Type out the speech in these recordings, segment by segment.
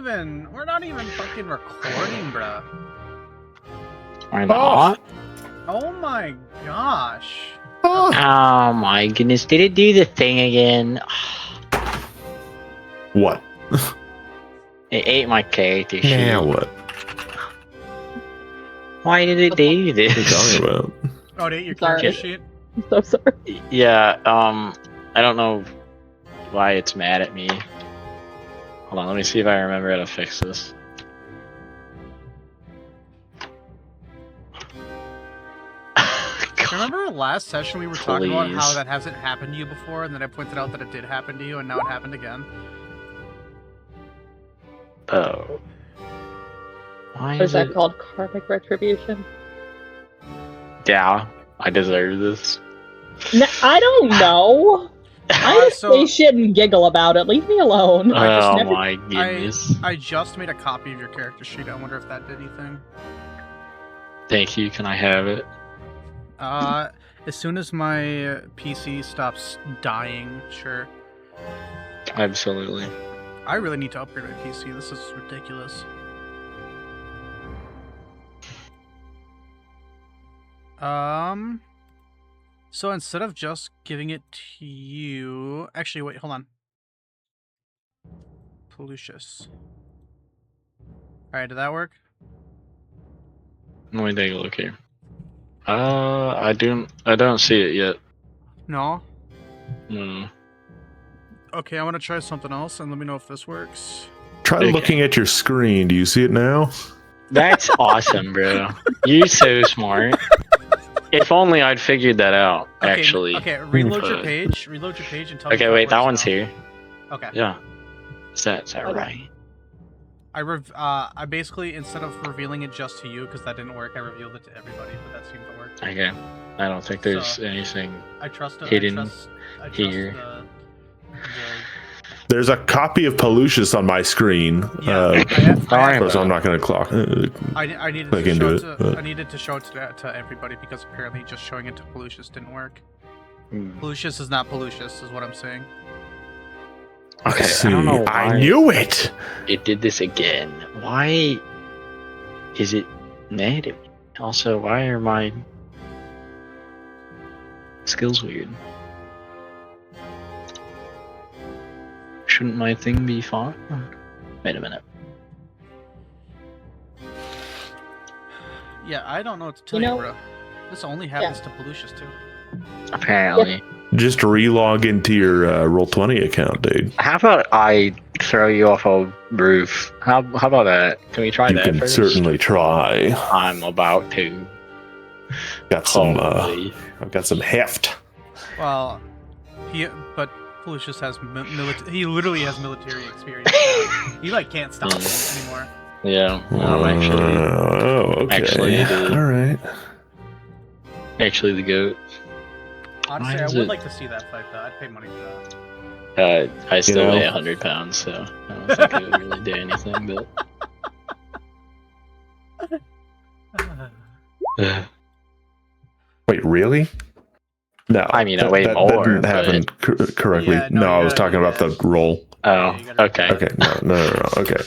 even fucking recording, bruh. Why not? Oh my gosh. Oh my goodness, did it do the thing again? What? It ate my character sheet. Yeah, what? Why did it do What are you this? talking about? Oh, it ate your Sorry. character sheet? I'm so sorry. Yeah, I don't know why it's mad at me. Hold on, let me see if I remember how to fix this. Remember last session we were talking about how Please. that hasn't happened to you before, and then I pointed out that it did happen to you, and now it happened again? Oh. Why What is is that it? called? Karmic retribution? Yeah, I deserve this. I don't know. I just so- say shit and giggle about it. Leave me alone. I just Oh never- my goodness. I just made a copy of your character sheet. I wonder if that did anything. Thank you, can I have it? As soon as my PC stops dying, sure. Absolutely. I really need to upgrade my PC. This is ridiculous. So instead of just giving it to you... Actually, wait, hold on. Pollucious. Alright, did that work? Let me take a look here. I don't see it yet. No? Hmm. Okay, I want to try something else, and let me know if this works. Try Okay. looking at your screen. Do you see it now? That's awesome, bro. You're so smart. If only I'd figured that out, Okay, actually. Okay, reload your But- page. Reload your page and tell me if Okay, it wait, that works one's now. here. Okay. Yeah. Is that Okay. right? I basically, instead of revealing it just to you, because that didn't work, I revealed it to everybody, but that seemed to work. Okay. I don't think there's So- anything. I trust Hidden I trust here. the There's a copy of Pollucious on my screen. Yeah, So I'm not going to clock. I needed Click to show into it it, to, but- I needed to show it to everybody because apparently just showing it to Pollucious didn't work. Hmm. Pollucious is not Pollucious, is what I'm saying. Okay, See, I don't know why I knew it. it did this again. Why is it mad at me? Also, why are my skills weird? Shouldn't my thing be fine? Wait a minute. Yeah, I don't know what to tell You you, know- bro. This only happens to Pollucious too. Apparently. Just relog into your Roll20 account, dude. How about I throw you off a roof? How about that? Can we try You that can first? certainly try. I'm about to. Got some. Holy. I've got some heft. Well, but Pollucious has he literally has military experience. So he like can't stop him anymore. Yeah, actually, Oh, okay. actually, All right. actually the goat. Honestly, Why I is would it- like to see that fight though. I'd pay money for that. I still know- weigh 100 pounds, so I don't think it would really do anything. But Wait, really? No. I mean, I weigh that more, didn't but- happen correctly. Yeah, no, no, I you was gotta talking do about that. the roll. oh, Yeah, you gotta- okay. Okay, no. Okay.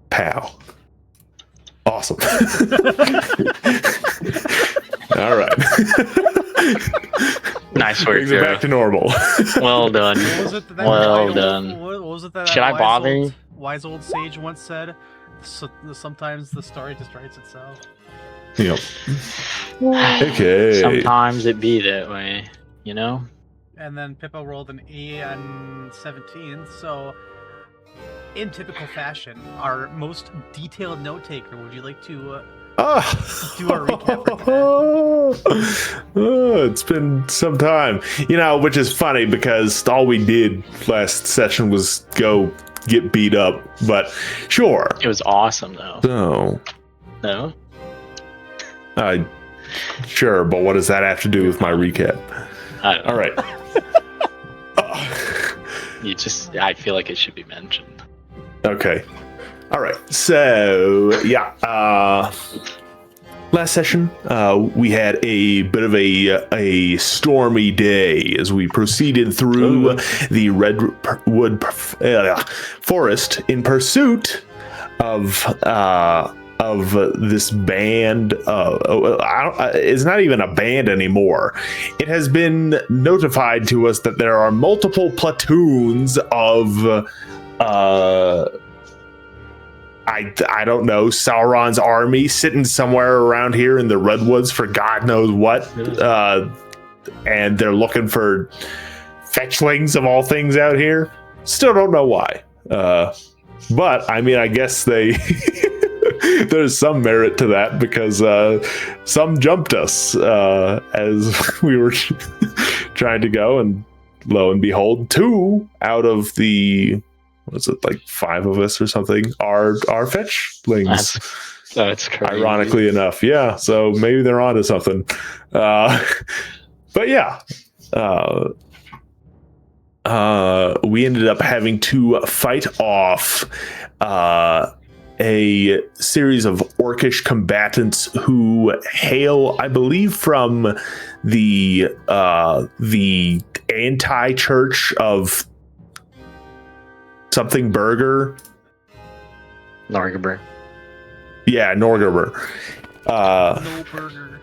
Pow. Awesome. All right. Nice work, Brings it Zero. back to normal. Well done. What was it that Well wise done. Old, what was it that Should I wise bother? wise old sage once said? Sometimes the story just writes itself. Yep. Okay. Sometimes it be that way, you know? And then Pippa rolled an E on 17, so in typical fashion, our most detailed note taker, would you like to do a recap for It's been some time. Which is funny because all we did last session was go get beat up, but sure. It was awesome, though. So, No? sure, but what does that have to do with my recap? I don't know. All right. I feel like it should be mentioned. Okay. All right. So, yeah. last session, we had a bit of a stormy day as we proceeded through the redwood forest in pursuit of this band. It's not even a band anymore. It has been notified to us that there are multiple platoons of I don't know, Sauron's army sitting somewhere around here in the redwoods for God knows what. And they're looking for fetchlings of all things out here. Still don't know why. But I mean, I guess they there's some merit to that because some jumped us as we were trying to go, and lo and behold, 2 out of the was it like 5 of us or something are fetchlings. That's crazy. Ironically enough, yeah. So maybe they're onto something. But yeah, we ended up having to fight off a series of orcish combatants who hail, I believe, from the anti-church of something Burger. Norgaber. Yeah, Norgaber. No burger.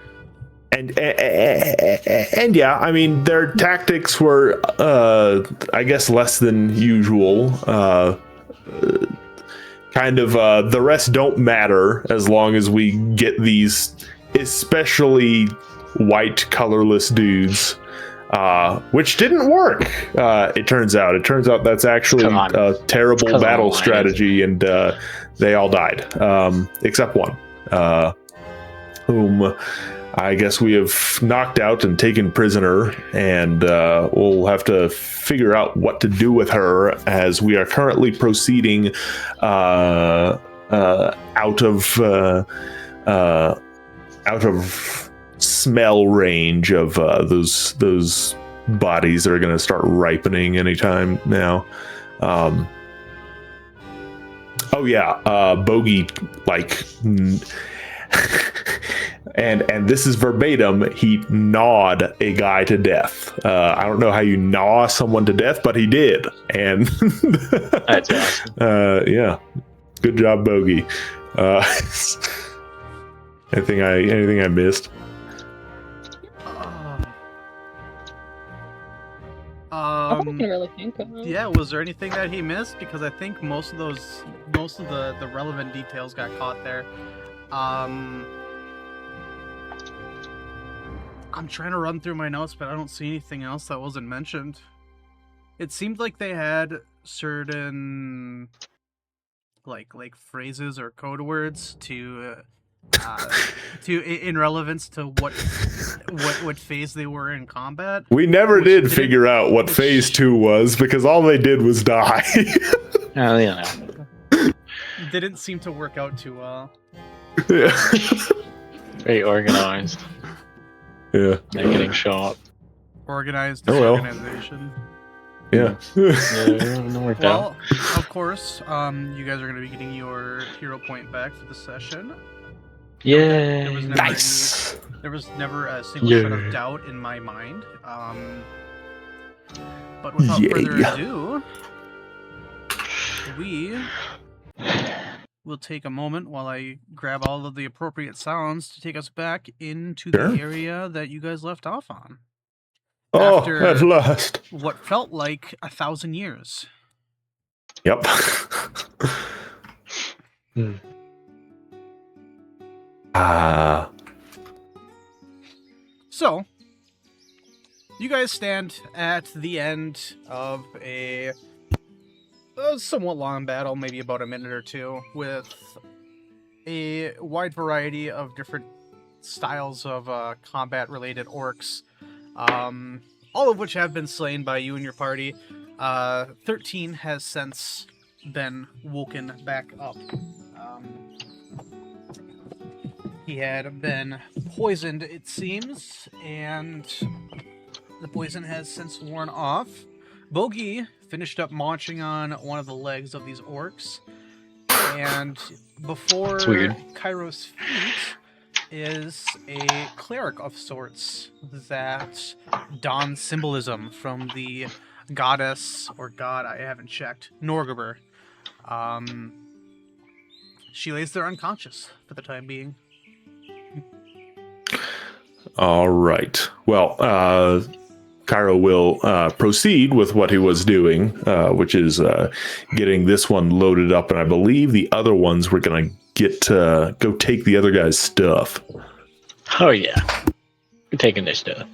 And yeah, I mean, their tactics were, I guess, less than usual. Kind of, the rest don't matter as long as we get these, especially white, colorless dudes. Which didn't work. It turns out that's actually a terrible battle strategy, and they all died, except one, whom I guess we have knocked out and taken prisoner, and we'll have to figure out what to do with her as we are currently proceeding out of smell range of those bodies that are going to start ripening anytime now. Bogey, like, and this is verbatim, he gnawed a guy to death. I don't know how you gnaw someone to death, but he did. And That's awesome. Yeah, good job, Bogey. Anything I missed? I can really think of it. Yeah, was there anything that he missed? Because I think most of the relevant details got caught there. I'm trying to run through my notes, but I don't see anything else that wasn't mentioned. It seemed like they had certain like phrases or code words to in relevance to what phase they were in combat. We never did figure out what phase 2 was because all they did was die. Oh, yeah. Didn't seem to work out too well. Yeah. Very organized. Yeah. Getting shot. Organized Oh, disorganization. well. Yeah. No worked out. Well, of course, you guys are going to be getting your hero point back for the session. Yeah. There was never Nice. there was never a single shred of doubt in my mind. But without further ado, we will take a moment while I grab all of the appropriate sounds to take us back into the area that you guys left off on. Oh, After at last. what felt like 1,000 years. Yep. So, you guys stand at the end of a somewhat long battle, maybe about a minute or two, with a wide variety of different styles of combat-related orcs, all of which have been slain by you and your party. 13 has since been woken back up. He had been poisoned, it seems, and the poison has since worn off. Bogey finished up munching on one of the legs of these orcs, and before Kairos' feet, is a cleric of sorts that dons symbolism from the goddess or god, I haven't checked, Norgaber. She lays there unconscious for the time being. All right. Well, Cairo will proceed with what he was doing, which is getting this one loaded up, and I believe the other ones we're gonna get to go take the other guy's stuff. Oh yeah, we're taking their stuff.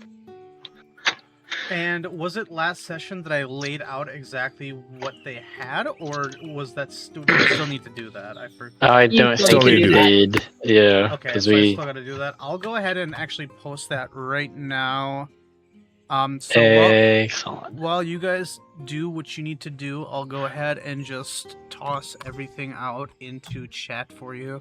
And was it last session that I laid out exactly what they had, or was that do we still need to do that? I forgot. I don't still think need we to do that. did. Yeah, Okay, because so I we. still got to do that. I'll go ahead and actually post that right now. So Excellent. while you guys do what you need to do, I'll go ahead and just toss everything out into chat for you.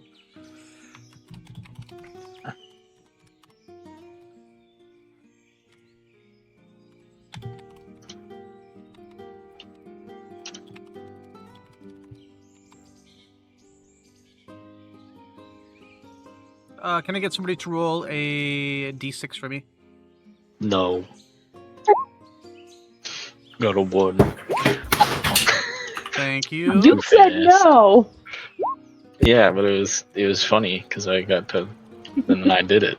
Can I get somebody to roll a d6 for me? No. Got a 1. Thank you. You said no. Yeah, but it was funny because I got to, and then I did it.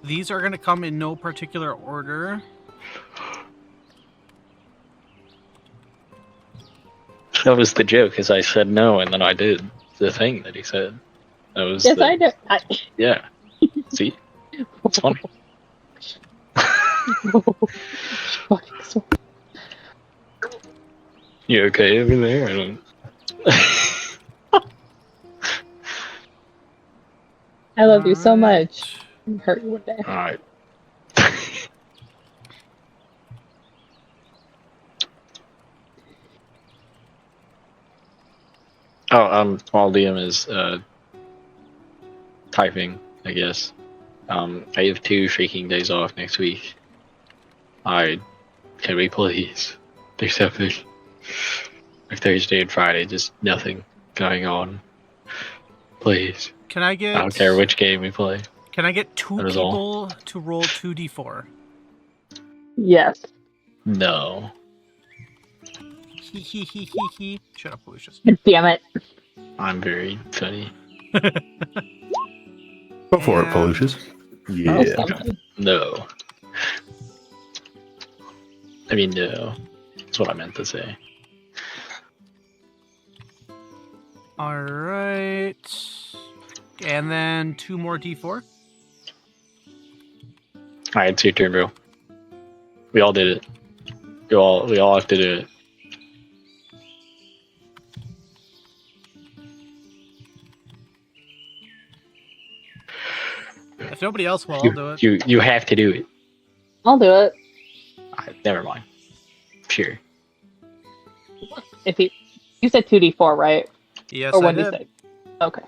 These are going to come in no particular order. That was the joke, because I said no, and then I did the thing that he said. That was Yes, the, I know. Yeah. See, it's funny. You okay over there? I don't. I love you so Alright. much. I'll hurt you one day. All right. While DM is typing, I guess. I have 2 shaking days off next week. Can we please do something? Like Thursday and Friday, just nothing going on. Please. Can I get? I don't care which game we play. Can I get 2 That is people to roll 2d4? Yes. No. Hee hee hee hee hee. Shut up, Lucius. Damn it. I'm very funny. Go for it, And- Pelusius. Oh, Yeah. something. No. I mean, no. That's what I meant to say. All right. And then 2 more d4. Alright, it's your turn, bro. We all did it. We all have to do it. If nobody else will, I'll do it. You have to do it. I'll do it. Alright, never mind. Sure. If you said 2d4, right? Yes, Or I 1d6. did. Okay.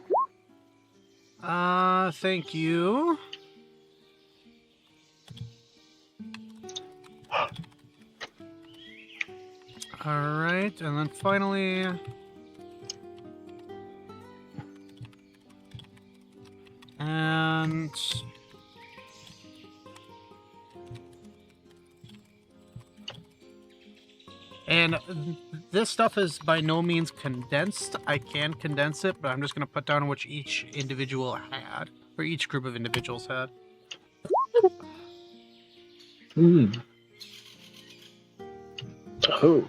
Thank you. All right, and then finally, and this stuff is by no means condensed. I can condense it, but I'm just going to put down which each individual had, or each group of individuals had. Oh.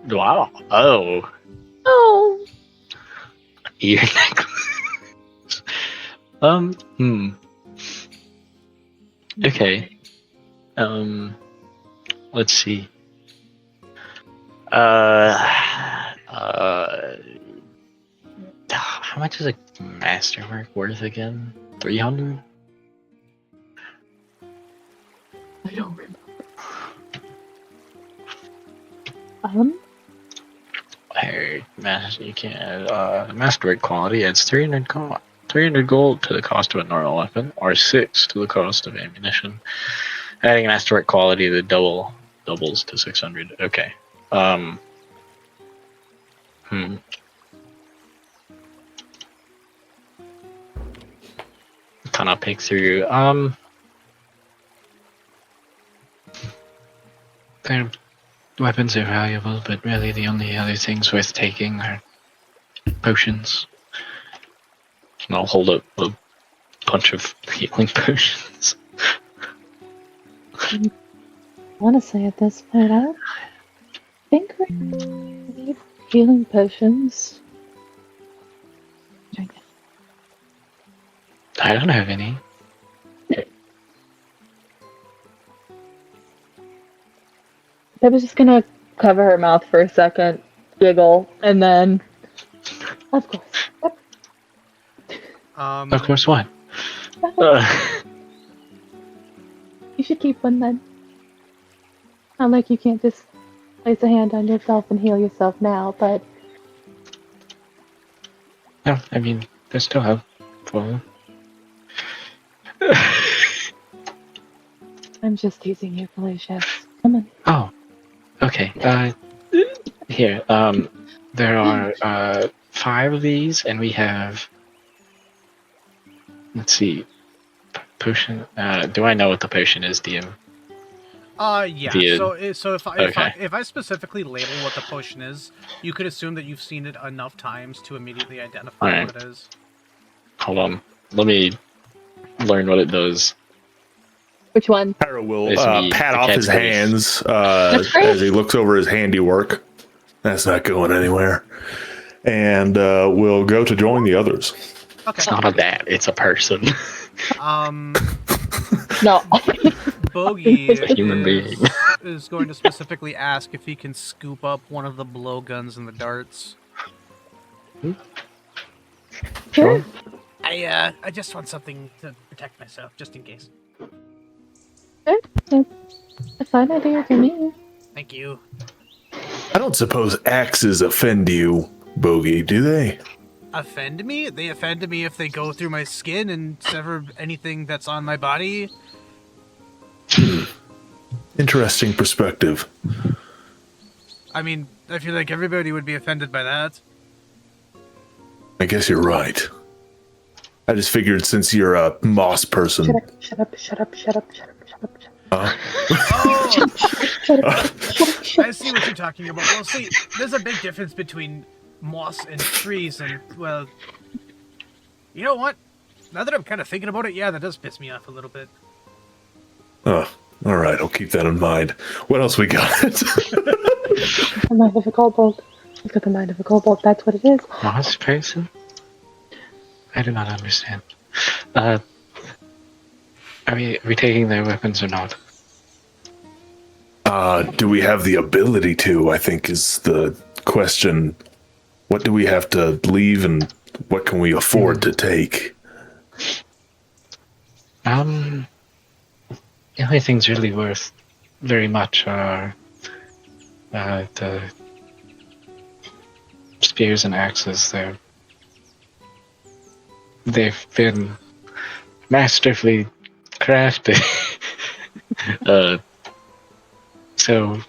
Wow. Oh. Oh. Ear necklace. Okay. Let's see. How much is a masterwork worth again? 300? I don't remember. Hey, you can't. Masterwork quality adds 300 gold to the cost of a normal weapon, or 6 to the cost of ammunition. Adding masterwork quality, the doubles to 600. Okay. kind of pick through. Their weapons are valuable, but really the only other things worth taking are potions. And I'll hold up a bunch of healing potions. Honestly, at this point, I don't think we need healing potions. Drink it. I don't have any. I was just gonna cover her mouth for a second, giggle, and then, of course. Of course, what? You should keep one then. Not like you can't just place a hand on yourself and heal yourself now, but No, I mean, they still have 4. I'm just teasing you, Felicia. Come on. Oh, okay. Here, there are 5 of these, and we have. Let's see, potion. Do I know what the potion is, DM? Yeah. The- So if okay. I specifically label what the potion is, you could assume that you've seen it enough times to immediately identify Alright. what it is. Hold on, let me learn what it does. Which one? Pyro will It's me, pat the off cat's his hands great. as he looks over his handiwork. That's not going anywhere. And we'll go to join the others. Okay. It's not a bat; it's a person. No. Bogey a human being. is going to specifically ask if he can scoop up one of the blowguns and the darts. Sure. I just want something to protect myself, just in case. A fine idea for me. Thank you. I don't suppose axes offend you, Bogey, do they? Offend me? They offend me if they go through my skin and sever anything that's on my body. Interesting perspective. I mean, I feel like everybody would be offended by that. I guess you're right. I just figured since you're a moss person. Shut up. Oh, I see what you're talking about. Well, see, there's a big difference between moss and trees, and, well, you know what? Now that I'm kind of thinking about it, yeah, that does piss me off a little bit. Oh, all right. I'll keep that in mind. What else we got? The mind of a kobold. It's got the mind of a kobold. That's what it is. Moss person? I do not understand. Are we taking their weapons or not? Do we have the ability to, I think is the question. What do we have to leave and what can we afford to take? The only things really worth very much are the spears and axes. They've been masterfully crafted. So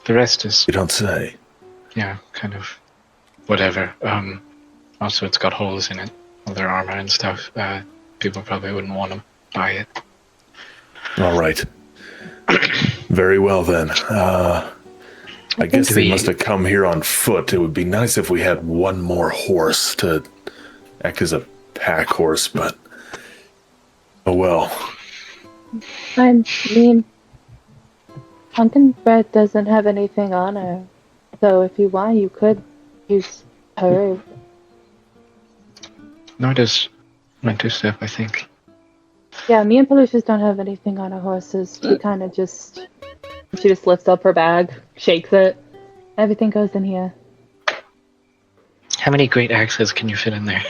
the rest is, You don't say. yeah, kind of whatever. Also, it's got holes in it, all their armor and stuff. People probably wouldn't want to buy it. All right. Very well then. I guess they must have come here on foot. It would be nice if we had one more horse to act as a pack horse, but oh well. I mean, Pumpkin Bread doesn't have anything on her, so if you want, you could use her. Nor does Winter Step, I think. Yeah, me and Pelucius don't have anything on our horses. She kind of just lifts up her bag, shakes it. Everything goes in here. How many great axes can you fit in there?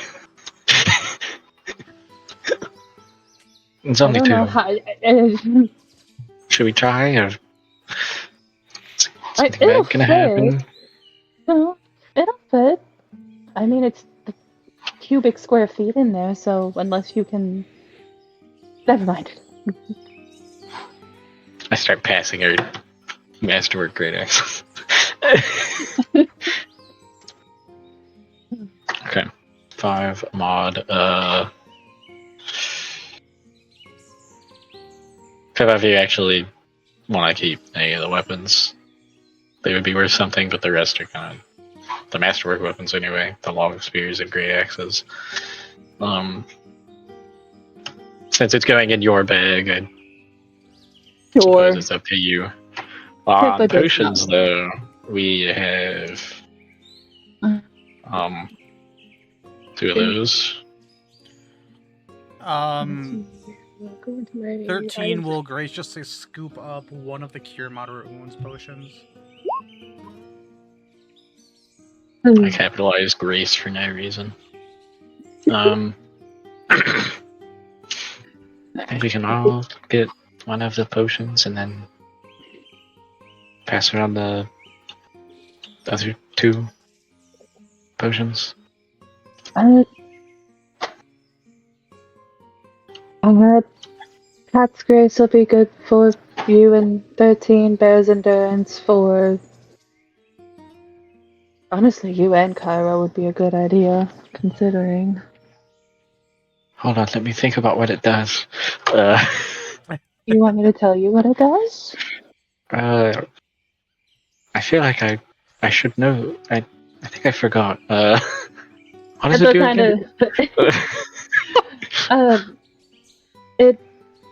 It's I only don't 2. know how. Should we try, or something It'll bad gonna fit. happen? No, it'll fit. I mean, it's the cubic square feet in there, so unless you can. Never mind. I start passing her masterwork great axes. Okay, 5 mod. if you actually want to keep any of the weapons, they would be worth something, but the rest are kind of the masterwork weapons anyway. The long spears and great axes. Since it's going in your bag, I suppose it's up to you. On potions, though, we have 2 of those. 13 will graciously scoop up one of the Cure Moderate Wounds potions. I capitalized grace for no reason. Maybe we can all get one of the potions and then pass around the other 2 potions. Cat's Grace will be good for you, and 13 Bear's Endurance for... Honestly, you and Cairo would be a good idea, considering. Hold on, let me think about what it does. You want me to tell you what it does? I feel like I should know. I think I forgot. What does it do again? It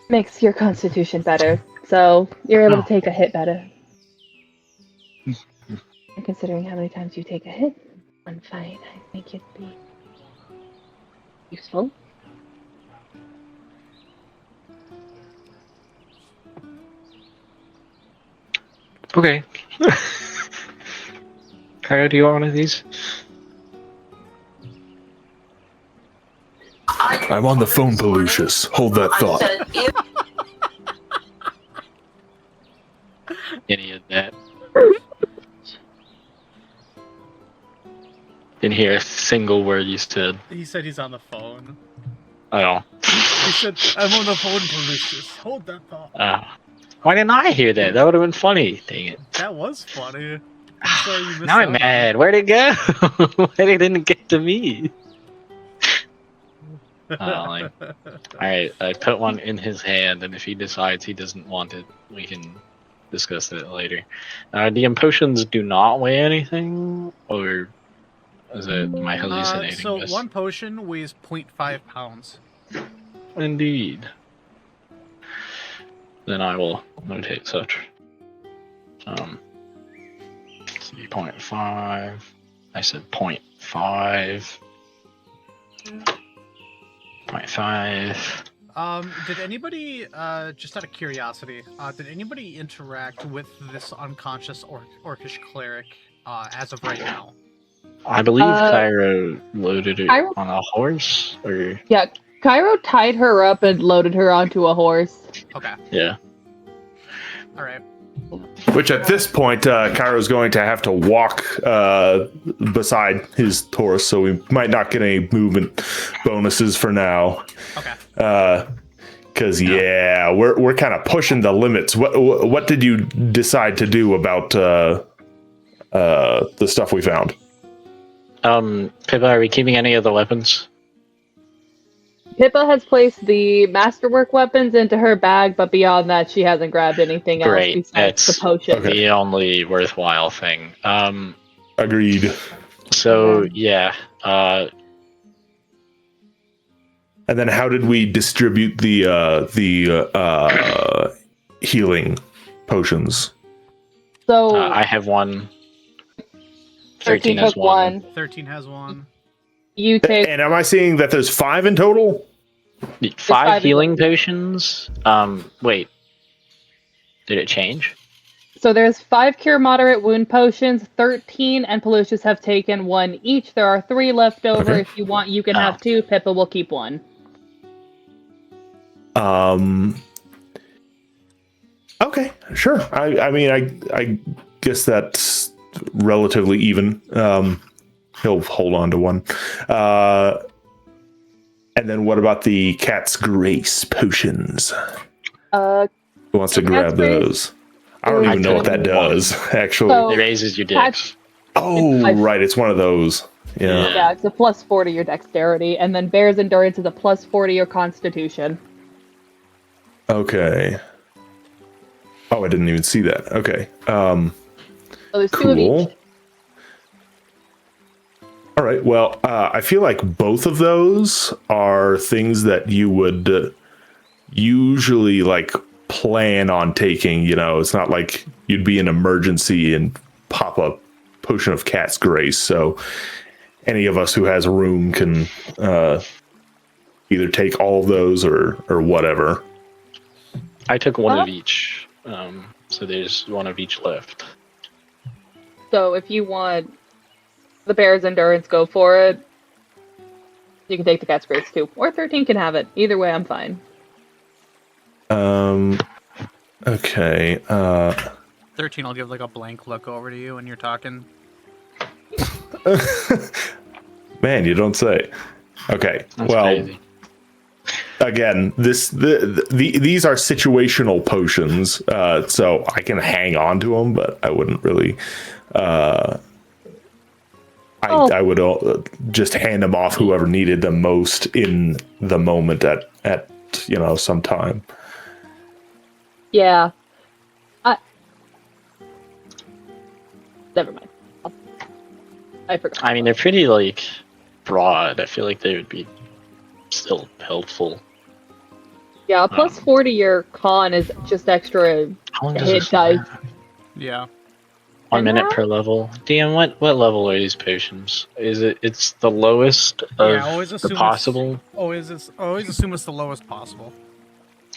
makes your constitution better, so you're able to take a hit better. And considering how many times you take a hit on fight, I think it'd be useful. Okay. Kyle, do you want one of these? I'm on the phone, Pelucius. Hold that thought. Any of that. Didn't hear a single word you said. He said he's on the phone. Oh. He said, I'm on the phone, Pelucius. Hold that thought. Why didn't I hear that? That would have been funny. Dang it. That was funny. I'm sorry you missed Now I'm mad. Where'd it go? Why didn't get to me? Alright, I put one in his hand, and if he decides he doesn't want it, we can discuss it later. The potions do not weigh anything, or is it, am I hallucinating so this? 1 potion weighs 0.5 pounds. Indeed. Then I will notate such. Let's see, 0.5. I said 0.5. 0.5. Did anybody, just out of curiosity, did anybody interact with this unconscious orcish cleric, as of right now? I believe Cairo loaded it on a horse, or... Yeah, Cairo tied her up and loaded her onto a horse. Okay. Yeah. Alright. Which at this point, Cairo's going to have to walk beside his horse, so we might not get any movement bonuses for now. Okay. Because we're kind of pushing the limits. What did you decide to do about the stuff we found? Pippa, are we keeping any of the weapons? Pippa has placed the masterwork weapons into her bag, but beyond that, she hasn't grabbed anything else besides that's the potion. the only worthwhile thing. Agreed. So, yeah. And then how did we distribute the healing potions? So I have 1. 13 has took 1. 13 has 1. You take... And am I seeing that there's 5 in total? 5 healing potions? Wait. Did it change? So there's 5 cure moderate wound potions, 13 and Pelucius have taken 1 each. There are 3 left over. Okay. If you want, you can have 2. Pippa will keep 1. Okay, sure. I mean, I guess that's relatively even. He'll hold on to 1. And then what about the Cat's Grace potions? Who wants to grab those? I don't even know what that does, actually. So, It raises your dex. Right, it's one of those. Yeah. Yeah, it's a plus 4 to your dexterity, and then Bear's Endurance is a plus 4 to your constitution. Okay. Oh, I didn't even see that. Okay. So there's two of each. Cool. All right. Well, I feel like both of those are things that you would usually like plan on taking. You know, it's not like you'd be an emergency and pop a potion of cat's grace. So any of us who has room can either take all of those or whatever. I took one of each, so there's one of each left. So if you want the bear's endurance, go for it. You can take the cat's grace too, or 13 can have it. Either way, I'm fine. Okay. 13, I'll give like a blank look over to you when you're talking. Man, you don't say. Okay. That's well, crazy. Again, these are situational potions, so I can hang on to them, but I wouldn't really. I would just hand them off whoever needed them most in the moment at some time. Yeah. Never mind. I forgot. I mean, they're pretty like broad. I feel like they would be still helpful. Yeah, plus 4 to your con is just extra How long does hit this dice. last? Yeah. 1 minute per level. DM, what level are these potions? It's the lowest of Yeah, always the assume possible? Always assume it's the lowest possible.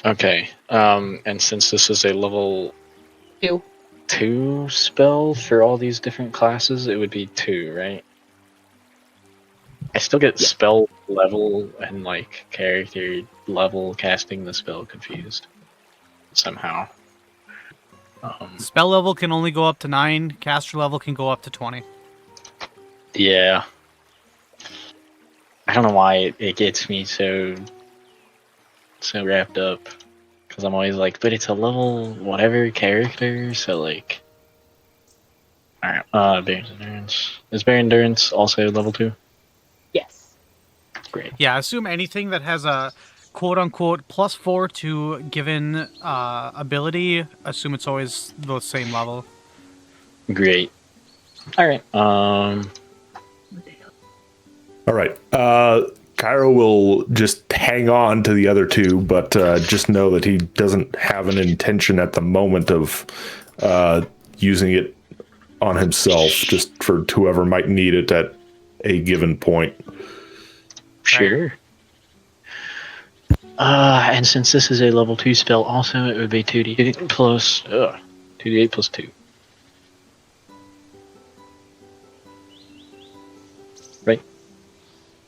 Okay. And since this is a level 2 spell for all these different classes, it would be 2, right? I still get spell level and like character level casting the spell confused somehow. Spell level can only go up to 9. Caster level can go up to 20. Yeah. I don't know why it gets me so wrapped up. Because I'm always like, but it's a level whatever character, so like... Alright, Baron's Endurance. Is Baron Endurance also level 2? Yes. Great. Yeah, assume anything that has a quote-unquote +4 to given ability, assume it's always the same level. Great. Alright, All right. Cairo will just hang on to the other two, but just know that he doesn't have an intention at the moment of using it on himself, just for whoever might need it at a given point. Sure. And since this is a level 2 spell also, it would be 2d8 plus 2d8 plus 2. Right?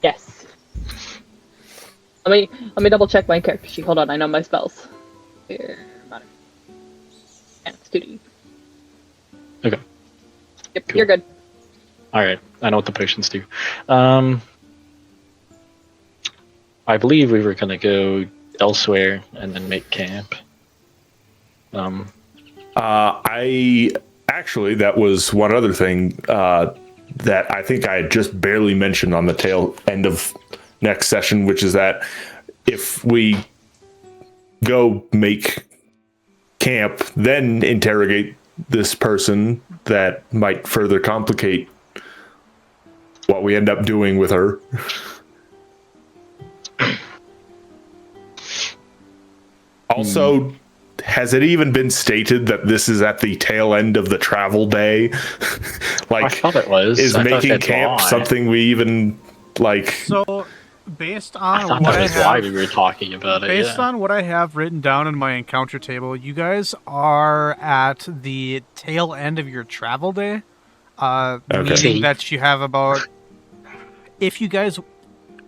Yes. Let me double check my character sheet. Hold on, I know my spells. Here, got it. And it's 2D. Okay. Yep, Cool. you're good. Alright, I know what the potions do. I believe we were gonna go elsewhere and then make camp. That was one other thing that I think I just barely mentioned on the tail end of next session, which is that if we go make camp, then interrogate this person, that might further complicate what we end up doing with her. Also, has it even been stated that this is at the tail end of the travel day? I thought it was. Is I thought making that's camp why. something we even like? So, based I on thought what that I was why we have, were talking about it. based Yeah. on what I have written down in my encounter table, you guys are at the tail end of your travel day. Meaning that you have about, if you guys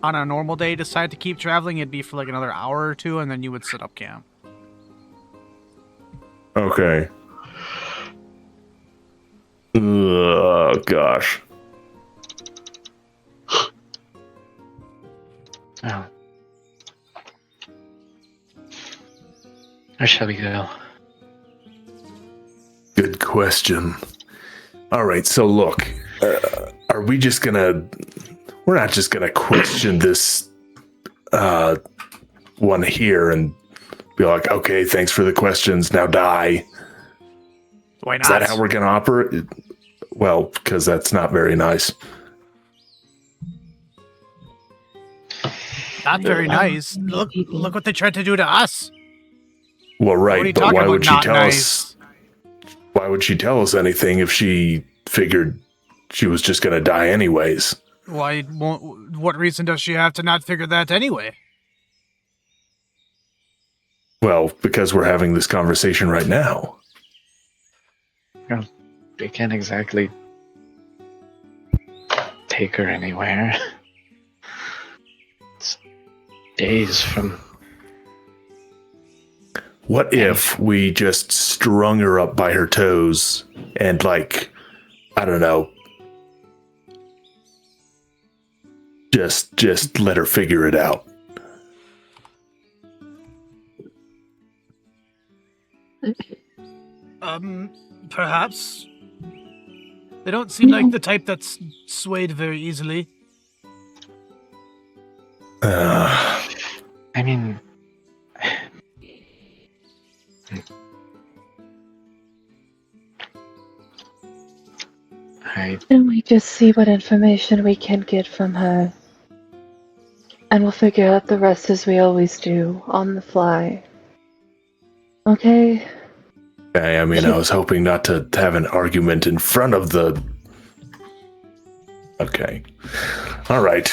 on a normal day decide to keep traveling, it'd be for like another hour or two, and then you would set up camp. Okay. Oh gosh. Oh. Where shall we go? Good question. All right, so look, are we just gonna? We're not just gonna question this one here and be like, okay, thanks for the questions, now die. Why not? Is that how we're going to operate? Well, because that's not very nice. Not very nice. Look what they tried to do to us. Well, What are right, you but talking why about would she not tell nice? us? Why would she tell us anything if she figured she was just going to die anyways? What reason does she have to not figure that anyway? Well, because we're having this conversation right now. We can't exactly take her anywhere. It's days from. What if we just strung her up by her toes and, like, I don't know, just let her figure it out? Perhaps. They don't seem like the type that's swayed very easily. I mean, And we just see what information we can get from her. And we'll figure out the rest as we always do, on the fly. Okay? I mean, I was hoping not to have an argument in front of the... Okay. All right.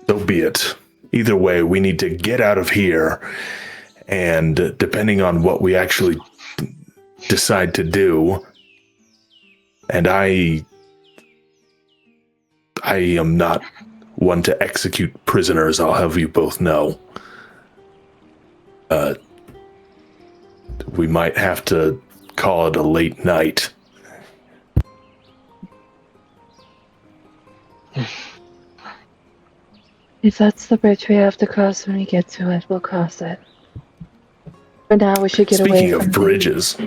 So be it. Either way, we need to get out of here. And depending on what we actually decide to do... And I am not one to execute prisoners, I'll have you both know. We might have to call it a late night. If that's the bridge we have to cross when we get to it, we'll cross it. For now, we should get away Speaking from of bridges...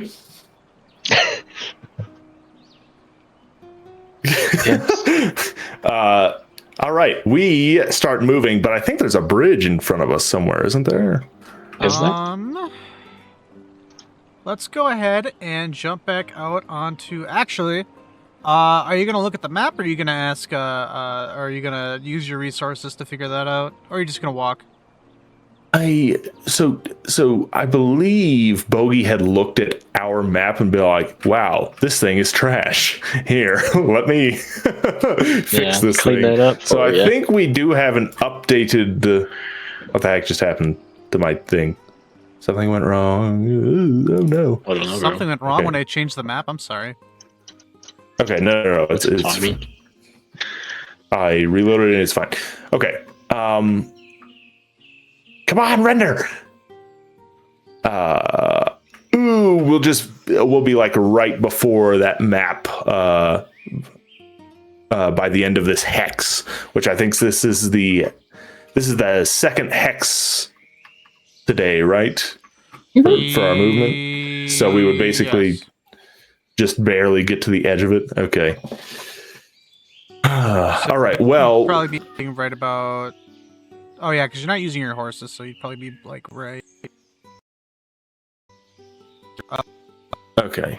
all right, we start moving, but I think there's a bridge in front of us somewhere, isn't there? is there? Let's go ahead and jump back out onto. Actually, are you gonna look at the map, or are you gonna ask? Are you gonna use your resources to figure that out, or are you just gonna walk? So I believe Bogey had looked at our map and been like, wow, this thing is trash. Here, let me fix this clean thing. that up So for ya. I think we do have an updated what the heck just happened to my thing? Something went wrong. Oh no. I don't know, Something went wrong Okay. when I changed the map. I'm sorry. Okay, no. It's on me. I reloaded it and it's fine. Okay. Come on, render. We'll be like right before that map by the end of this hex, which I think this is the second hex today, right? For our movement. So we would basically Yes. just barely get to the edge of it. Okay. All right. Well, Probably be right about. Oh yeah, because you're not using your horses, so you'd probably be like right. okay.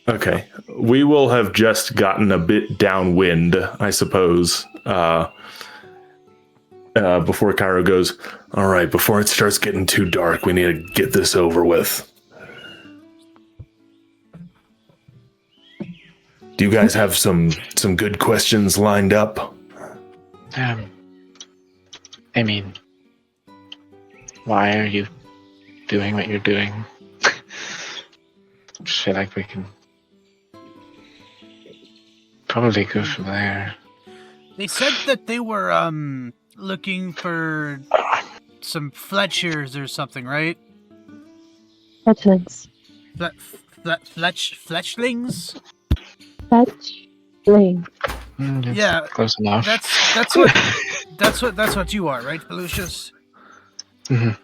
Okay. We will have just gotten a bit downwind, I suppose, before Cairo goes, all right, before it starts getting too dark, we need to get this over with. Do you guys have some good questions lined up? I mean, why are you doing what you're doing? I feel like we can probably go from there. They said that they were looking for some Fletchers or something, right? Fletchlings. Fletchlings? Fletchling. Yeah, Close enough. that's what you are, right, Lucius? Mhm.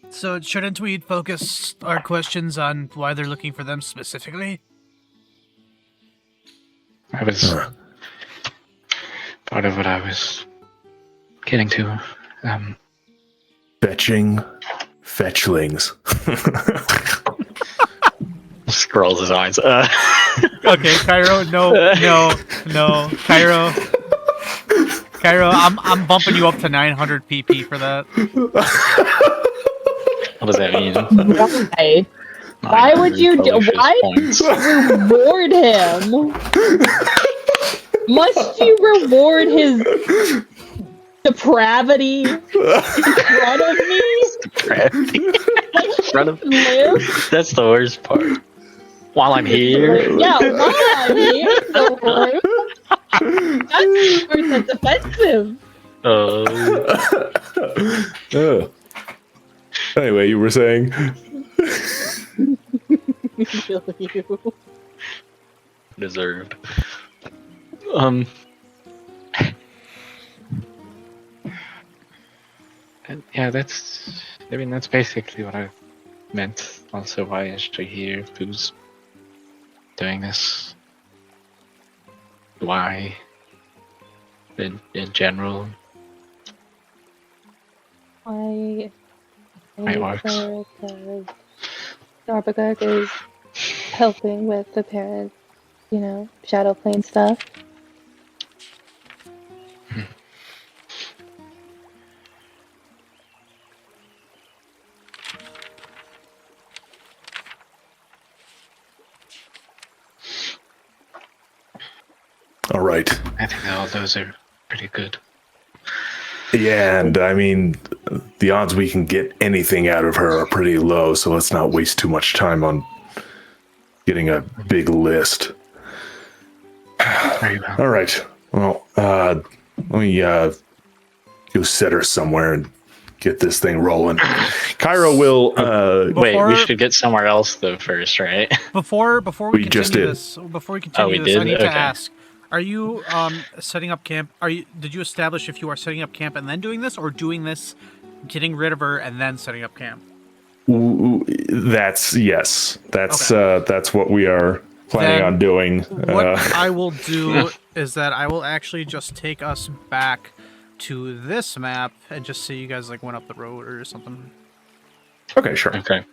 So shouldn't we focus our questions on why they're looking for them specifically? I was part of what I was getting to. Fetchlings. Scrolls his eyes. Okay, Cairo, no, Cairo, I'm bumping you up to 900 PP for that. What does that mean? Why? Why would you do? Why reward him? Must you reward his depravity in front of me? Depravity? In front of Live? That's the worst part. While I'm here. Yeah, while I'm here. That's the part that's offensive. Anyway, you were saying. Kill you. Deserved. And yeah, that's basically what I meant. Also, why is she here? Who's doing this? Why? In general. I My think orcs. that Darbagug is helping with the parent, Shadow Plane stuff. All right. I think all those are pretty good. Yeah, and I mean, the odds we can get anything out of her are pretty low, so let's not waste too much time on getting a big list. Very well. All right. Well, let me go set her somewhere and get this thing rolling. Cairo will. Wait, we Before- should get somewhere else though first, right? Before we We continue just did. this, before we continue we this, I did? need to Okay. ask: are you setting up camp? Did you establish if you are setting up camp and then doing this, or doing this, getting rid of her and then setting up camp? That's yes. That's what we are planning Then on doing. What I will do is that I will actually just take us back to this map and just say you guys like went up the road or something. Okay, sure. Okay.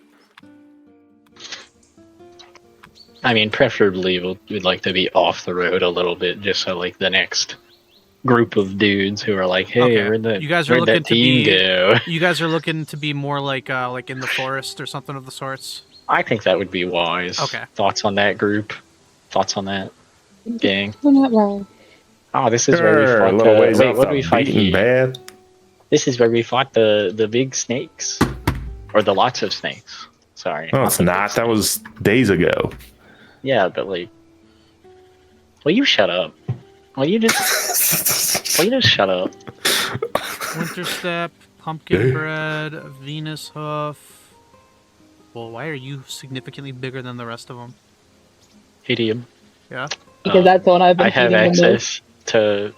I mean, preferably we'd like to be off the road a little bit, just so like the next group of dudes who are like, "Hey, Okay. where'd that, You guys are where'd that looking to team be- go?" You guys are looking to be more like in the forest or something of the sorts. I think that would be wise. Okay. Thoughts on that group? Thoughts on that gang? You're not wrong. Oh, this is where we Sure, fought a little ways wait, off what the did we fight beaten here? path. This is where we fought the big snakes, or the lots of snakes. Sorry. No, it's the big not. That was days ago. Yeah, but like, will you shut up? Will you just shut up? Winter Step, Pumpkin Bread, Venus Hoof. Well, why are you significantly bigger than the rest of them? Idiom. Yeah. Because that's what I've been I have feeding the most. access to.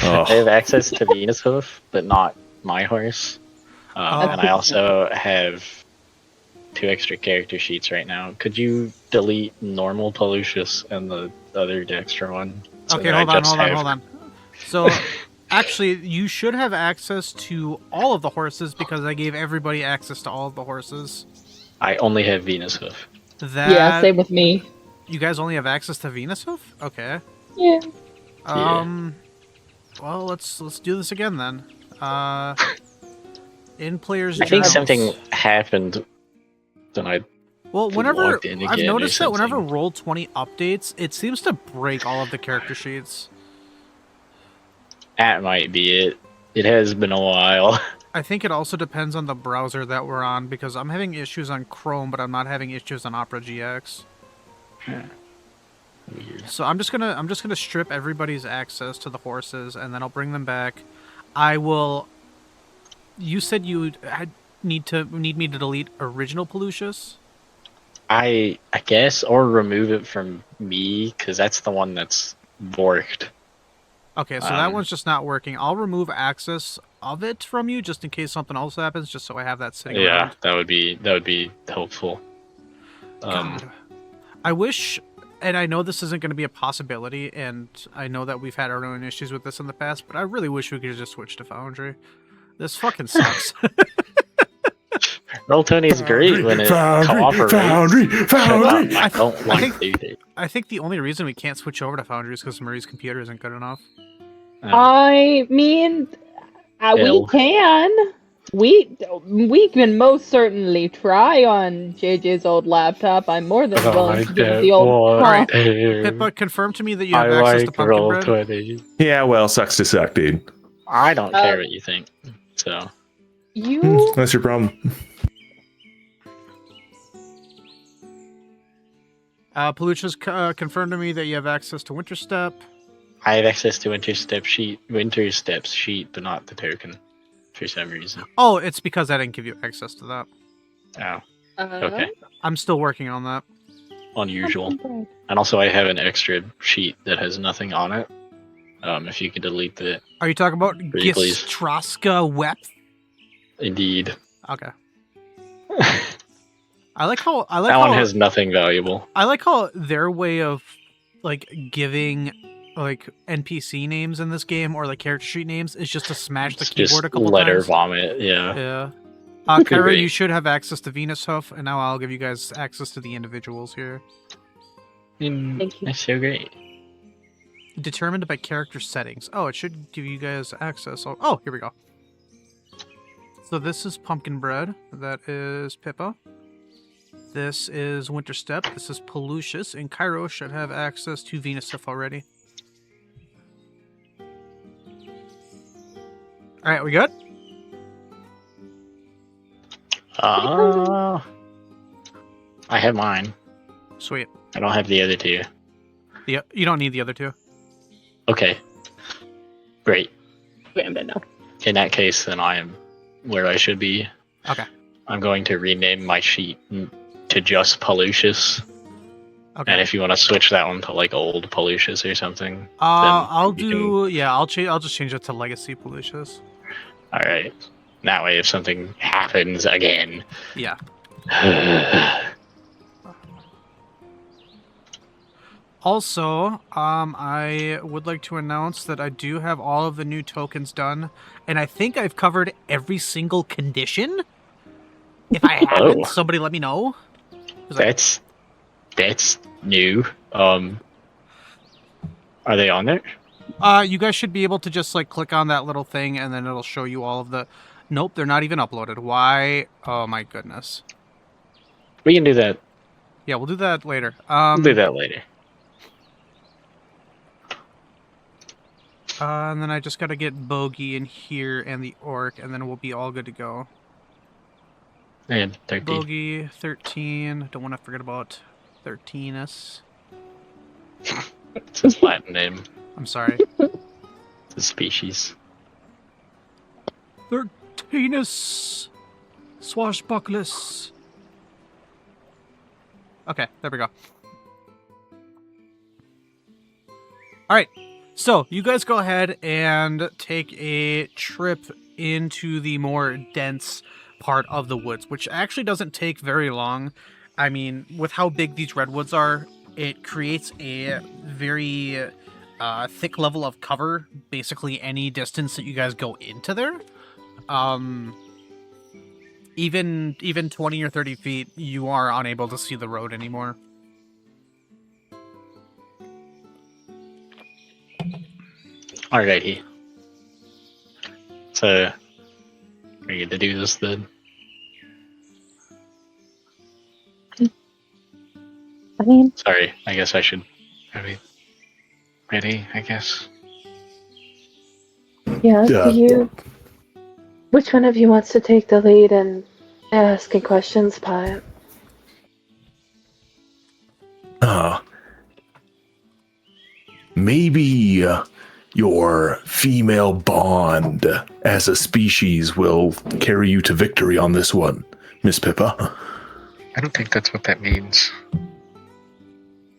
Oh. I have access to Venus Hoof, but not my horse. And I also have 2 extra character sheets right now. Could you delete normal Pollucius and the other Dexter one? So Okay, that hold I just on. So, actually, you should have access to all of the horses because I gave everybody access to all of the horses. I only have Venus Hoof. That Yeah, same with me. you guys only have access to Venus Hoof? Okay. Yeah. Well, let's do this again then. In players' I think journals. something happened. Then I Well, whenever logged in I've again or noticed that whenever something. Roll20 updates, it seems to break all of the character sheets. That might be it. It has been a while. I think it also depends on the browser that we're on because I'm having issues on Chrome, but I'm not having issues on Opera GX. Weird. So I'm just gonna strip everybody's access to the horses, and then I'll bring them back. I will. You said you need me to delete original Pollucius. I guess, or remove it from me, because that's the one that's borked. Okay, so that one's just not working. I'll remove access of it from you just in case something else happens, just so I have that sitting Yeah, around. that would be helpful. God. I wish, and I know this isn't going to be a possibility, and I know that we've had our own issues with this in the past, but I really wish we could just switch to Foundry. This fucking sucks. Roll20 is great when it cooperates. Foundry. I don't like think- to do that. I think the only reason we can't switch over to Foundry is because Murray's computer isn't good enough. I mean, we Ill. can. We can most certainly try on JJ's old laptop. I'm more than willing to give it the old Alright. prompt. Pippa, confirm to me that you have I access to like pumpkin bread. Roll20. Yeah, well, sucks to suck, dude. I don't care what you think. So You That's your problem. Pelucha's confirmed to me that you have access to Winter Step. I have access to Winter Steps sheet, but not the token for some reason. Oh, it's because I didn't give you access to that. Oh, okay. I'm still working on that. Unusual. And also, I have an extra sheet that has nothing on it. If you could delete the Are you talking about Pretty please. Gistroska Wep? Indeed. Okay. I like how That one has nothing valuable. I like how their way of like giving like NPC names in this game or like character sheet names is just to smash the It's keyboard just a couple letter times. vomit, yeah. Yeah. Pretty Kyra, great. you should have access to Venus Hoof, and now I'll give you guys access to the individuals here. Thank you. That's so great. Determined by character settings. Oh, it should give you guys access. Oh, here we go. So this is Pumpkin Bread. That is Pippa. This is Winter Step. This is Pelucius. And Cairo should have access to Venus Hoof already. Alright, we good? I have mine. Sweet. I don't have the other two. Yeah, you don't need the other two. Okay. Great. But no. In that case, then I am where I should be. Okay. I'm going to rename my sheet to just Pelucius. Okay. And if you want to switch that one to like old Pelucius or something, I'll you do. Yeah, I'll just change it to Legacy Pelucius. all right. That way, if something happens again, Yeah. Also, I would like to announce that I do have all of the new tokens done, and I think I've covered every single condition. If I haven't, somebody let me know. that's new. Are they on there? You guys should be able to just like click on that little thing, and then it'll show you all of the. Nope, they're not even uploaded. Why? Oh my goodness. We can do that. Yeah, we'll do that later. We'll do that later. And then I just gotta get Bogey in here and the Orc, and then we'll be all good to go. And 13. Bogey, 13. Don't want to forget about 13s. It's his Latin name. I'm sorry. The species. 13s. Swashbucklers. Okay, there we go. Alright, so you guys go ahead and take a trip into the more dense part of the woods, which actually doesn't take very long. I mean, with how big these redwoods are, it creates a very thick level of cover, basically any distance that you guys go into there. Even 20 or 30 feet, you are unable to see the road anymore. Alrighty. So, are you to do this then? I mean, Sorry, I guess I should. Are we ready? I guess. yeah, Yeah. which one of you wants to take the lead in asking questions, Pipe? Maybe your female bond as a species will carry you to victory on this one, Miss Pippa. I don't think that's what that means.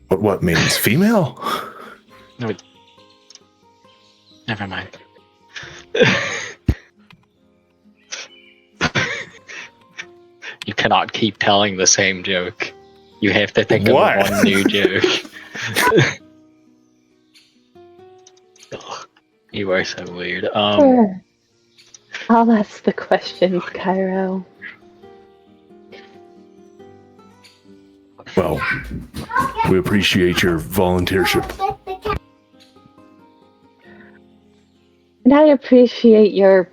But what means female? No, never mind. You cannot keep telling the same joke. You have to think What? of one new joke. Ugh, you are so weird. Sure. I'll ask the questions, Cairo. Well, we appreciate your volunteership. And I appreciate your...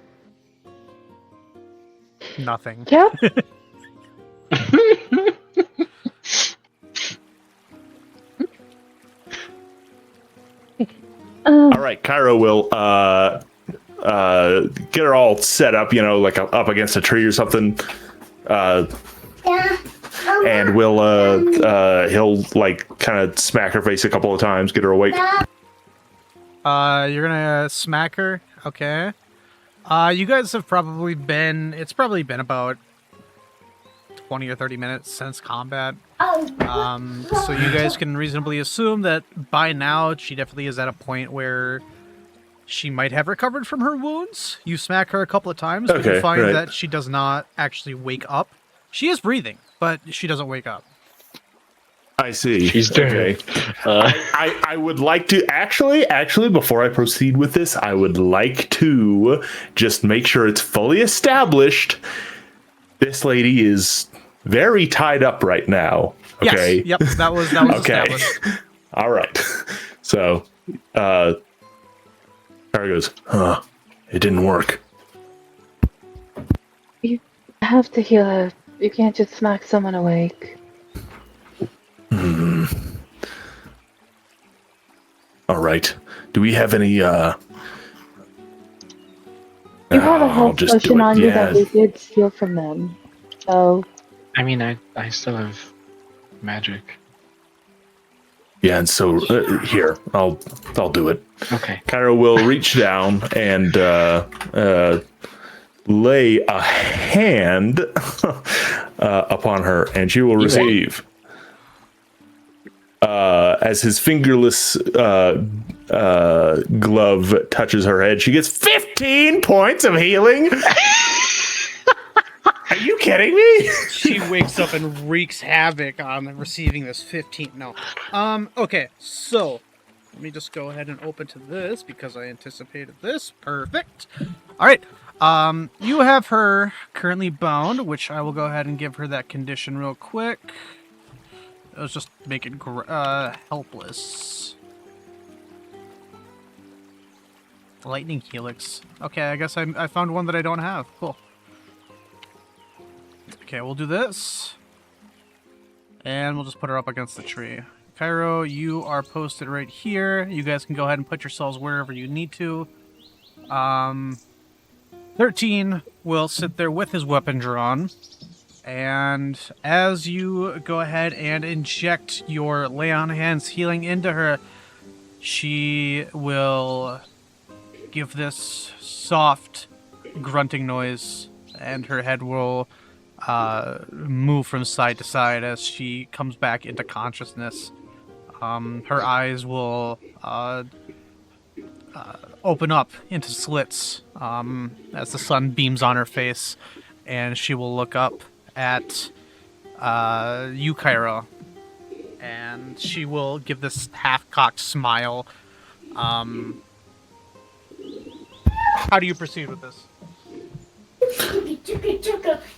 Nothing. Yep. All right, Cairo will get her all set up, like up against a tree or something. And he'll like kind of smack her face a couple of times, get her awake. You're gonna smack her, okay? You guys have probably been. It's probably been about 20 or 30 minutes since combat. So you guys can reasonably assume that by now she definitely is at a point where she might have recovered from her wounds. You smack her a couple of times, but you find that she does not actually wake up. She is breathing, but she doesn't wake up. I see. She's dead. Okay. I would like to actually, before I proceed with this, I would like to just make sure it's fully established. This lady is very tied up right now. Okay. Yes. Yep. That was okay. established. All right. So, Harry goes, it didn't work. You have to heal her. You can't just smack someone awake. All right. Do we have any, You have a health potion on you that we did steal from them. So... I mean, I still have magic. Yeah, and so here, I'll do it. Okay. Cairo will reach down and lay a hand upon her, and she will receive. As his fingerless glove touches her head, she gets 15 points of healing. Are you kidding me? She wakes up and wreaks havoc on receiving this 15. No. Okay, so let me just go ahead and open to this because I anticipated this. Perfect. All right. You have her currently bound, which I will go ahead and give her that condition real quick. Let's just make it helpless. Lightning helix. Okay, I guess I found one that I don't have. Cool. Okay, we'll do this. And we'll just put her up against the tree. Cairo, you are posted right here. You guys can go ahead and put yourselves wherever you need to. 13 will sit there with his weapon drawn. And as you go ahead and inject your lay on hands healing into her, she will give this soft grunting noise, and her head will move from side to side as she comes back into consciousness. Her eyes will open up into slits as the sun beams on her face, and she will look up at you, Cairo, and she will give this half-cocked smile. How do you proceed with this?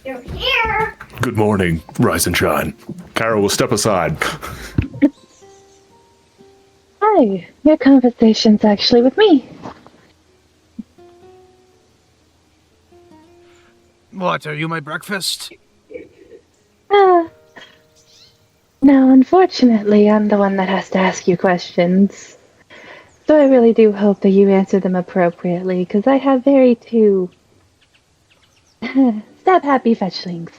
You're here. Good morning, rise and shine. Cairo will step aside. Hi, your conversation's actually with me. What, are you my breakfast? Now, unfortunately, I'm the one that has to ask you questions. So I really do hope that you answer them appropriately, because I have very two stab-happy fetchlings.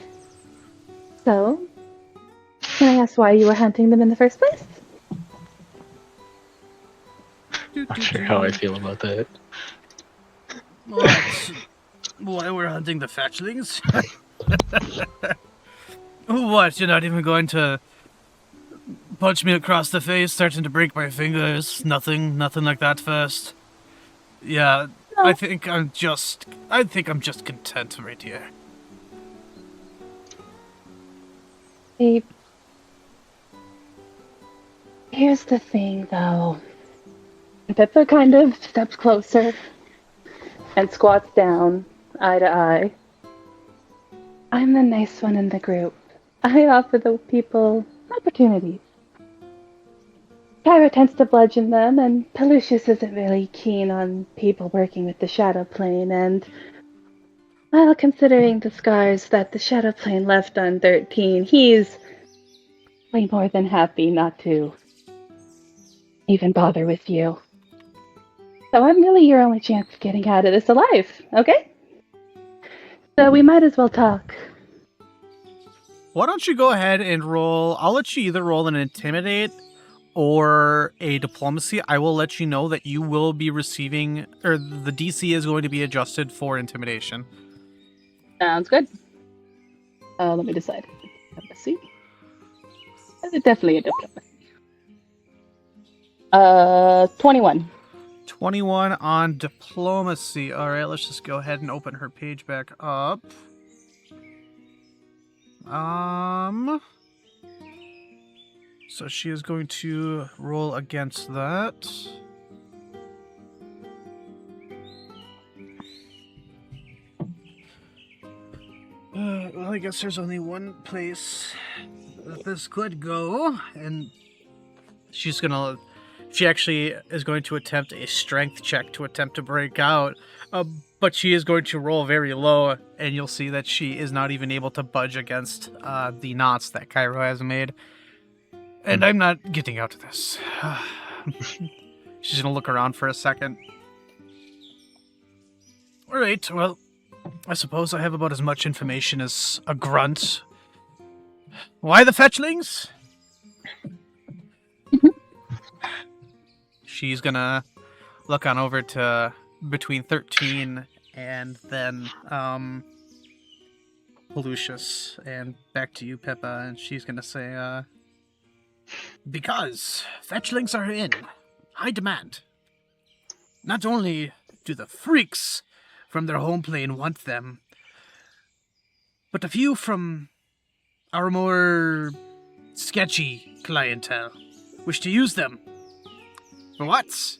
So, can I ask why you were hunting them in the first place? Not sure how I feel about that. What? Why we're hunting the fetchlings? What, you're not even going to punch me across the face, starting to break my fingers? Nothing like that first? Yeah, No. I think I'm just content right here. Hey, here's the thing, though. Pippa kind of steps closer and squats down, eye to eye. I'm the nice one in the group. I offer the people opportunities. Kyra tends to bludgeon them, and Pelucius isn't really keen on people working with the Shadow Plane, and well, considering the scars that the Shadow Plane left on 13, he's way more than happy not to even bother with you. So I'm really your only chance of getting out of this alive, okay? So we might as well talk. Why don't you go ahead and roll? I'll let you either roll an intimidate or a diplomacy. I will let you know that you will be receiving, or the DC is going to be adjusted for intimidation. Sounds good. Let me decide. Diplomacy. Definitely a diplomacy. 21. 21 on diplomacy. All right, let's just go ahead and open her page back up. So she is going to roll against that. Well, I guess there's only one place that this could go, and she's gonna... She actually is going to attempt a strength check to attempt to break out, but she is going to roll very low, and you'll see that she is not even able to budge against the knots that Cairo has made. And I'm not getting out of this. She's going to look around for a second. All right, well, I suppose I have about as much information as a grunt. Why the fetchlings? She's gonna look on over to between 13 and then Lucius, and back to you, Pippa, and she's gonna say, because fetchlings are in high demand. Not only do the freaks from their home plane want them, but a few from our more sketchy clientele wish to use them. For what?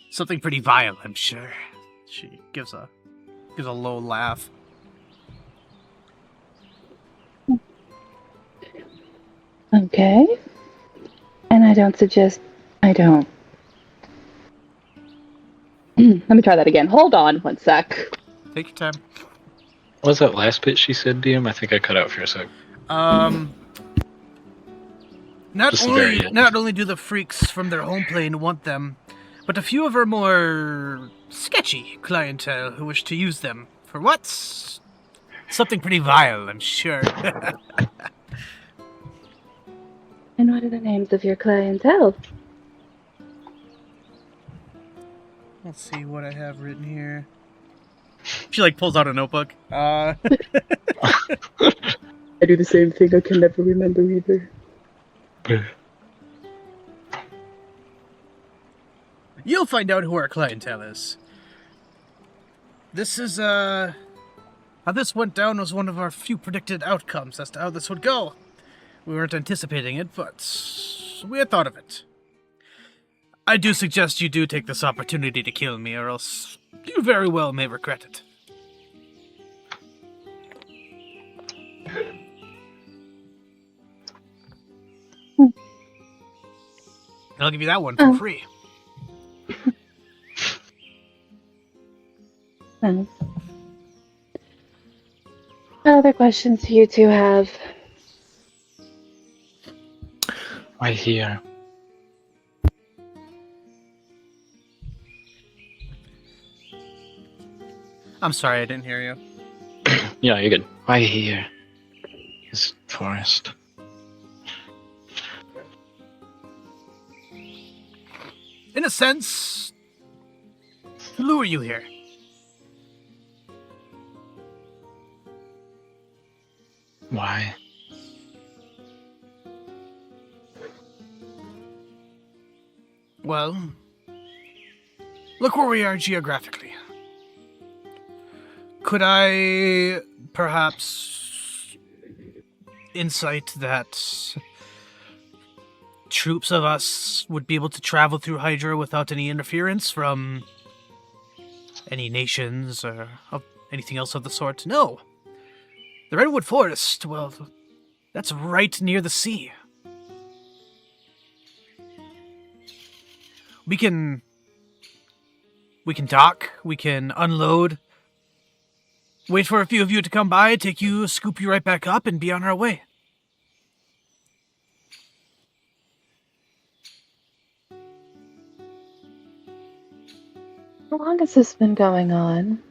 Something pretty vile, I'm sure. She gives a low laugh. Okay. And I don't suggest I don't. Let me try that again. Hold on one sec. Take your time. What was that last bit she said, DM? I think I cut out for a sec. Not only do the freaks from their home plane want them, but a few of our more sketchy clientele who wish to use them. For what? Something pretty vile, I'm sure. And what are the names of your clientele? Let's see what I have written here. She, pulls out a notebook. I do the same thing. I can never remember either. You'll find out who our clientele is. This is, how this went down was one of our few predicted outcomes as to how this would go. We weren't anticipating it, but we had thought of it. I do suggest you do take this opportunity to kill me, or else you very well may regret it. I'll give you that one for free. What other questions do you two have? Right here. I'm sorry, I didn't hear you. Yeah, you're good. Right here is forest. In a sense, to lure you here. Why? Well, look where we are geographically. Could I perhaps insight that troops of us would be able to travel through Hydra without any interference from any nations or of anything else of the sort? No. The Redwood Forest, well, that's right near the sea. We can dock, we can unload, wait for a few of you to come by, take you, scoop you right back up, and be on our way. How long has this been going on?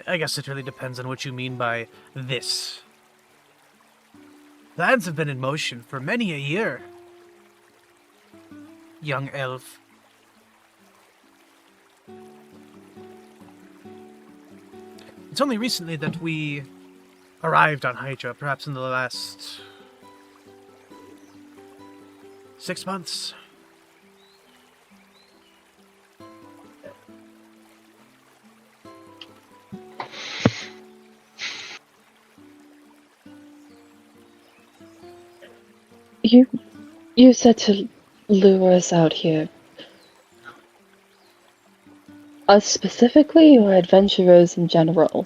I guess it really depends on what you mean by this. Plans have been in motion for many a year, young elf. It's only recently that we arrived on Hydra, perhaps in the last 6 months. You said to lure us out here. Us specifically, or adventurers in general?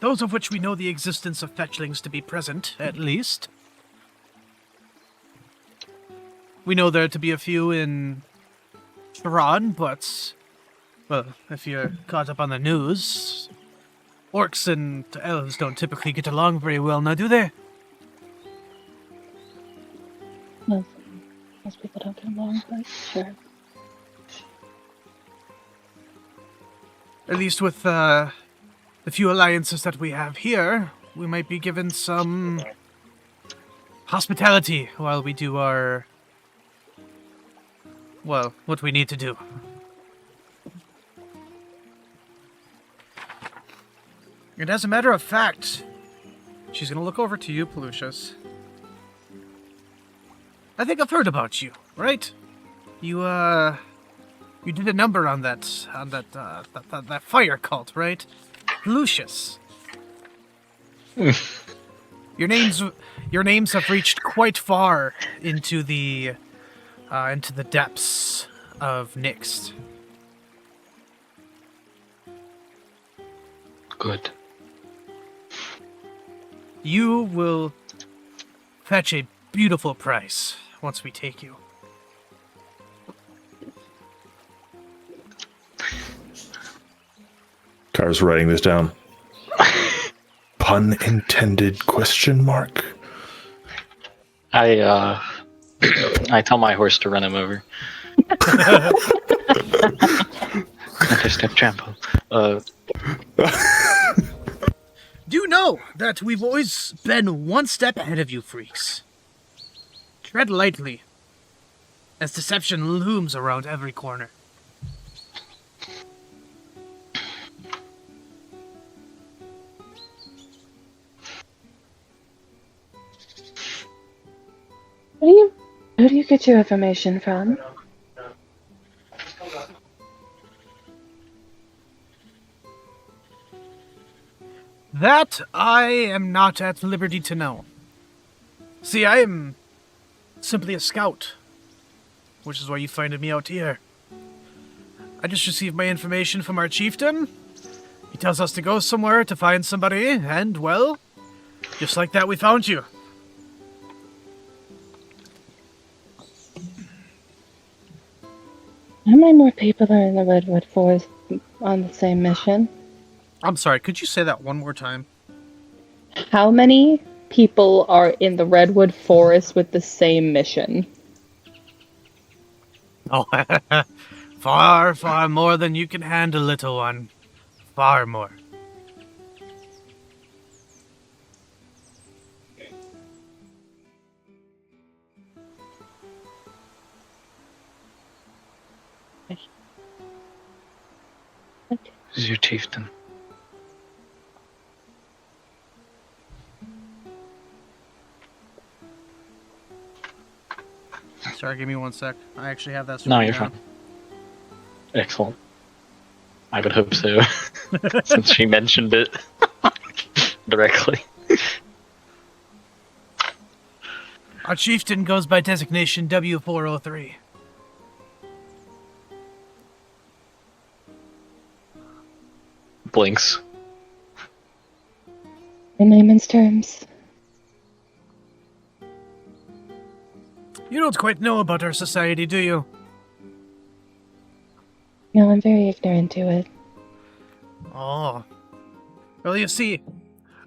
Those of which we know the existence of fetchlings to be present, at least. We know there to be a few in Tehran, but, well, if you're caught up on the news, orcs and elves don't typically get along very well now, do they? Most people don't get along, but sure. At least with the few alliances that we have here, we might be given some hospitality while we do our, well, what we need to do. And as a matter of fact, she's going to look over to you, Pelusius. I think I've heard about you, right? You did a number on that fire cult, right? Lucius. Your names have reached quite far into the depths of Nyx. Good. You will fetch a beautiful price once we take you. Car's writing this down. Pun intended, question mark. I tell my horse to run him over. Another step trample. Do know that we've always been one step ahead of you freaks. Tread lightly, as deception looms around every corner. Who do you get your information from? That I am not at liberty to know. See, I am simply a scout, which is why you find me out here. I just received my information from our chieftain. He tells us to go somewhere to find somebody, and, well, just like that we found you. How many more people are in the Redwood Forest on the same mission? I'm sorry, could you say that one more time? How many people are in the Redwood Forest with the same mission? Oh, far, far more than you can handle, little one. Far more. This is your chieftain. Sorry, give me one sec. I actually have that. No, you're fine. Excellent. I would hope so, since she mentioned it directly. Our chieftain goes by designation W403. blinks. In layman's terms. You don't quite know about our society, do you? No, I'm very ignorant to it. Oh. Well, you see,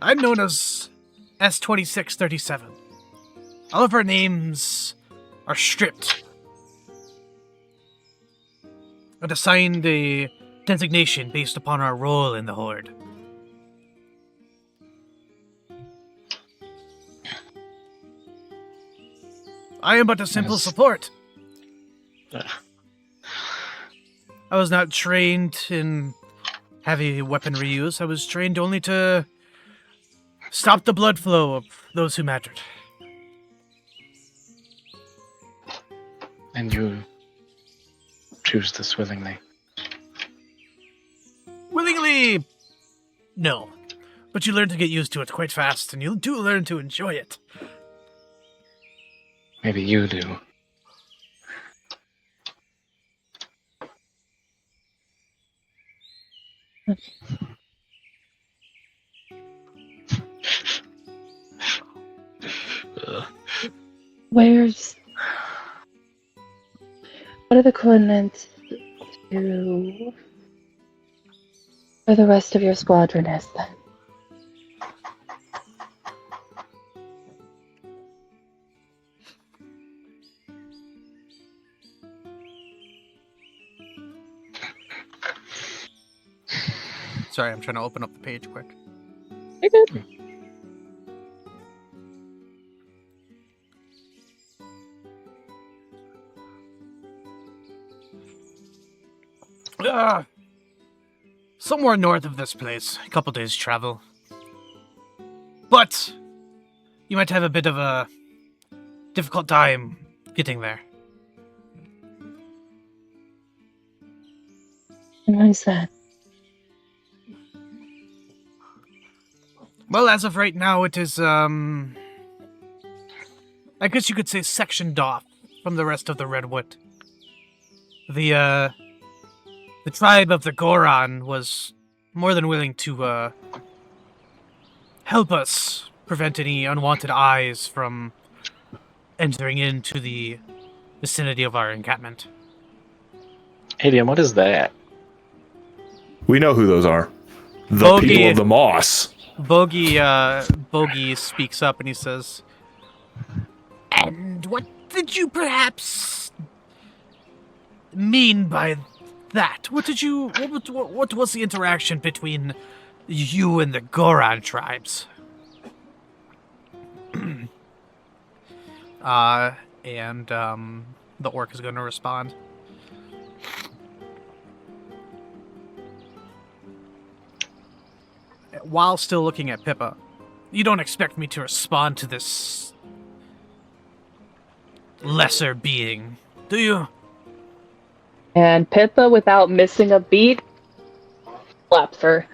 I'm known as S2637. All of our names are stripped and assigned a designation based upon our role in the Horde. I am but a simple Yes. support. Ugh. I was not trained in heavy weaponry use. I was trained only to stop the blood flow of those who mattered. And you choose this willingly. Willingly, no. But you learn to get used to it quite fast, and you do learn to enjoy it. Maybe you do. Ugh. What are the coordinates to where the rest of your squadron is then? Sorry, I'm trying to open up the page quick. You're good. Somewhere north of this place, a couple days' travel. But you might have a bit of a difficult time getting there. And why is that? Well, as of right now, it is, I guess you could say sectioned off from the rest of the Redwood. The tribe of the Goron was more than willing to, help us prevent any unwanted eyes from entering into the vicinity of our encampment. Adium, what is that? We know who those are. The Bogey. people of the moss. Bogey speaks up and he says, "And what did you perhaps mean by that? What was the interaction between you and the Goron tribes?" The orc is going to respond. While still looking at Pippa, you don't expect me to respond to this lesser being, do you? And Pippa, without missing a beat, slaps her.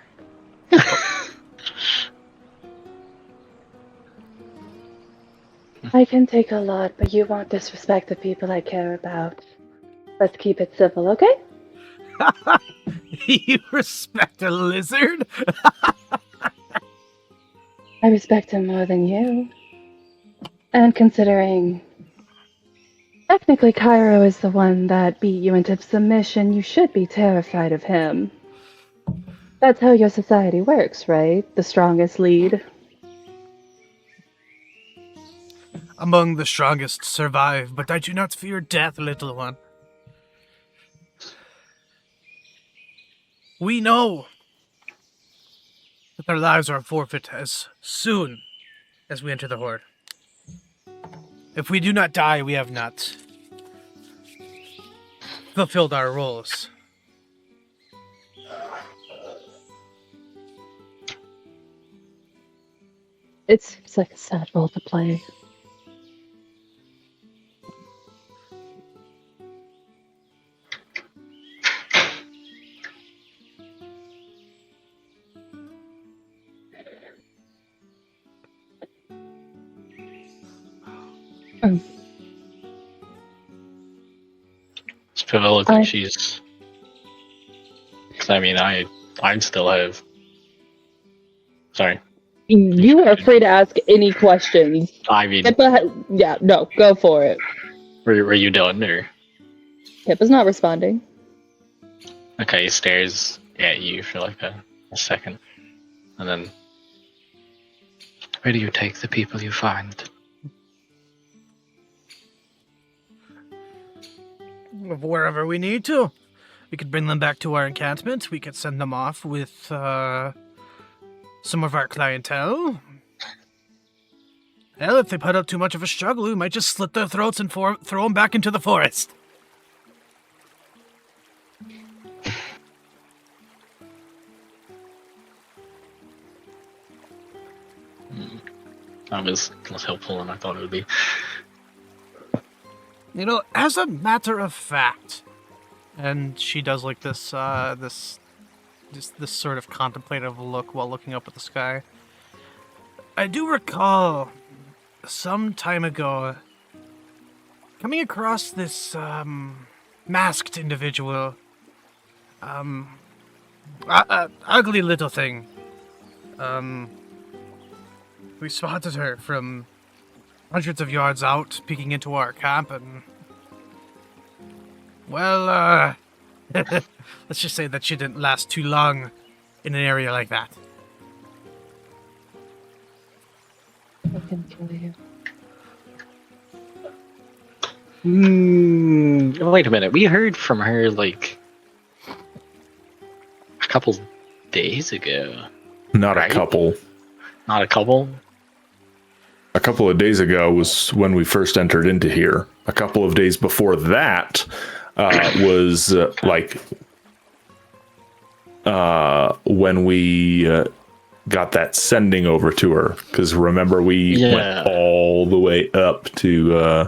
I can take a lot, but you won't disrespect the people I care about. Let's keep it civil, okay? You respect a lizard? I respect him more than you. And considering technically Cairo is the one that beat you into submission, you should be terrified of him. That's how your society works, right? The strongest lead. Among the strongest survive, but I do not fear death, little one. We know that their lives are forfeit as soon as we enter the Horde. If we do not die, we have not fulfilled our roles. It seems like a sad role to play. Does Pippa look like I- she's... Because, I mean, I'd still have Sorry. You are free to ask any questions. I mean, Pippa, yeah, no, go for it. were you done or? Pippa's not responding. Okay, he stares at you for like a second, and then, where do you take the people you find? Wherever we need to. We could bring them back to our encampment. We could send them off with some of our clientele. Hell, if they put up too much of a struggle, we might just slit their throats and throw them back into the forest. That was less helpful than I thought it would be. You know, as a matter of fact, and she does like this, this sort of contemplative look while looking up at the sky. I do recall some time ago coming across this masked individual, ugly little thing. We spotted her from hundreds of yards out, peeking into our camp, and well, let's just say that she didn't last too long in an area like that. I can kill you. Wait a minute. We heard from her like a couple days ago. Not Right? a couple. Not a couple? A couple of days ago was when we first entered into here. A couple of days before that was when we got that sending over to her. Because remember, we went all the way up to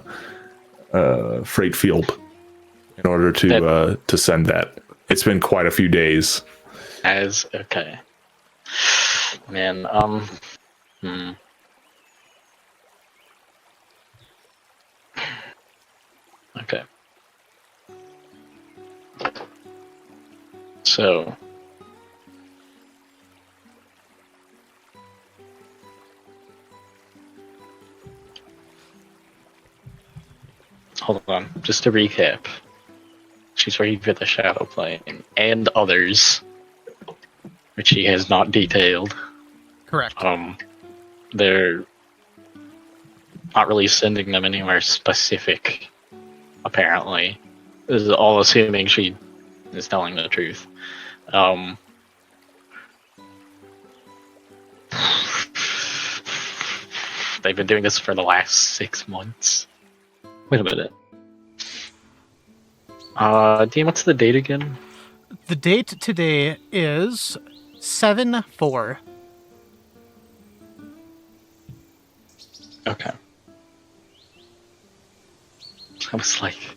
Freight Field in order to send that. It's been quite a few days. Okay. Man, Okay. So, hold on. Just to recap, she's working for the Shadow Plane and others, which she has not detailed. Correct. They're not really sending them anywhere specific, apparently. This is all assuming she is telling the truth. They've been doing this for the last 6 months. Wait a minute. Dean, what's the date again? The date today is 7/4. Okay. I was like,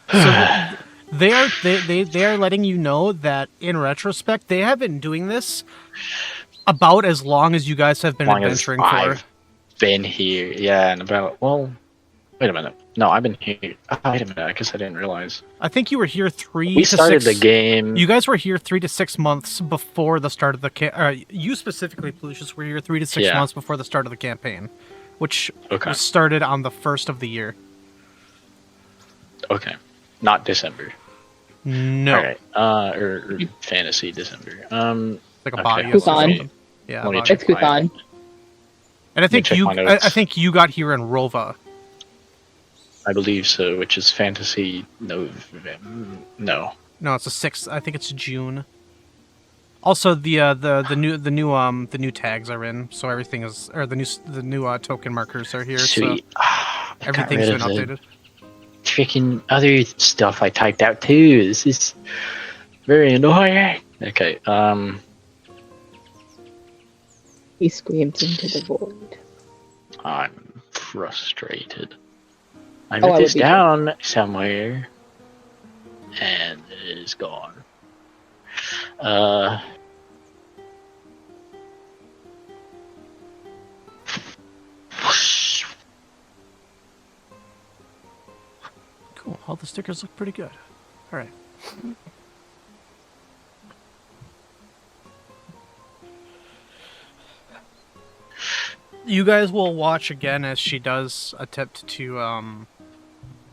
So they are letting you know that in retrospect they have been doing this about as long as you guys have been long as adventuring for. I've been here, yeah, and about, well, wait a minute. No, I've been here. Oh, wait a minute. I guess I didn't realize. I think you were here 3 We to started 6. the game. You guys were here 3 to 6 months before the start of the you specifically, Lucius, were here 3 to 6 Yeah. months before the start of the campaign, which Okay. was started on the 1st of the year. Okay. Not December. No, Alright. Or fantasy December. like a okay. body. Kuthon. Yeah, Let me body. check. It's Kuthon. And I think check you, my notes. I think you got here in Rova. I believe so, which is fantasy. No. No, it's the 6th. I think it's June. Also, the new tags are in, so everything is, or the new token markers are here. Sweet. So everything's been updated. Freaking other stuff I typed out too. This is very annoying. Okay. He screams into the void. I'm frustrated. I Oh, wrote I would this be down somewhere, and it is gone. Cool. All the stickers look pretty good. All right. You guys will watch again as she does attempt to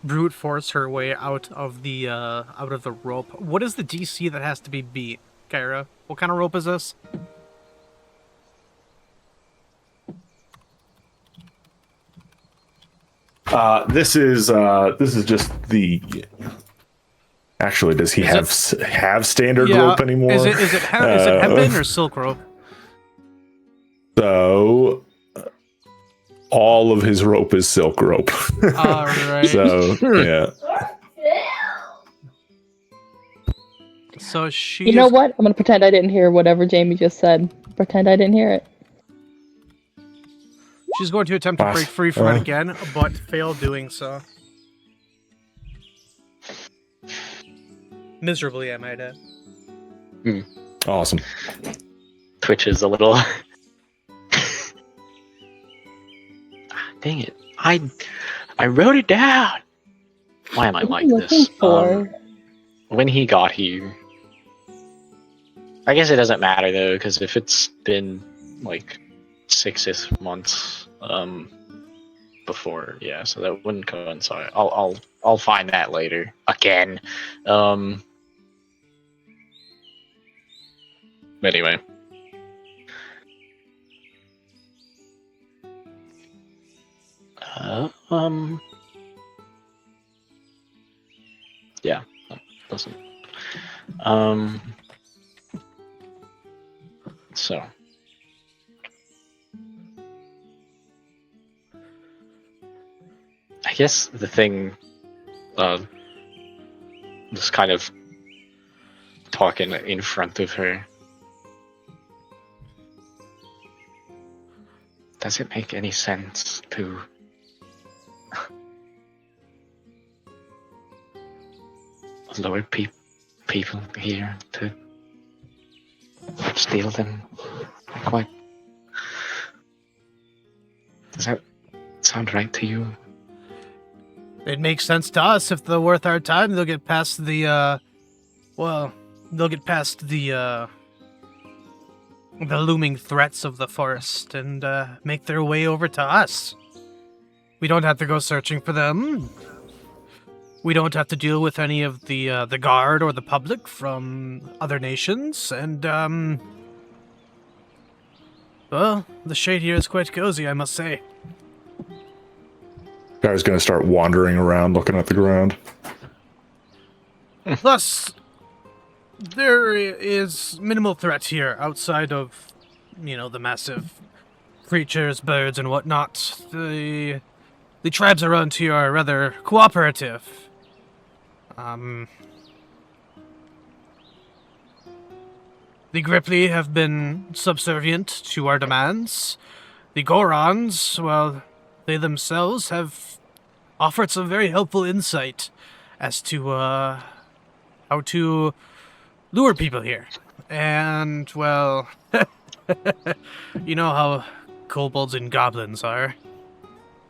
brute force her way out of the rope. What is the DC that has to be beat, Kyra? What kind of rope is this? This is just the. Actually, does he have standard rope anymore? Is it hempen or silk rope? So all of his rope is silk rope. All right. So yeah. So she. You know what? I'm gonna pretend I didn't hear whatever Jamie just said. Pretend I didn't hear it. She's going to attempt to break free from it again, but fail doing so. Miserably, I might add. Awesome. Twitches a little. Dang it! I wrote it down. Why am I like this? When he got here, I guess it doesn't matter though, because if it's been like 6 months before, yeah, so that wouldn't coincide. I'll find that later again. Anyway. Yeah, doesn't. So. I guess the thing, just kind of talking in front of her. Does it make any sense to lure people here to steal them? Quite. Does that sound right to you? It makes sense to us. If they're worth our time, they'll get past the, they'll get past the looming threats of the forest and make their way over to us. We don't have to go searching for them. We don't have to deal with any of the guard or the public from other nations, and well, the shade here is quite cozy, I must say. Guy's gonna start wandering around, looking at the ground. Thus, there is minimal threat here outside of, the massive creatures, birds, and whatnot. The tribes around here are rather cooperative. The Grippli have been subservient to our demands. The Gorons, well, they themselves have offered some very helpful insight as to how to lure people here. And, well, you know how kobolds and goblins are.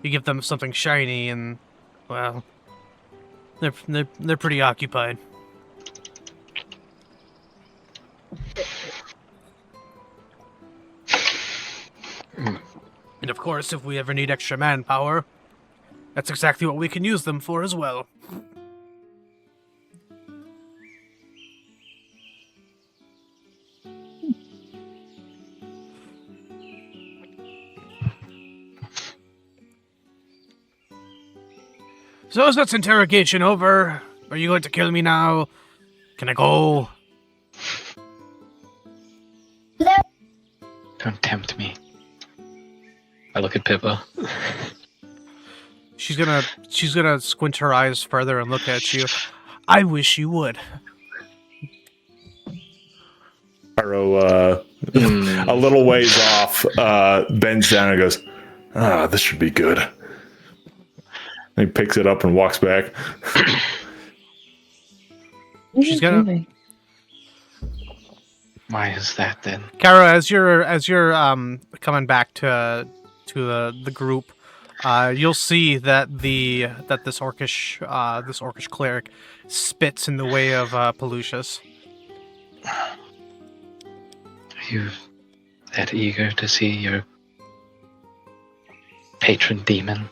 You give them something shiny and, well, they're pretty occupied. And of course, if we ever need extra manpower, that's exactly what we can use them for as well. So is that interrogation over? Are you going to kill me now? Can I go? Don't tempt me. I look at Pippa. She's gonna squint her eyes further and look at you. I wish you would. Pyro, a little ways off, bends down and goes, this should be good. And he picks it up and walks back. She's gonna. Why is that then? Kara, as you're coming back to the group, you'll see that this orcish cleric spits in the way of Pelusius. Are you that eager to see your patron demon.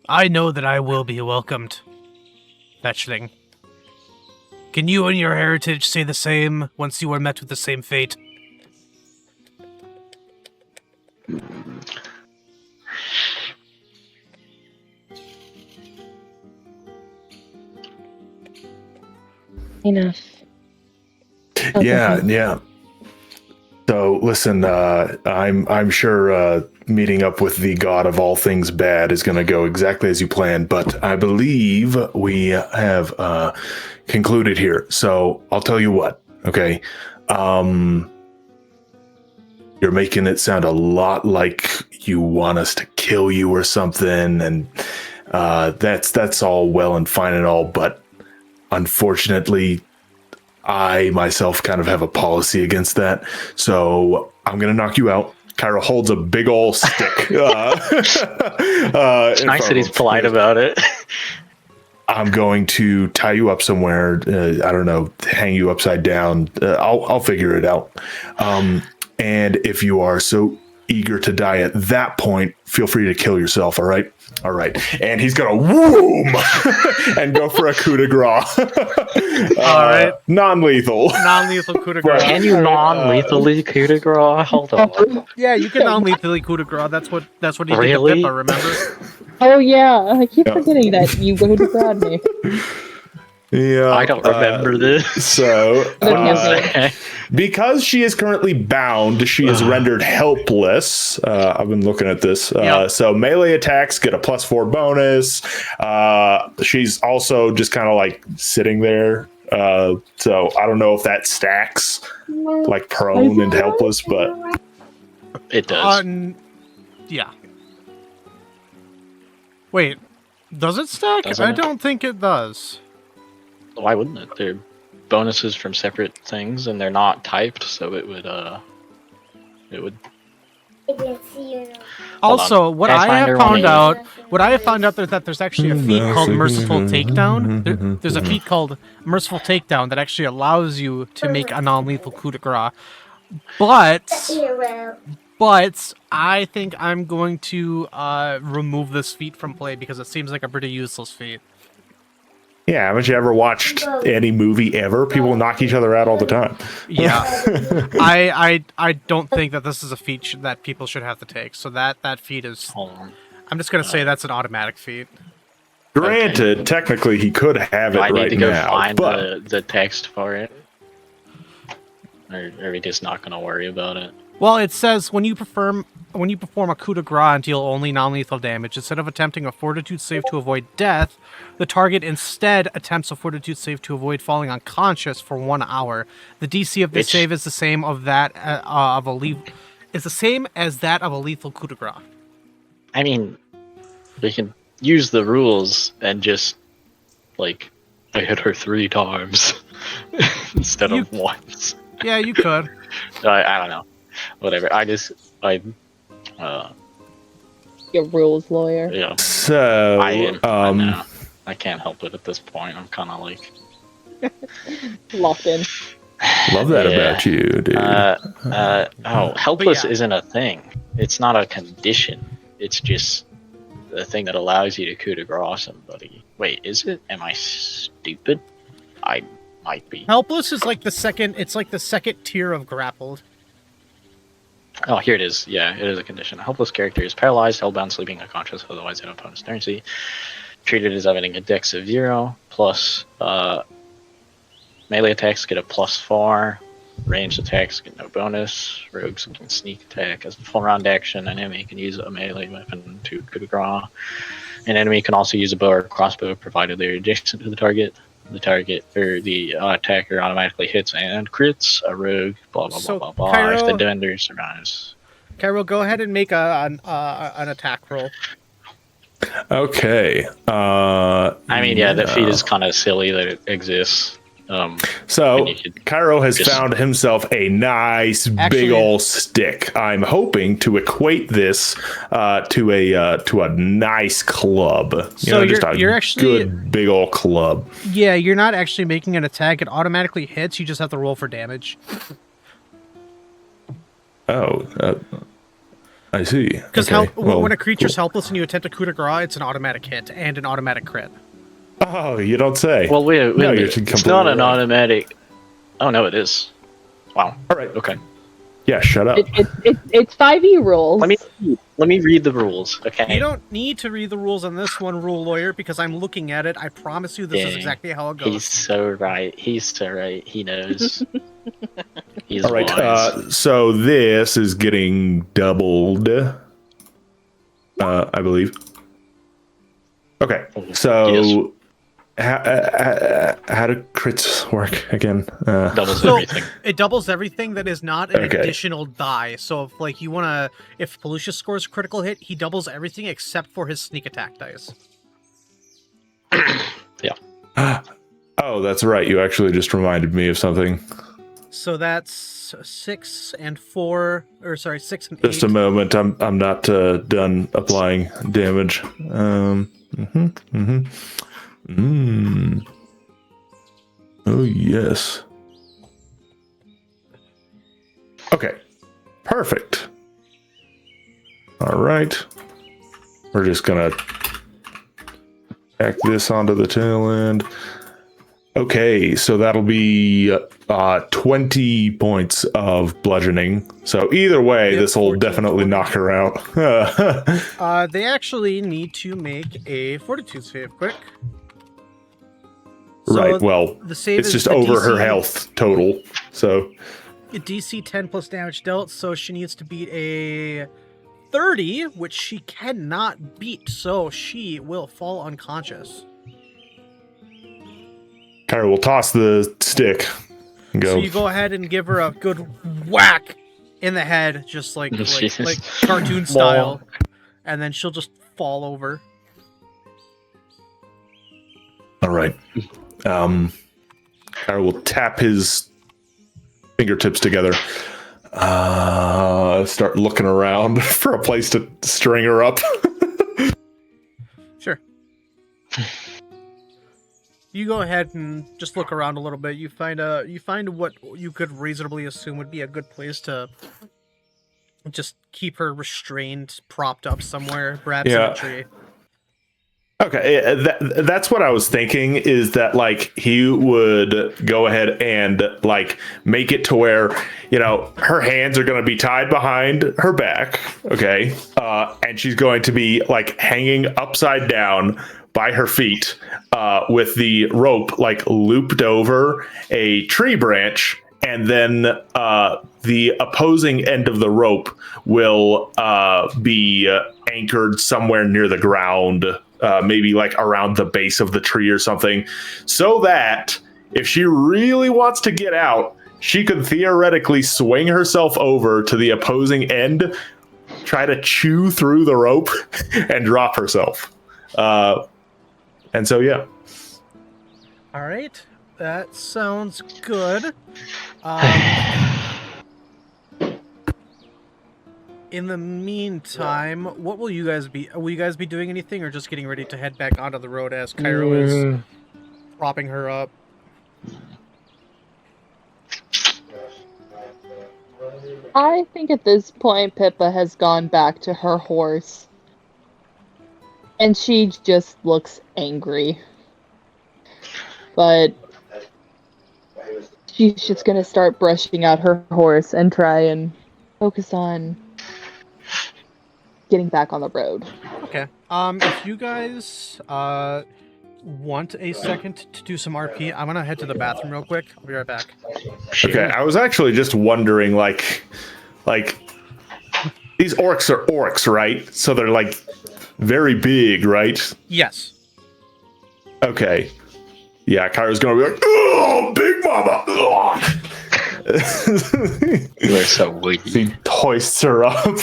I know that I will be welcomed. Fetchling. Can you and your heritage say the same once you are met with the same fate? Enough. Yeah, yeah. So listen, I'm sure meeting up with the god of all things bad is going to go exactly as you planned, but I believe we have concluded here. So I'll tell you what, okay? You're making it sound a lot like you want us to kill you or something, and that's all well and fine and all, but unfortunately, I myself kind of have a policy against that. So I'm going to knock you out. Cairo holds a big old stick. It's nice that he's polite about it. I'm going to tie you up somewhere. I don't know, hang you upside down. I'll figure it out. And if you are so eager to die at that point, feel free to kill yourself. All right. All right. And he's going to whoom and go for a coup de grace. All right. Non-lethal. Non-lethal coup de grace. Can you non-lethally coup de grace? Hold on. Yeah, you can non-lethally coup de grace. That's what he did to Really? Pippa, remember? Oh yeah, I keep forgetting that you go to grab me. Yeah. I don't remember this. So, Okay. because she is currently bound, she is rendered helpless. I've been looking at this. Yep. So melee attacks get a +4 bonus. She's also just kind of like sitting there. So I don't know if that stacks like prone and helpless, but It does. Yeah. Wait, does it stack? Doesn't I it? don't think it does. Why wouldn't it? They're bonuses from separate things, and they're not typed, so it would. I didn't see you. Also, what I Pathfinder have found one. out is that there's actually a feat called Merciful Takedown. There's a feat called Merciful Takedown that actually allows you to make a non-lethal coup de grace. But I think I'm going to remove this feat from play because it seems like a pretty useless feat. yeah, haven't you ever watched any movie ever? People knock each other out all the time. Yeah, I don't think that this is a feat that people should have to take. So that feat is. Hold on. I'm just gonna say that's an automatic feat. Granted, technically he could have it Do I need right to go now, find but the text for it? Or are we just not going to worry about it? Well, it says when you perform a coup de grace and deal only non-lethal damage, instead of attempting a fortitude save to avoid death, the target instead attempts a fortitude save to avoid falling unconscious for 1 hour. The DC of this save is the same as that of a lethal coup de grace. I mean, we can use the rules and just, like, I hit her 3 times instead of once. Yeah, you could. I don't know. Whatever. Your rules lawyer. Yeah. so I know. I can't help it at this point. I'm kind of like Locked in. love that Yeah. about you, dude. Helpless yeah. isn't a thing. It's not a condition. It's just the thing that allows you to coup de grace somebody. Wait, is it? Am I stupid? I might be. Helpless is like the second. It's like the second tier of grappled. Oh, here it is. Yeah, it is a condition. A helpless character is paralyzed, hellbound, sleeping, unconscious, otherwise in opponent's turn. Treated as having a dex of 0, plus melee attacks get a +4, ranged attacks get no bonus, rogues can sneak attack as a full round action, an enemy can use a melee weapon to coup de grace. An enemy can also use a bow or crossbow provided they're adjacent to the target. The target or the attacker automatically hits and crits a rogue. Blah blah So, blah blah blah. Cairo- If the defender survives. Cairo, go ahead and make an attack roll. Okay. I mean, yeah, that feat is kind of silly that it exists. So and you could Cairo has just- found himself a nice Actually- big old stick. I'm hoping to equate this to a nice club. So just a you're actually- good big old club. Yeah, you're not actually making an attack. It automatically hits. You just have to roll for damage. Oh, I see. Because Okay, well, when a creature's cool. helpless and you attempt a coup de grace, it's an automatic hit and an automatic crit. Oh, you don't say. Well, wait a No, you're minute. It's completely not an right. automatic. Oh no, it is. Wow. All right. Okay. Yeah, shut up. It's 5e rules. Let me read the rules. Okay. You don't need to read the rules on this one, Rule Lawyer, because I'm looking at it. I promise you this is Dang. exactly how it goes. He's so right. He's so right. He knows. He's All right. wise. So this is getting doubled. I believe. Okay. So how do crits work again? Doubles So everything. it doubles everything that is not an Okay. additional die. So if like you wanna, if Pelusius scores a critical hit, he doubles everything except for his sneak attack dice. Oh, that's right. You actually just reminded me of something. So that's 6 and 4, or sorry, 6 and 8. Just a moment. I'm not done applying damage. Oh yes. Okay. Perfect. All right. We're just gonna tack this onto the tail end. Okay, so that'll be 20 points of bludgeoning. So either way, Yep, this will 14 definitely knock her out. They actually need to make a fortitude save quick. Right, well, the save it's is just the over her DC health total. So A DC 10 plus damage dealt, so she needs to beat a 30, which she cannot beat, so she will fall unconscious. Kyra will toss the stick and go. So you go ahead and give her a good whack in the head, just like Jesus. cartoon style, and then she'll just fall over. All right. Kyra will tap his fingertips together. Start looking around for a place to string her up. Sure. You go ahead and just look around a little bit. You find what you could reasonably assume would be a good place to just keep her restrained, propped up somewhere, perhaps in a tree. Okay, that's what I was thinking, is that like he would go ahead and like make it to where, you know, her hands are going to be tied behind her back, okay, and she's going to be like hanging upside down by her feet, with the rope like looped over a tree branch, and then the opposing end of the rope will be anchored somewhere near the ground, maybe like around the base of the tree or something, so that if she really wants to get out, she could theoretically swing herself over to the opposing end, try to chew through the rope, and drop herself. And so, yeah. All right, that sounds good. In the meantime, what will you guys be? Will you guys be doing anything, or just getting ready to head back onto the road as Cairo is propping her up? I think at this point Pippa has gone back to her horse. And she just looks angry. But she's just gonna start brushing out her horse and try and focus on getting back on the road. Okay. If you guys want a second to do some RP, I'm gonna head to the bathroom real quick. I'll be right back. Okay, I was actually just wondering, like these orcs are orcs, right? So they're like very big, right? Yes. Okay. Yeah, Kyra's gonna be like, "Oh, big mama!" You are so weak. He hoists her up.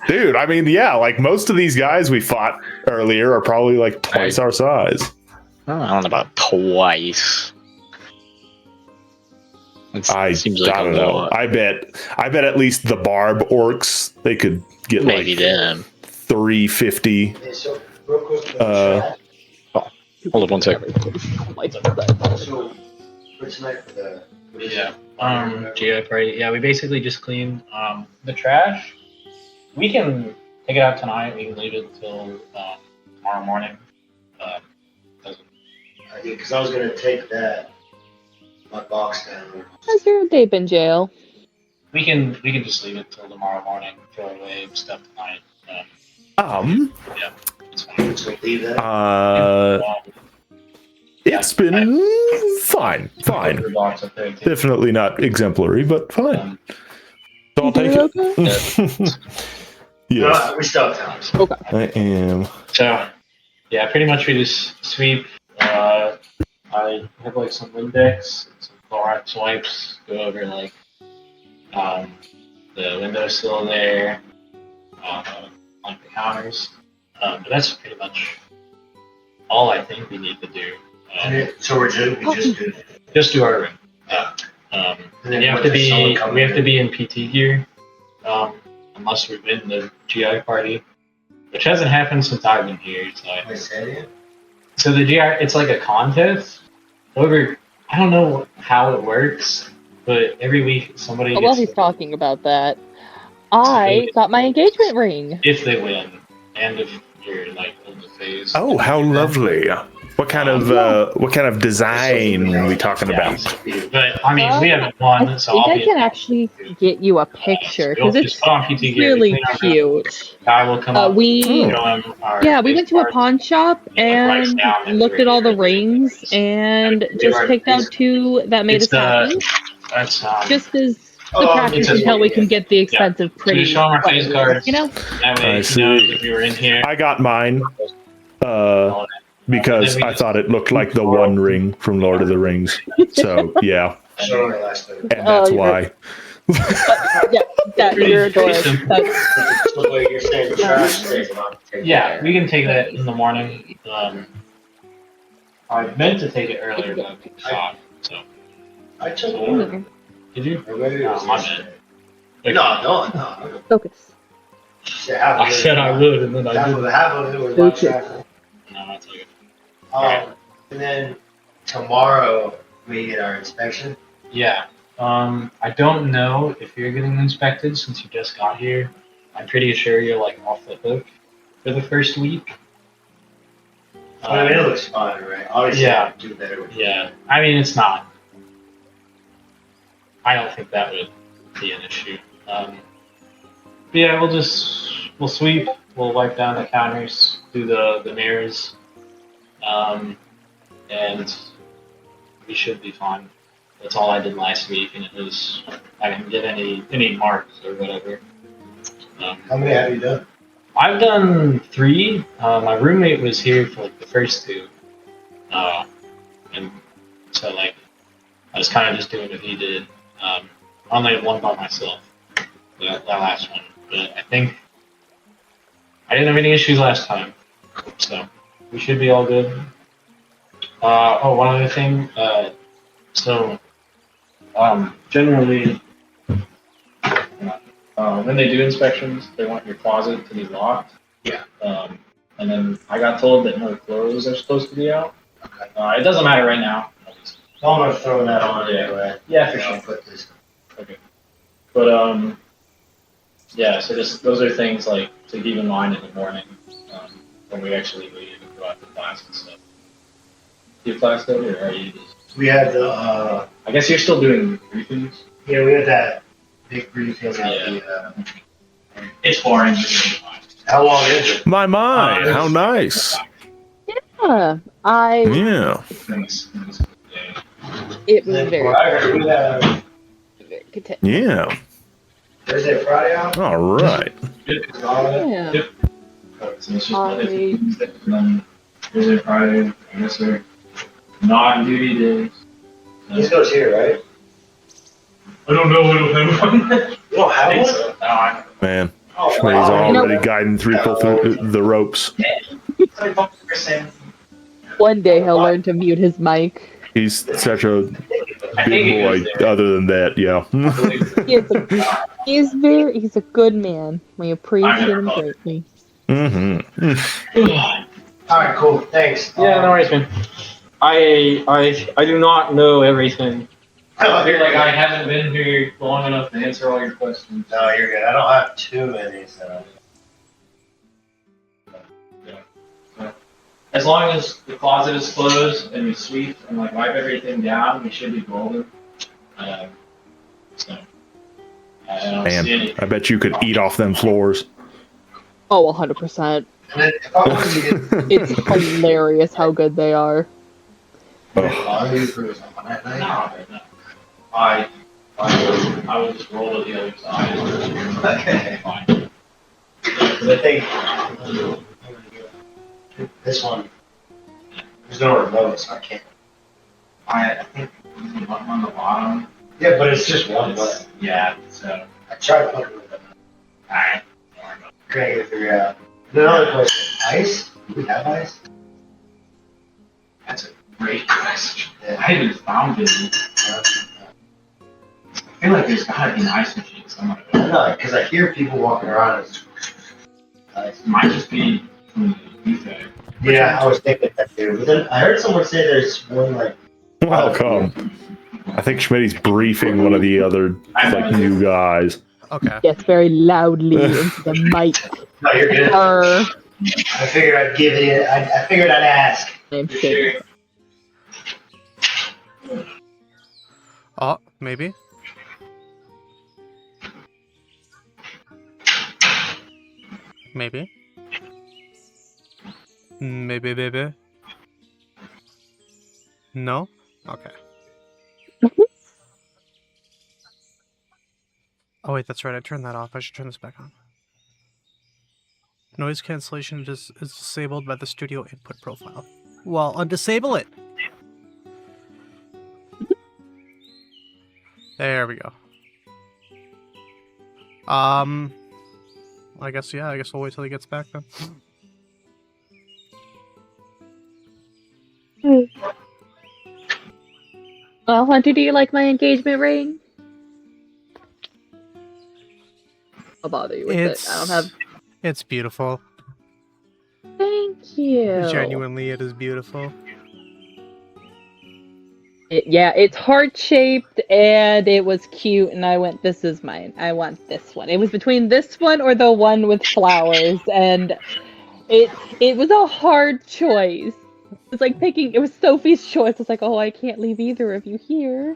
Dude, I mean, yeah, like most of these guys we fought earlier are probably like twice our size. I don't know about twice. I don't know. I bet at least the barb orcs, they could get maybe like them 350. Hold up one second. Yeah. Yeah, we basically just cleaned the trash, We can take it out tonight. We can leave it till tomorrow morning. Doesn't. Because I was gonna take my box down. How's your day been, jail? We can just leave it till tomorrow morning. Throw away stuff tonight. Yeah, it's fine. So leave that. It's been fine. Your box up there, too. Definitely not exemplary, but fine. So I'll take it. Yes, No, we still have time. Okay. I am. So, yeah, pretty much we just sweep. I have like some Windex, and some Clorox wipes. Go over like the windowsill there, like the counters. But that's pretty much all I think we need to do. So we just Do our room. Yeah. And then we have to be in PT gear, unless we win the GI party, which hasn't happened since I've been here. So the GI, it's like a contest. However, I don't know how it works, but every week somebody. While he's talking about that, I got my engagement ring. If they win, and if you're like in the phase. Oh, how lovely! What kind of design are we talking about? But I mean, we haven't won, so I think I can actually get you a picture because it's really cute. Guy will come up. We went to a pawn shop and looked at all the rings and just picked out 2 that made us happy. That's Just as the practice until we can get the expensive pretty. Show him our face cards. You know. That way he knows if you were in here. I got mine. Because I thought it looked like the One Ring from Lord of the Rings. So, yeah. And that's why. You're adorable. Yeah, we can take that in the morning. I meant to take it earlier, but I shot. So. I took one. Did you? No, my bad. No. Focus. I said I would, and then I didn't. Half of it was my track. No, that's okay. And then tomorrow we get our inspection. Yeah. I don't know if you're getting inspected since you just got here. I'm pretty sure you're like off the hook for the first week. I mean, it looks fine, right? Obviously, Yeah. I can do better with Yeah. I mean, it's not. I don't think that would be an issue. But yeah, we'll sweep. We'll wipe down the counters, do the mirrors. And we should be fine. That's all I did last week, and it was I didn't get any marks or whatever. How many have you done? I've done 3. My roommate was here for like the first 2, and so like I was kind of just doing what he did. I only had 1 by myself, that last one, but I think I didn't have any issues last time, so we should be all good. One other thing. Generally, when they do inspections, they want your closet to be locked. Yeah. And then I got told that no clothes are supposed to be out. Okay. It doesn't matter right now. So I'm gonna throw that on anyway. Yeah, for I'll sure. put this. Okay. But yeah. So just those are things like to keep in mind in the morning when we actually leave and go out to class and stuff. Do you have class though, or are you just? We had the. I guess you're still doing briefings. Yeah, we had that big briefing at Yeah. It's boring. How long is it? My, how nice. Yeah, Yeah. It was very. Yeah. Thursday, Friday out? All right. Yeah. Yep. So it's just Monday, Tuesday, and then Thursday, Friday, I guess they're non-duty days. This goes here, right? I don't know what it'll have. You don't have one? So. No, I Man. Oh, He's wow. already guiding people through the ropes. One day he'll learn to mute his mic. He's such a big boy. Other than that, yeah. He's a good man. We appreciate him greatly. All right, cool. Thanks. Yeah, no worries, man. I do not know everything. I feel like I haven't been here long enough to answer all your questions. No, you're good. I don't have too many, so. As long as the closet is closed and we sweep and like wipe everything down, we should be golden. So I don't see Man, anything. I bet you could eat off them floors. Oh, 100%. And then if I wanted to get It's hilarious how good they are. quality for something that night, No. I will just roll to the other side. okay. Fine. Because I think this one, there's no remote, so I can't. I think there's a button on the bottom. Yeah, but it's just one button. Yeah, so. I tried putting it with them. Alright. Couldn't get it figured out. Another question: ice? Do we have ice? That's a great question. Yeah. I haven't found it. I feel like there's gotta be an ice machine somewhere. I don't know, because I hear people walking around. And ice. It might just be from the buffet. Yeah, I was thinking that too. But then I heard someone say there's one like. Welcome. I think Schmitty's briefing one of the other like new guys. Okay. Yes, very loudly into the mic. No, you're good. Her I figured I'd give it. I figured I'd ask. name shit. Oh, maybe. Maybe. Maybe, baby. No? Okay. Oh wait, that's right. I turned that off. I should turn this back on. Noise cancellation is disabled by the studio input profile. Well, undisable it. There we go. I guess, yeah, I guess we'll wait till he gets back then. Well, Hunter, do you like my engagement ring? I'll bother you with it. I don't have. It's beautiful. Thank you. Genuinely, it is beautiful. Yeah, it's heart-shaped, and it was cute, and I went, this is mine. I want this one. It was between this one or the one with flowers, and it was a hard choice. It was like picking, it was Sophie's choice. It's like, oh, I can't leave either of you here.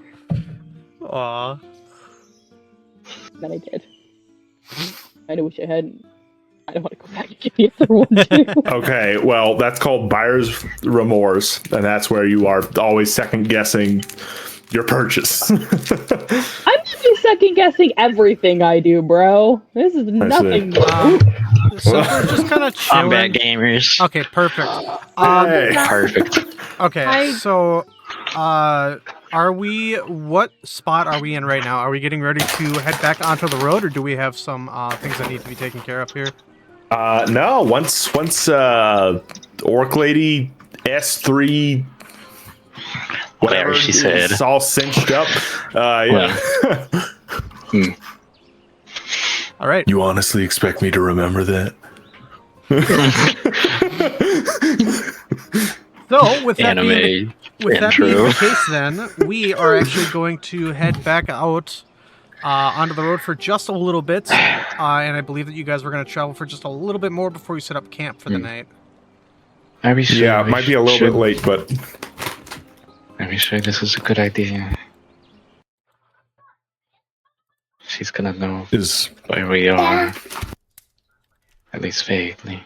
Aww. Then I did. I wish I hadn't. I don't want to go back and get the other one, too. Okay, well, that's called buyer's remorse, and that's where you are always second guessing your purchase. I'm just second guessing everything I do, bro. This is nothing new. So we're just kind of chilling. Combat gamers. Okay, perfect. Hey. Perfect. Okay, so, what spot are we in right now? Are we getting ready to head back onto the road, or do we have some, things that need to be taken care of here? No, once Orc Lady S3 Whatever she said. It's all cinched up. Yeah. All right. You honestly expect me to remember that? So, with that Anime being the intro. case, then we are actually going to head back out onto the road for just a little bit, and I believe that you guys were going to travel for just a little bit more before you set up camp for the night. Are we sure Yeah, it we might be a little should- bit late, but Are we sure this is a good idea? She's gonna know is where we are. At least vaguely.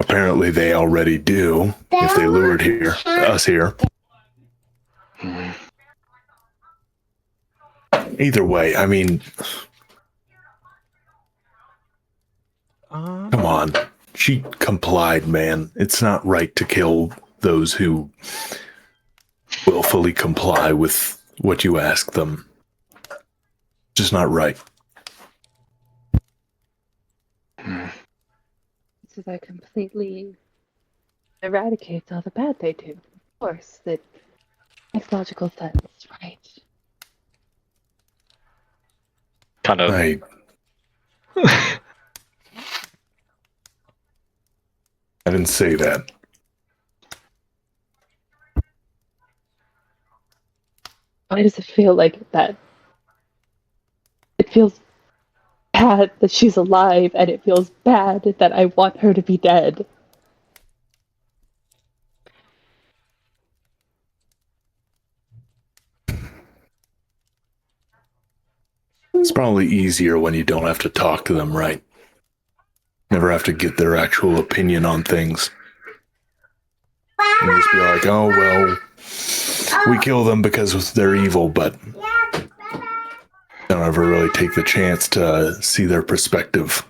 apparently they already do if they lured us here. Hmm. Either way, I mean, come on. She complied, man. It's not right to kill those who willfully comply with what you ask them. Just not right. So that completely eradicates all the bad they do. Of course, that makes logical sense, right? Kind of. I didn't say that. Why does it feel like that? It feels bad that she's alive, and it feels bad that I want her to be dead. It's probably easier when you don't have to talk to them, right? Never have to get their actual opinion on things. And just be like, oh, well, we kill them because they're evil, but don't ever really take the chance to see their perspective.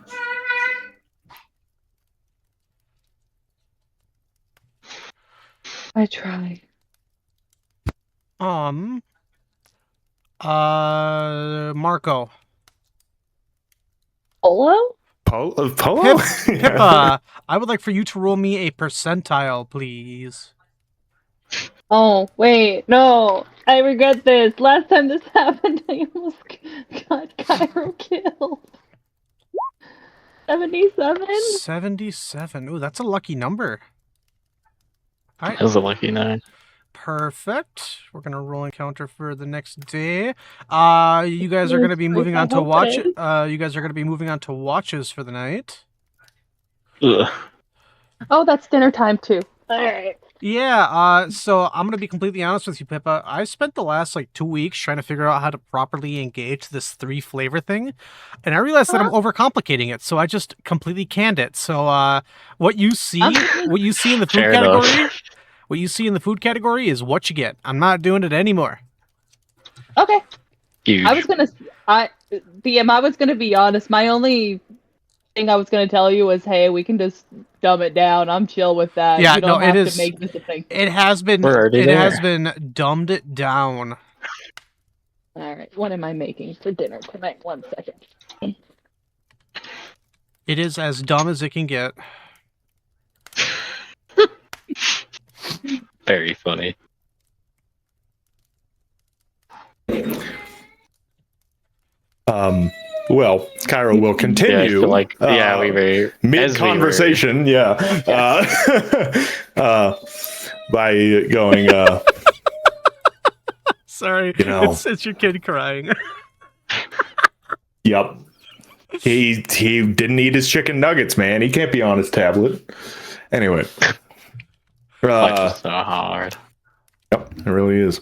I try. Marco. Polo? Polo? Pippa, I would like for you to roll me a percentile, please. Oh, wait, no. I regret this. Last time this happened, I almost got Cairo killed. 77? 77. Ooh, that's a lucky number. All right. That was a lucky 9. Perfect. We're gonna roll encounter for the next day. You guys are gonna be moving on to watch. You guys are gonna be moving on to watches for the night. Ugh. Oh, that's dinner time too. Alright. Yeah. So I'm gonna be completely honest with you, Pippa. I spent the last 2 weeks trying to figure out how to properly engage this 3 flavor thing, and I realized that I'm overcomplicating it. So I just completely canned it. So what you see in the food Fair category. enough. What you see in the food category is what you get. I'm not doing it anymore. Okay. Huge. I was gonna be honest. My only thing I was gonna tell you was, hey, we can just dumb it down. I'm chill with that. Yeah, you don't no, have it to is. make this a thing. It has been. We're already It there. has been dumbed it down. Alright, what am I making for dinner tonight? 1 second. It is as dumb as it can get. Very funny. Well, Cairo will continue. Yeah, I feel like we were mid-conversation, by going, Sorry, You know. it's your kid crying. yep. He didn't eat his chicken nuggets, man. He can't be on his tablet. Anyway. Life is so hard. Yep, it really is.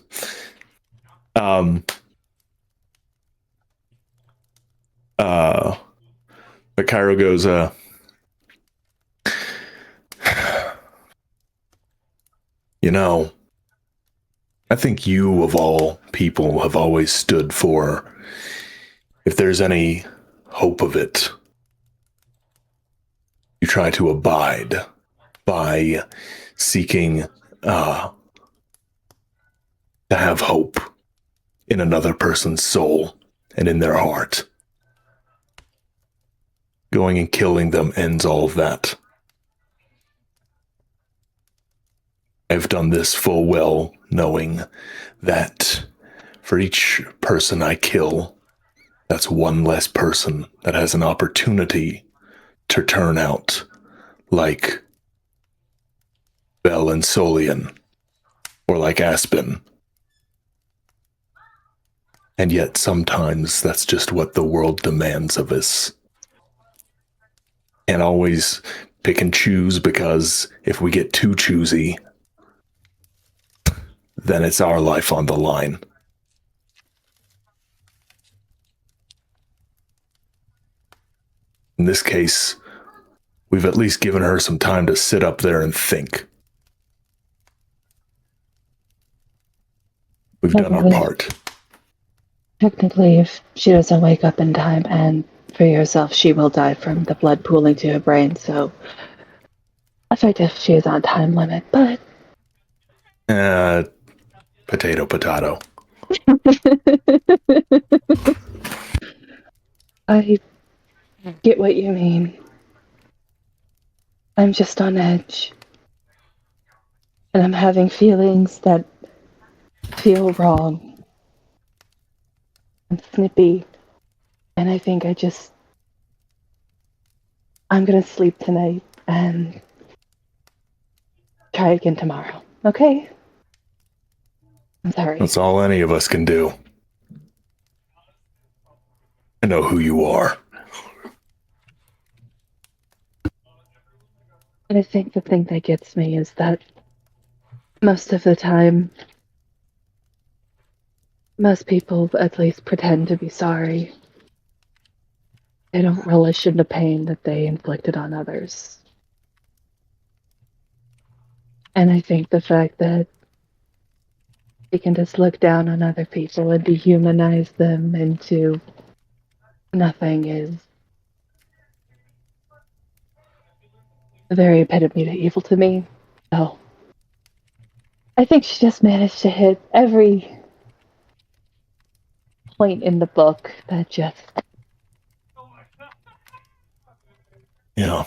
But Cairo goes, I think you, of all people, have always stood for, if there's any hope of it, you try to abide by seeking to have hope in another person's soul and in their heart. Going and killing them ends all of that. I've done this full well knowing that for each person I kill, that's one less person that has an opportunity to turn out like Bell and Solian, or like Aspen. And yet sometimes that's just what the world demands of us. Can't always pick and choose, because if we get too choosy, then it's our life on the line. In this case, we've at least given her some time to sit up there and think. We've done our part. Technically, if she doesn't wake up in time, and for yourself, she will die from the blood pooling to her brain, so effective, she is on time limit, but Potato. I get what you mean. I'm just on edge. And I'm having feelings that feel wrong. I'm snippy. And I think I'm gonna sleep tonight and try again tomorrow. Okay? I'm sorry. That's all any of us can do. I know who you are. And I think the thing that gets me is that most of the time, most people at least pretend to be sorry. They don't relish in the pain that they inflicted on others. And I think the fact that we can just look down on other people and dehumanize them into nothing is the very epitome of evil to me. So, I think she just managed to hit every point in the book that just... Yeah.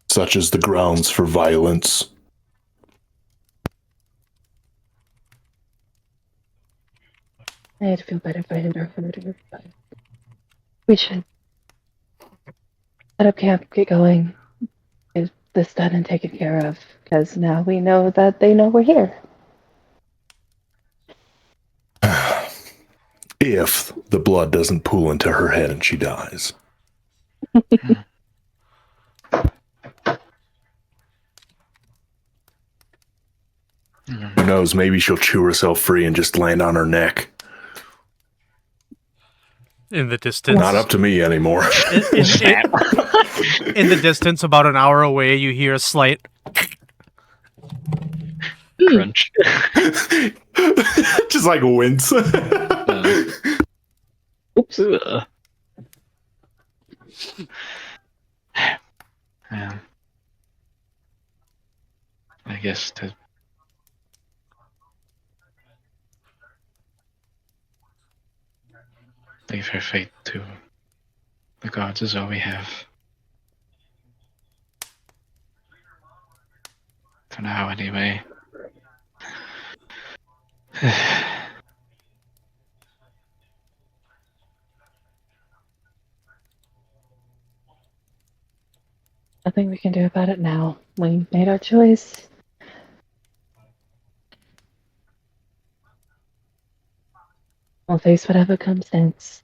Such as the grounds for violence. I'd feel better if I didn't refer to her, but we should set up camp, get going, get this done and taken care of, because now we know that they know we're here. If the blood doesn't pool into her head and she dies. Who knows, maybe she'll chew herself free and just land on her neck. In the distance. Not up to me anymore. In the distance, about an hour away, you hear a slight Crunch. Just like wince. Oops. Yeah. I guess to leave her fate to the gods is all we have. For now, anyway. Nothing we can do about it now. We made our choice. We'll face whatever comes next.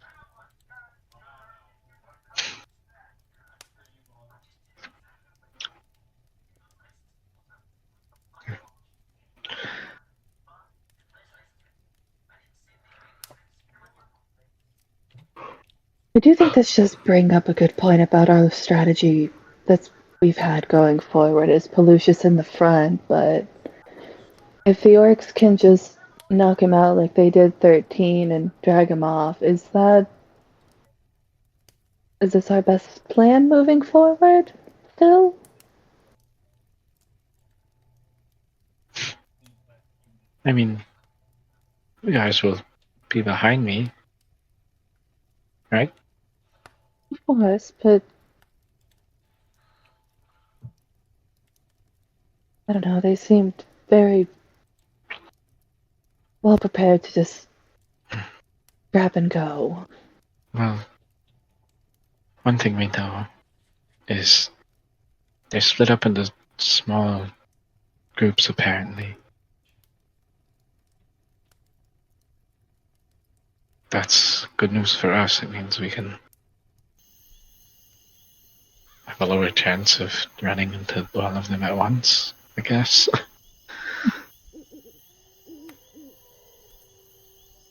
I do think this does bring up a good point about our strategy that we've had going forward is Pelusius in the front, but if the orcs can just knock him out like they did 13 and drag him off, is this our best plan moving forward still? I mean, you guys will be behind me, right? Of course, but I don't know, they seemed very well prepared to just grab and go. Well, one thing we know is they're split up into small groups, apparently. That's good news for us. It means we can have a lower chance of running into all of them at once, I guess.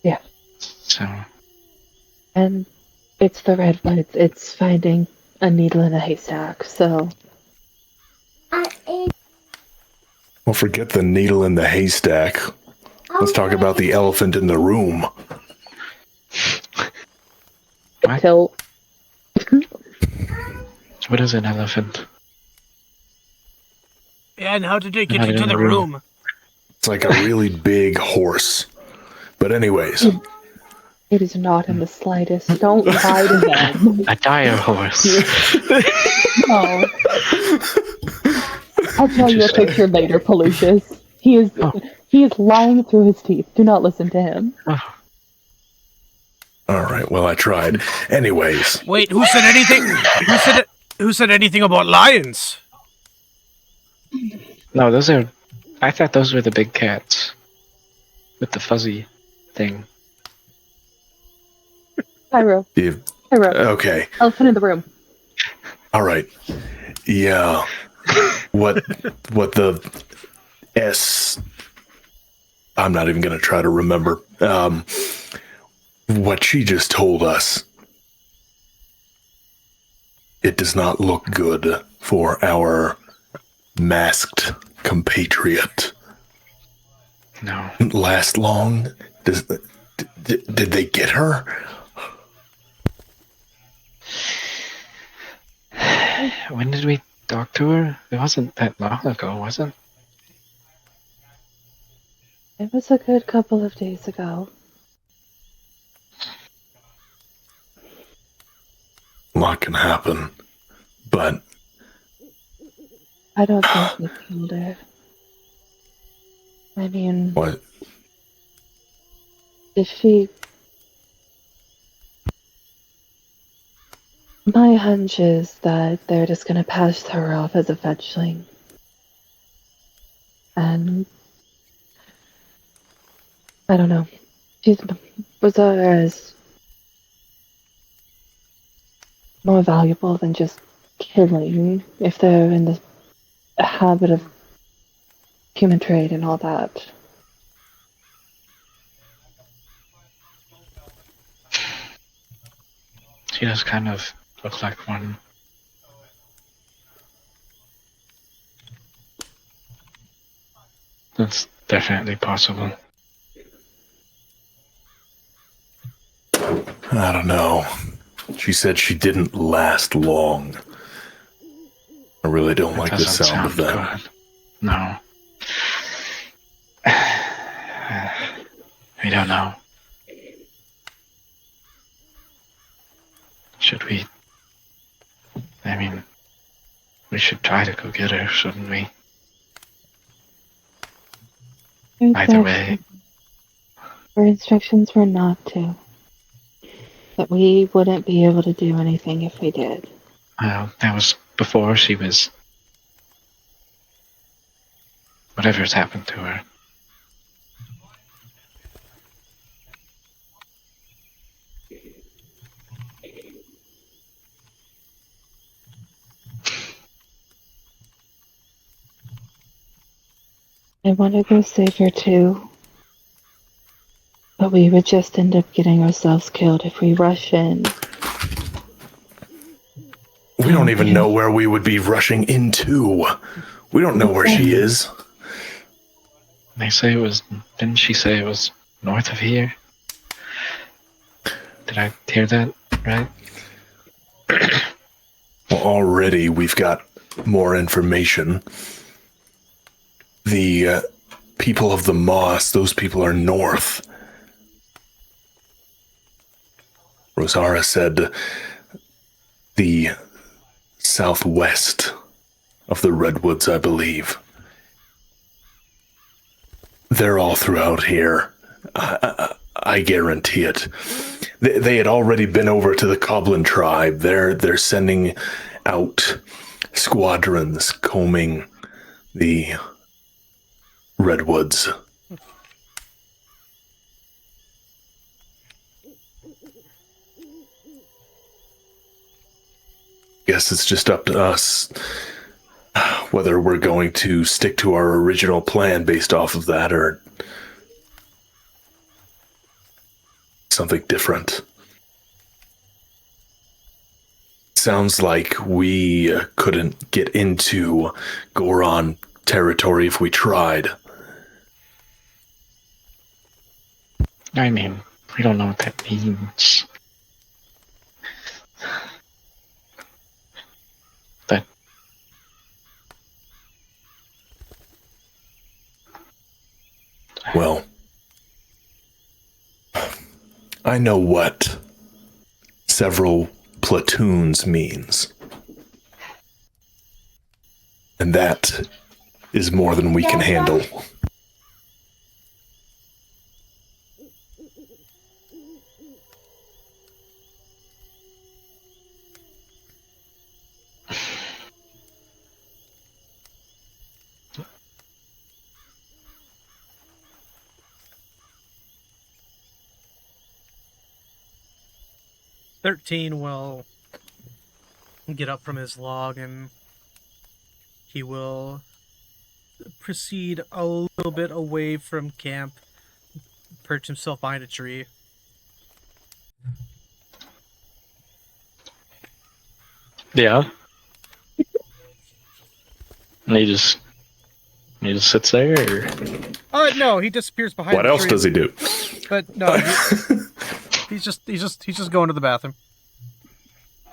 Yeah. So, And it's the redwoods. It's finding a needle in a haystack, so... Well, forget the needle in the haystack. Let's talk about the elephant in the room. Tilt. what is an elephant? Yeah, and how did they get Not into in the the room. room? It's like a really big horse. But anyways, It is not in the slightest. Don't lie to them. A dire horse. No. I'll tell you a Interesting. picture later, Pelusius. He is lying through his teeth. Do not listen to him. Oh, all right, well, I tried. Anyways, Wait, who said anything? Who said anything about lions? no, those are. I thought those were the big cats. with the fuzzy thing. Pyro. You, Pyro. okay. Elephant in the room. All right. Yeah. What the S? I'm not even going to try to remember. What she just told us. It does not look good for our masked compatriot. No. Didn't last long. Did they get her? When did we talk to her? It wasn't that long ago, was it? It was a good couple of days ago. A lot can happen, but I don't think they killed her. I mean, what? if she... My hunch is that they're just gonna pass her off as a fetchling. And... I don't know. She's bizarre as more valuable than just killing if they're in the habit of human trade and all that. She does kind of look like one. That's definitely possible. I don't know. She said she didn't last long. I really don't like the Doesn't sound of that. good. No. We don't know. Should we? I mean, we should try to go get her, shouldn't we? Either way. Our instructions were not to. That we wouldn't be able to do anything if we did. That was before she was... Whatever's happened to her. I want to go save her too. But we would just end up getting ourselves killed if we rush in. We don't even know where we would be rushing into. We don't know where she is. They say it was... Didn't she say it was north of here? Did I hear that right? Well, already we've got more information. The people of the Moss, those people are north. Rosara said the southwest of the Redwoods, I believe. They're all throughout here. I guarantee it. They had already been over to the Coblin tribe. They're sending out squadrons combing the Redwoods. Guess it's just up to us whether we're going to stick to our original plan based off of that or something different. Sounds like we couldn't get into Goron territory if we tried. I mean, we don't know what that means. But well, I know what several platoons means. And that is more than we can handle. 13 will get up from his log and he will proceed a little bit away from camp, perch himself behind a tree. Yeah. And he just sits there. Or? No, he disappears behind. What the else tree. does he do? But no, he's just going to the bathroom.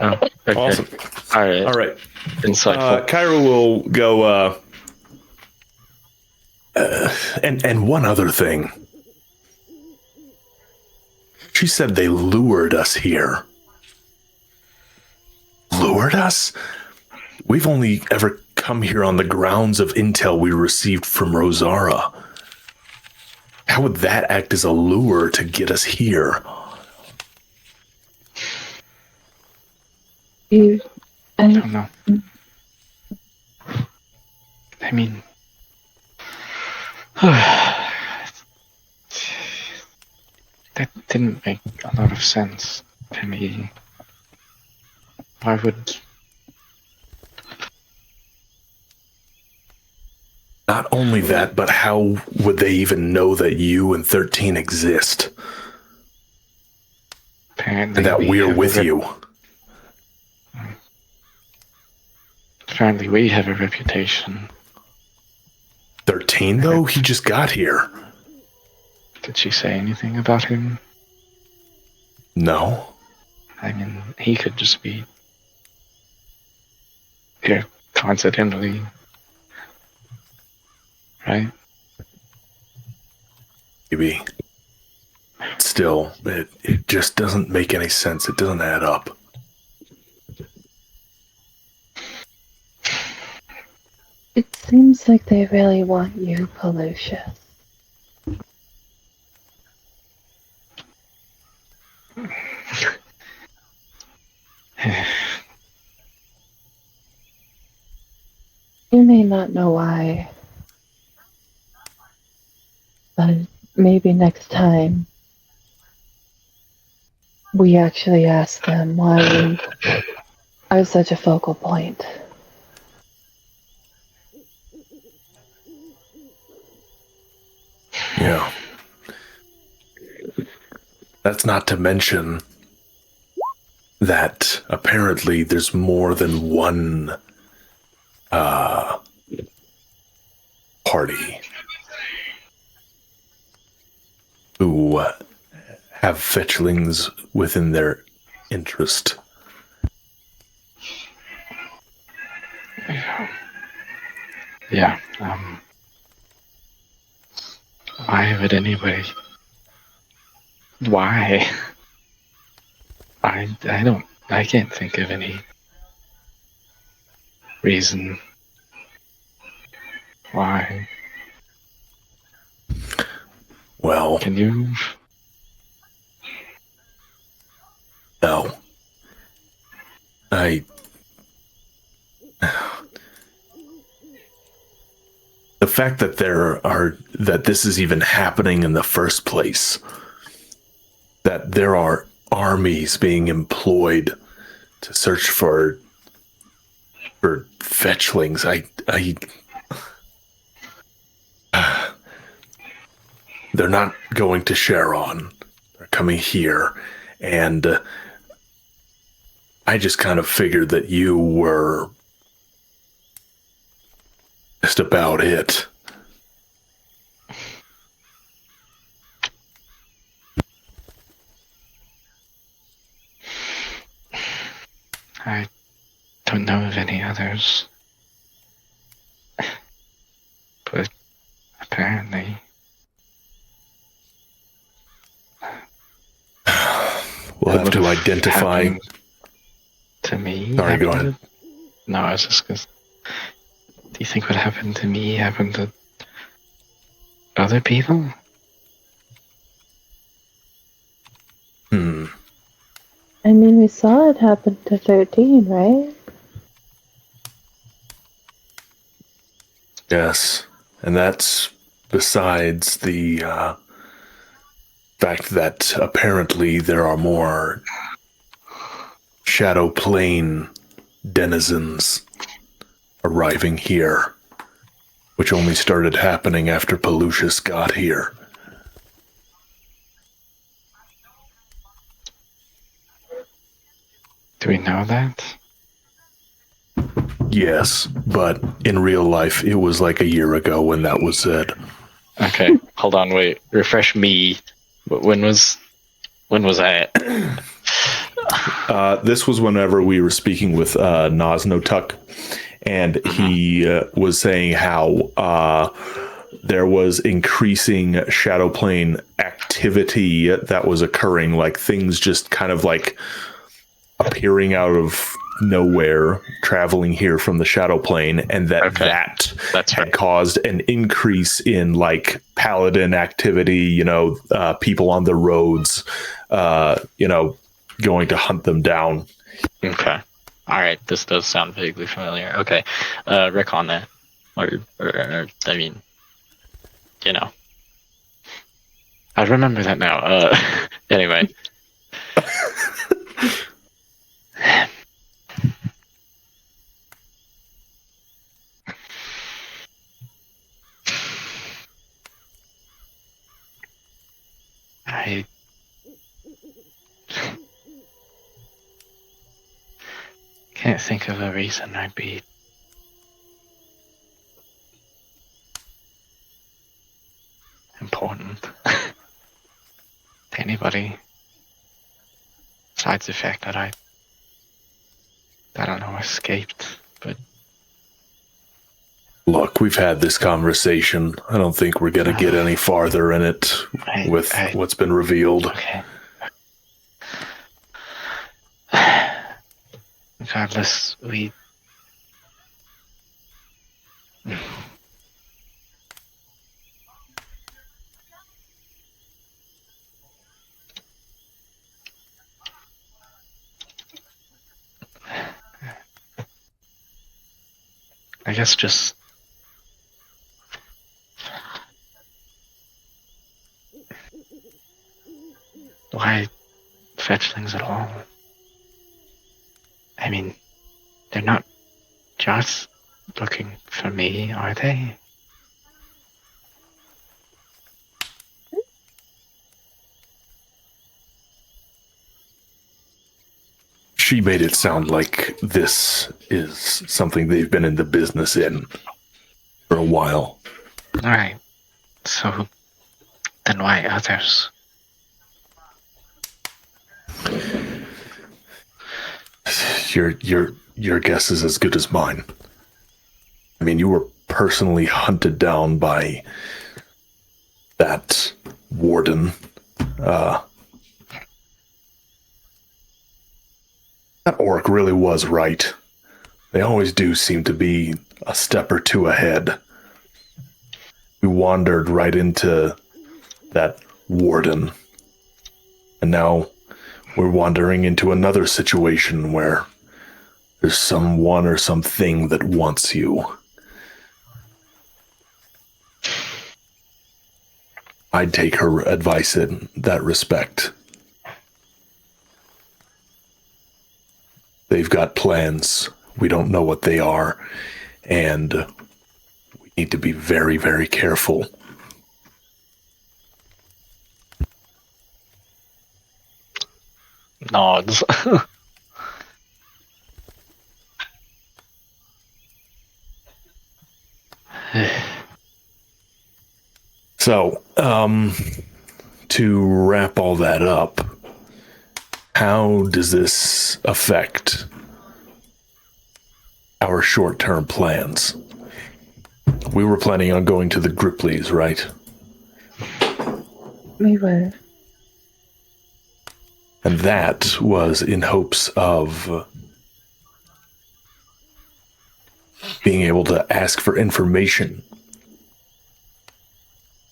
Oh, okay. Awesome. All right. All right. Insightful. Kyra will go. And one other thing. She said they lured us here. Lured us? We've only ever come here on the grounds of intel we received from Rosara. How would that act as a lure to get us here? I don't know. I mean, that didn't make a lot of sense to me. Why would... Not only that, but how would they even know that you and 13 exist? Apparently And that we're with you? Apparently we have a reputation. 13, though? He just got here. Did she say anything about him? No. I mean, he could just be here coincidentally, right? Maybe. Still, it just doesn't make any sense. It doesn't add up. It seems like they really want you, Pelusius. You may not know why, but maybe next time we actually ask them why we are such a focal point. Yeah. That's not to mention that apparently there's more than one party who have fetchlings within their interest. Yeah. Why would anybody? Why? I can't think of any reason why. Well, Can you? no. The fact that that this is even happening in the first place, that there are armies being employed to search for fetchlings, they're not going to Sharon. They're coming here, and I just kind of figured that you were just about it. I don't know of any others. But apparently. We'll have to identify. To me. Sorry, go ahead. No, I was just gonna. Do you think what happened to me happened to other people? I mean, we saw it happen to 13, right? Yes, and that's besides the fact that apparently there are more Shadow Plane denizens arriving here, which only started happening after Pelusius got here. Do we know that? Yes, but in real life, it was like a year ago when that was said. Okay, hold on, wait. Refresh me. When was that? This was whenever we were speaking with Nosnotuck, and he was saying how there was increasing shadow plane activity that was occurring, like things just kind of like appearing out of nowhere, traveling here from the shadow plane, and that's had caused an increase in like paladin activity, people on the roads, going to hunt them down. Okay. All right. This does sound vaguely familiar. Okay. Recon that. Or I mean, I remember that now. Anyway. I can't think of a reason I'd be important to anybody besides the fact that I don't know, escaped, but look, we've had this conversation. I don't think we're gonna get any farther in it with what's been revealed. Okay. Regardless, I guess just why fetchlings at all? I mean, they're not just looking for me, are they? She made it sound like this is something they've been in the business in for a while. Alright. So then why others? Your guess is as good as mine. I mean, you were personally hunted down by that warden. That orc really was right. They always do seem to be a step or two ahead. We wandered right into that warden. And now we're wandering into another situation where there's someone or something that wants you. I'd take her advice in that respect. They've got plans. We don't know what they are. And we need to be very, very careful. Nods. So, to wrap all that up, how does this affect our short-term plans? We were planning on going to the Gripplis, right? We were. And that was in hopes of being able to ask for information.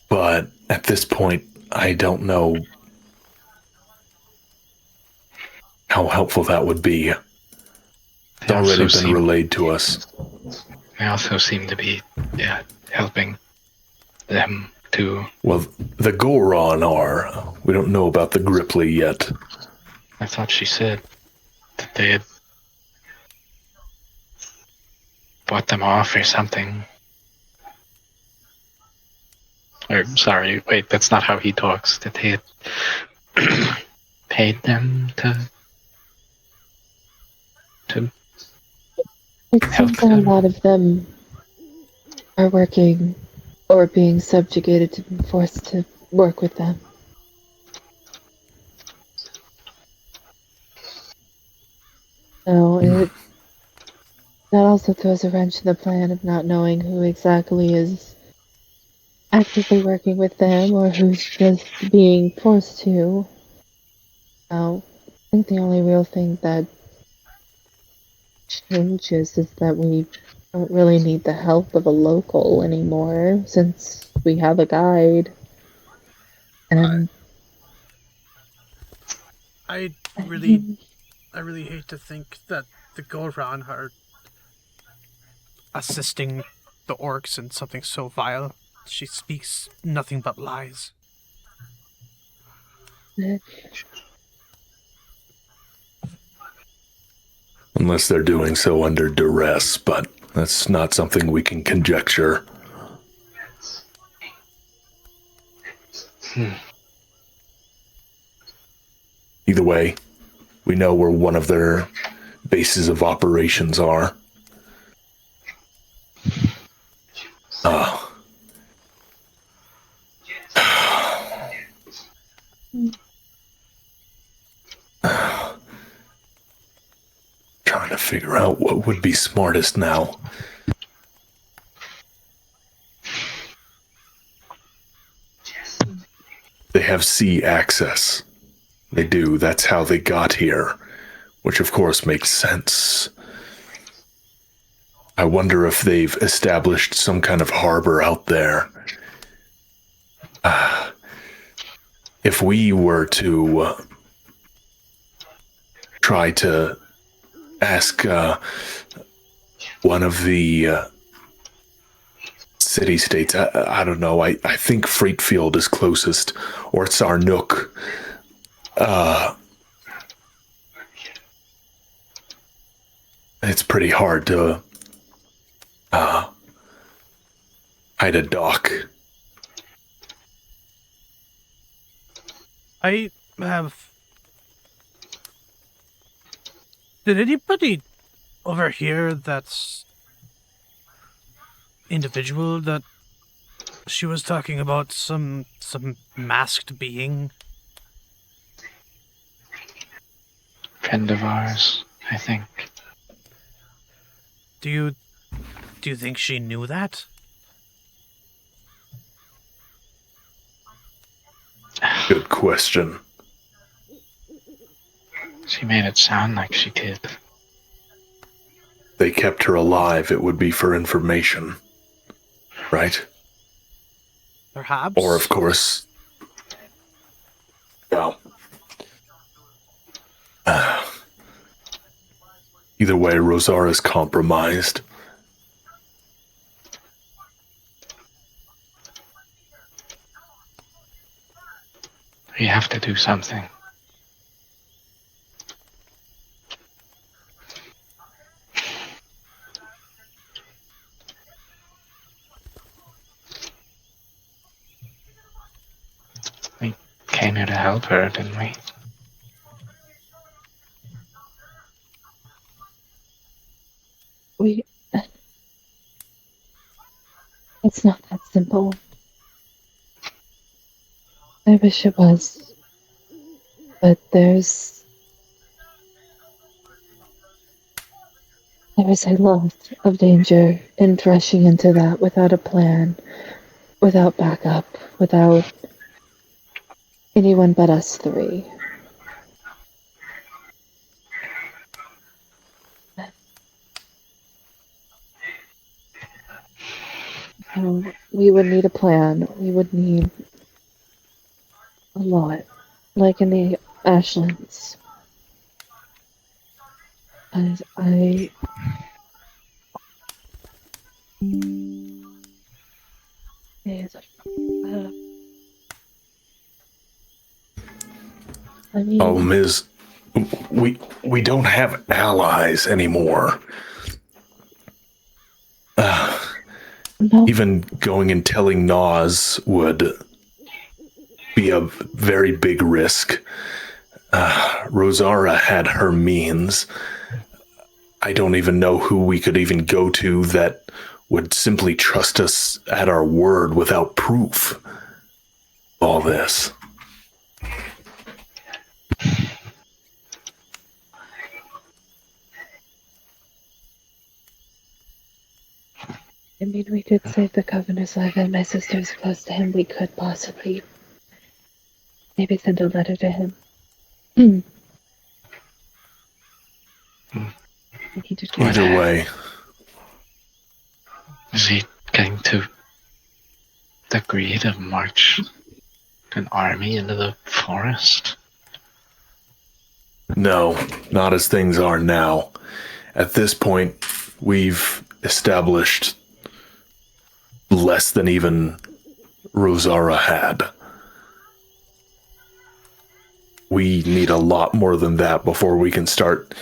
But at this point, I don't know how helpful that would be. It's already been relayed to us. They also seem to be, helping them to... Well, the Goron are. We don't know about the Grippli yet. I thought she said that they had bought them off or something. Or, sorry, wait, that's not how he talks. That they had paid them to It help seems that a them. lot of them are working or being subjugated to be forced to work with them. So that also throws a wrench in the plan of not knowing who exactly is actively working with them or who's just being forced to. So I think the only real thing that changes is that we don't really need the help of a local anymore since we have a guide. And I really hate to think that the Goron are assisting the orcs in something so vile. She speaks nothing but lies. Unless they're doing so under duress, but that's not something we can conjecture. Either way, we know where one of their bases of operations are. Trying to figure out what would be smartest now. They have sea access. They do. That's how they got here. Which of course makes sense. I wonder if they've established some kind of harbor out there. If we were to try to ask one of the city-states, I don't know, I think Freightfield is closest, or Sarnook. It's pretty hard to hide a dock. I have... Did anybody over here that's individual that she was talking about some masked being? Friend of ours, I think. Do you think she knew that? Good question. She made it sound like she did. They kept her alive, it would be for information. Right? Perhaps. Or, of course... Well... Either way, Rosara's compromised. We have to do something. We came here to help her, didn't we? It's not that simple. I wish it was. But there's a lot of danger in rushing into that without a plan, without backup, without anyone but us three. We would need a plan. We would need a lot. Like in the Ashlands. And I mean, Problem is, We don't have allies anymore. No. Even going and telling Nas would be a very big risk. Rosara had her means. I don't even know who we could even go to that would simply trust us at our word without proof. All this. I mean, we did save the governor's life, and my sister's close to him. We could possibly maybe send a letter to him. He just Either way, Is he going to agree to march an army into the forest? no, not as things are now. At this point, we've established less than even Rosara had. We need a lot more than that before we can start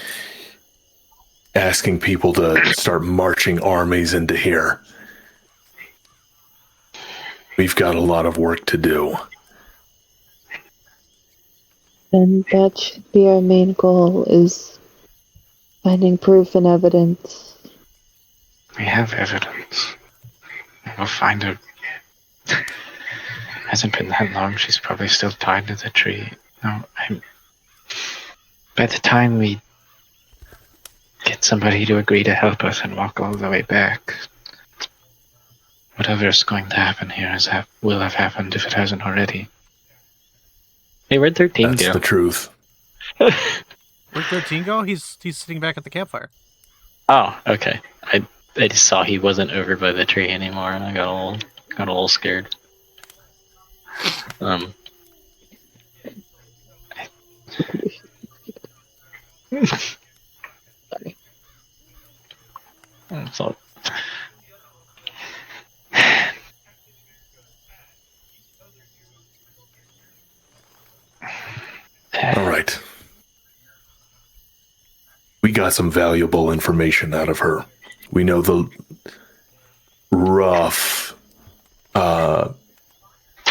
asking people to start marching armies into here. We've got a lot of work to do. Then that should be our main goal, is finding proof and evidence. We have evidence. We'll find her. Hasn't been that long. She's probably still tied to the tree. No, by the time we get somebody to agree to help us and walk all the way back, whatever's going to happen here will have happened if it hasn't already. Hey, where'd 13 That's go? the truth. Where'd 13 go? He's sitting back at the campfire. Oh, okay. I just saw he wasn't over by the tree anymore, and I got a little scared. Sorry. So, All right. We got some valuable information out of her. We know the rough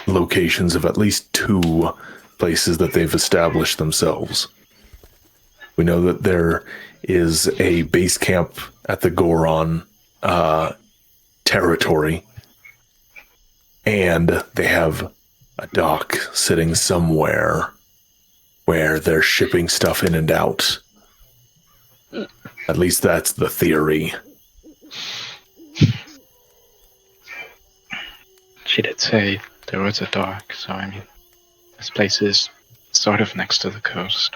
locations of at least 2 places that they've established themselves. We know that there is a base camp at the Goron territory, and they have a dock sitting somewhere where they're shipping stuff in and out. At least that's the theory. she did say there was a dock, so I mean, this place is sort of next to the coast.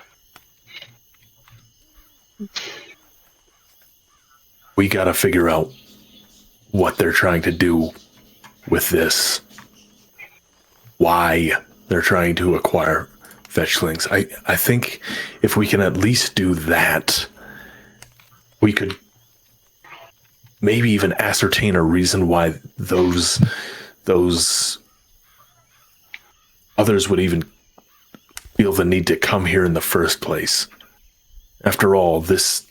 We gotta figure out what they're trying to do with this. Why they're trying to acquire fetchlings. I think if we can at least do that, we could maybe even ascertain a reason why those others would even feel the need to come here in the first place. After all, this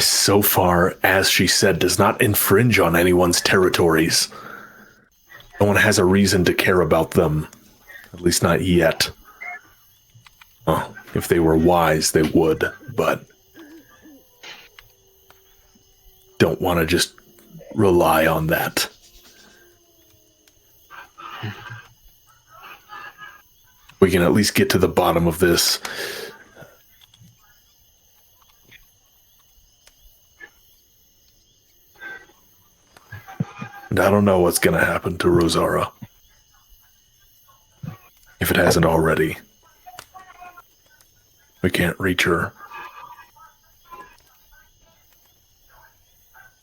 so far, as she said, does not infringe on anyone's territories. No one has a reason to care about them. At least not yet. Well, if they were wise, they would, but don't want to just rely on that. We can at least get to the bottom of this. And I don't know what's going to happen to Rosara. If it hasn't already. We can't reach her.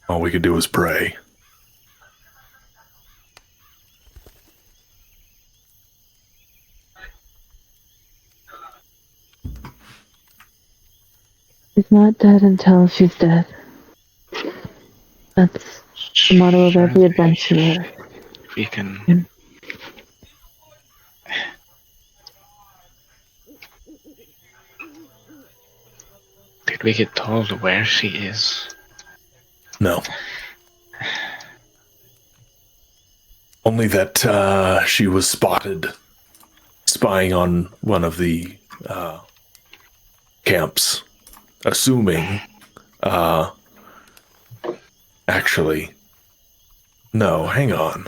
All we could do is pray. She's not dead until she's dead. That's the motto of every adventurer. We can Did we get told where she is? No. Only that she was spotted spying on one of the camps. Assuming, actually, no, hang on.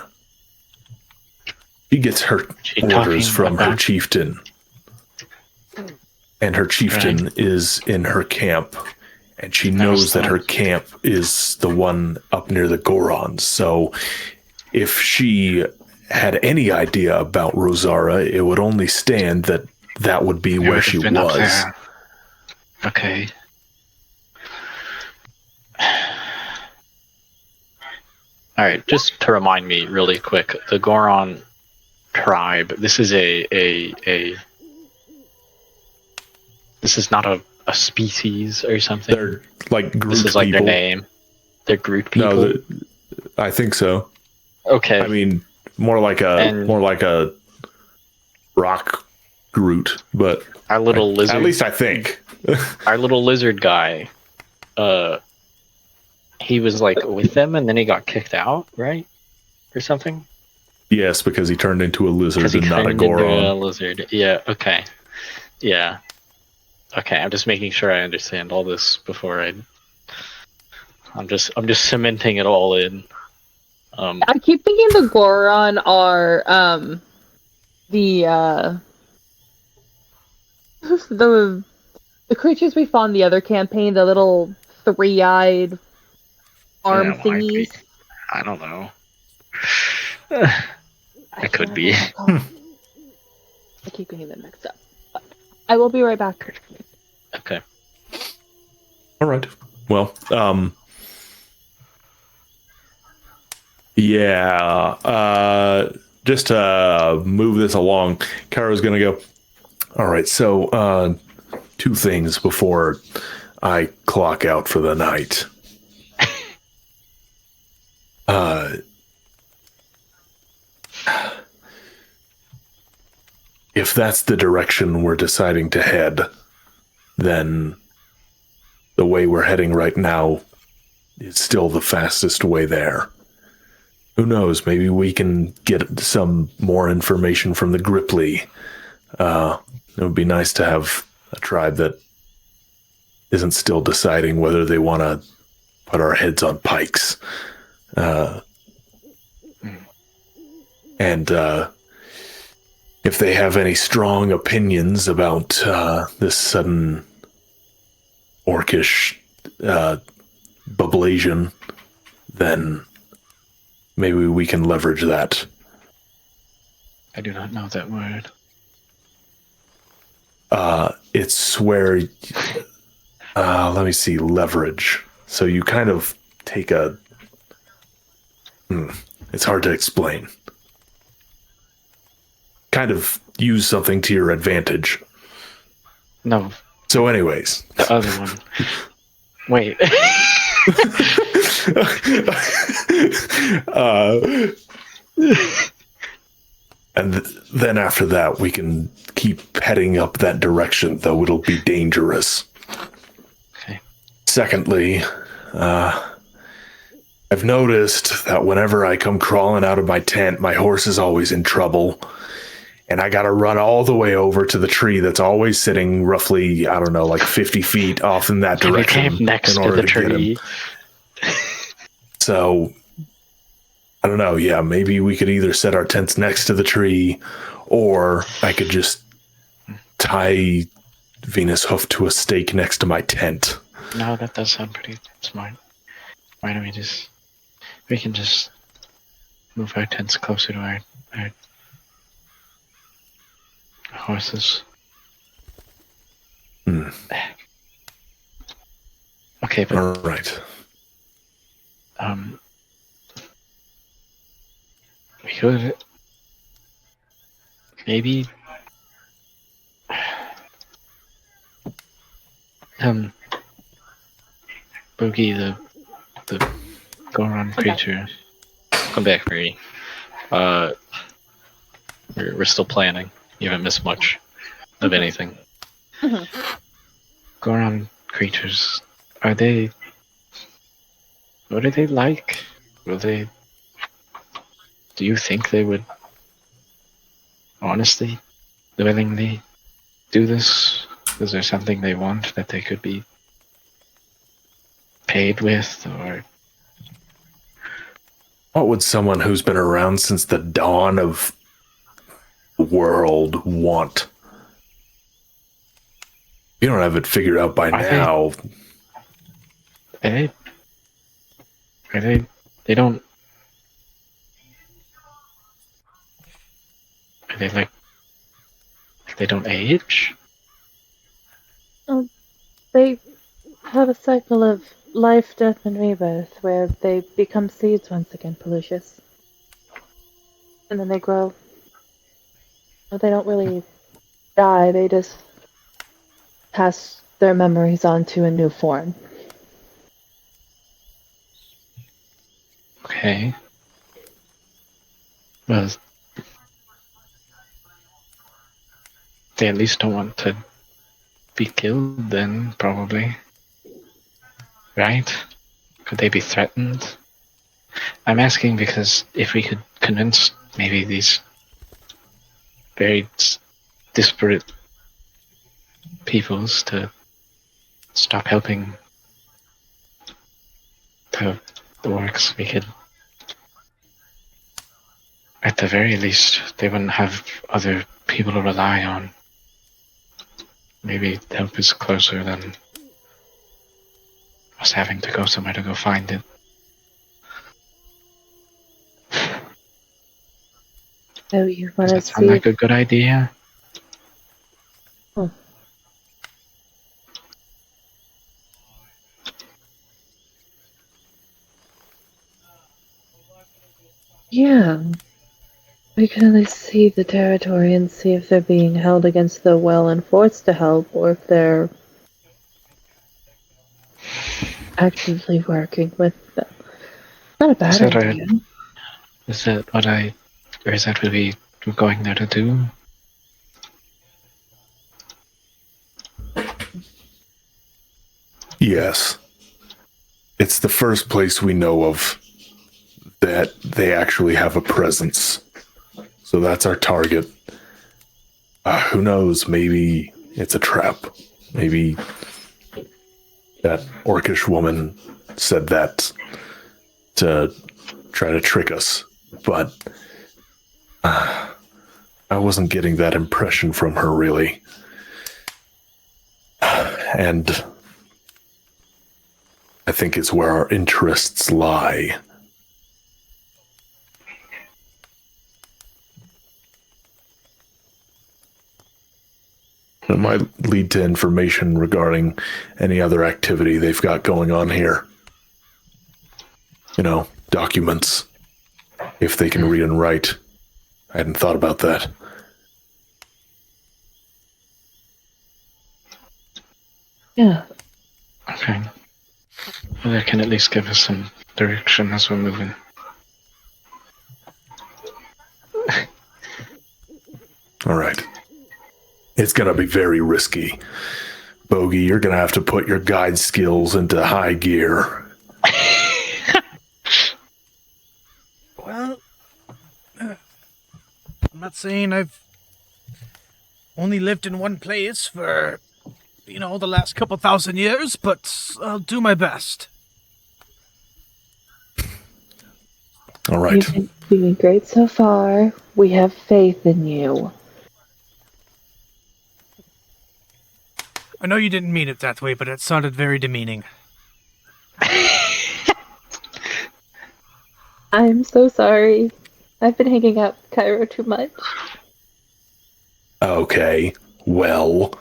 She gets her orders from her chieftain. And her chieftain is in her camp. And she knows that her camp is the one up near the Gorons. So if she had any idea about Rosara, it would only stand that that would be where she was. Okay. Alright, just to remind me really quick, the Goron tribe, this is this is not a species or something. They're like Groot This is like people. their name. They're Groot people. No, I think so. Okay. I mean, more like a rock Groot, but our little lizard. At least I think. Our little lizard guy. He was like with them, and then he got kicked out, right, or something. Yes, because he turned into a lizard and not a Into Goron. a lizard. Yeah. Okay. Yeah. Okay. I'm just making sure I understand all this before I'm just cementing it all in. I keep thinking the Goron are the creatures we fought in the other campaign, the little three-eyed arm thingies. I don't know. It could be. I keep getting them mixed up. But I will be right back. Okay. All right. Well, yeah. Just to move this along, Kara's gonna go. All right. So, two things before I clock out for the night. If that's the direction we're deciding to head, then the way we're heading right now is still the fastest way there. Who knows? Maybe we can get some more information from the Grippli. It would be nice to have a tribe that isn't still deciding whether they want to put our heads on pikes. And if they have any strong opinions about this sudden orcish bublation, then maybe we can leverage that. I do not know that word. It's where, let me see, leverage. So you kind of take a, it's hard to explain. Kind of use something to your advantage. No. So anyways. The other one. Wait. And then after that, we can keep heading up that direction, though it'll be dangerous. Okay. Secondly, I've noticed that whenever I come crawling out of my tent, my horse is always in trouble. And I gotta run all the way over to the tree that's always sitting roughly, I don't know, like 50 feet off in that direction. Next to the tree. So, I don't know, yeah, maybe we could either set our tents next to the tree, or I could just tie Venus Hoof to a stake next to my tent. No, that does sound pretty smart. Why don't we can just move our tents closer to our horses. Okay, but all right. We could maybe Boogie, the Goron creature. Come back, Marie. We're still planning. You haven't missed much of anything. Mm-hmm. Goron creatures, are they... What are they like? Will they... Do you think they would honestly, willingly do this? Is there something they want that they could be paid with, or... What would someone who's been around since the dawn of the world want? You don't have it figured out by now. They don't... Are they like... They don't age? They have a cycle of life, death, and rebirth where they become seeds once again, Pelusius. And then they grow. But they don't really die, they just pass their memories on to a new form. Okay. Well, they at least don't want to be killed then, probably. Right? Could they be threatened? I'm asking because if we could convince maybe these very disparate peoples to stop helping the orcs, we could, at the very least, they wouldn't have other people to rely on. Maybe help is closer than us having to go somewhere to go find it. So you Does want to that sound see? like a good idea? Yeah. We can at least see the territory and see if they're being held against the will and forced to help, or if they're actively working with them. Not a bad idea. Is that what we were going there to do? Yes. It's the first place we know of that they actually have a presence. So that's our target. Who knows? Maybe it's a trap. Maybe that orcish woman said that to try to trick us. But I wasn't getting that impression from her, really. And I think it's where our interests lie. It might lead to information regarding any other activity they've got going on here. You know, documents. If they can read and write. I hadn't thought about that. Yeah. Okay. Well, that can at least give us some direction as we're moving. All right. It's going to be very risky. Bogey, you're going to have to put your guide skills into high gear. Well, I'm not saying I've only lived in one place for, the last couple thousand years, but I'll do my best. All right. You've been doing great so far. We have faith in you. I know you didn't mean it that way, but it sounded very demeaning. I'm so sorry. I've been hanging out with Cairo too much. Okay. Well.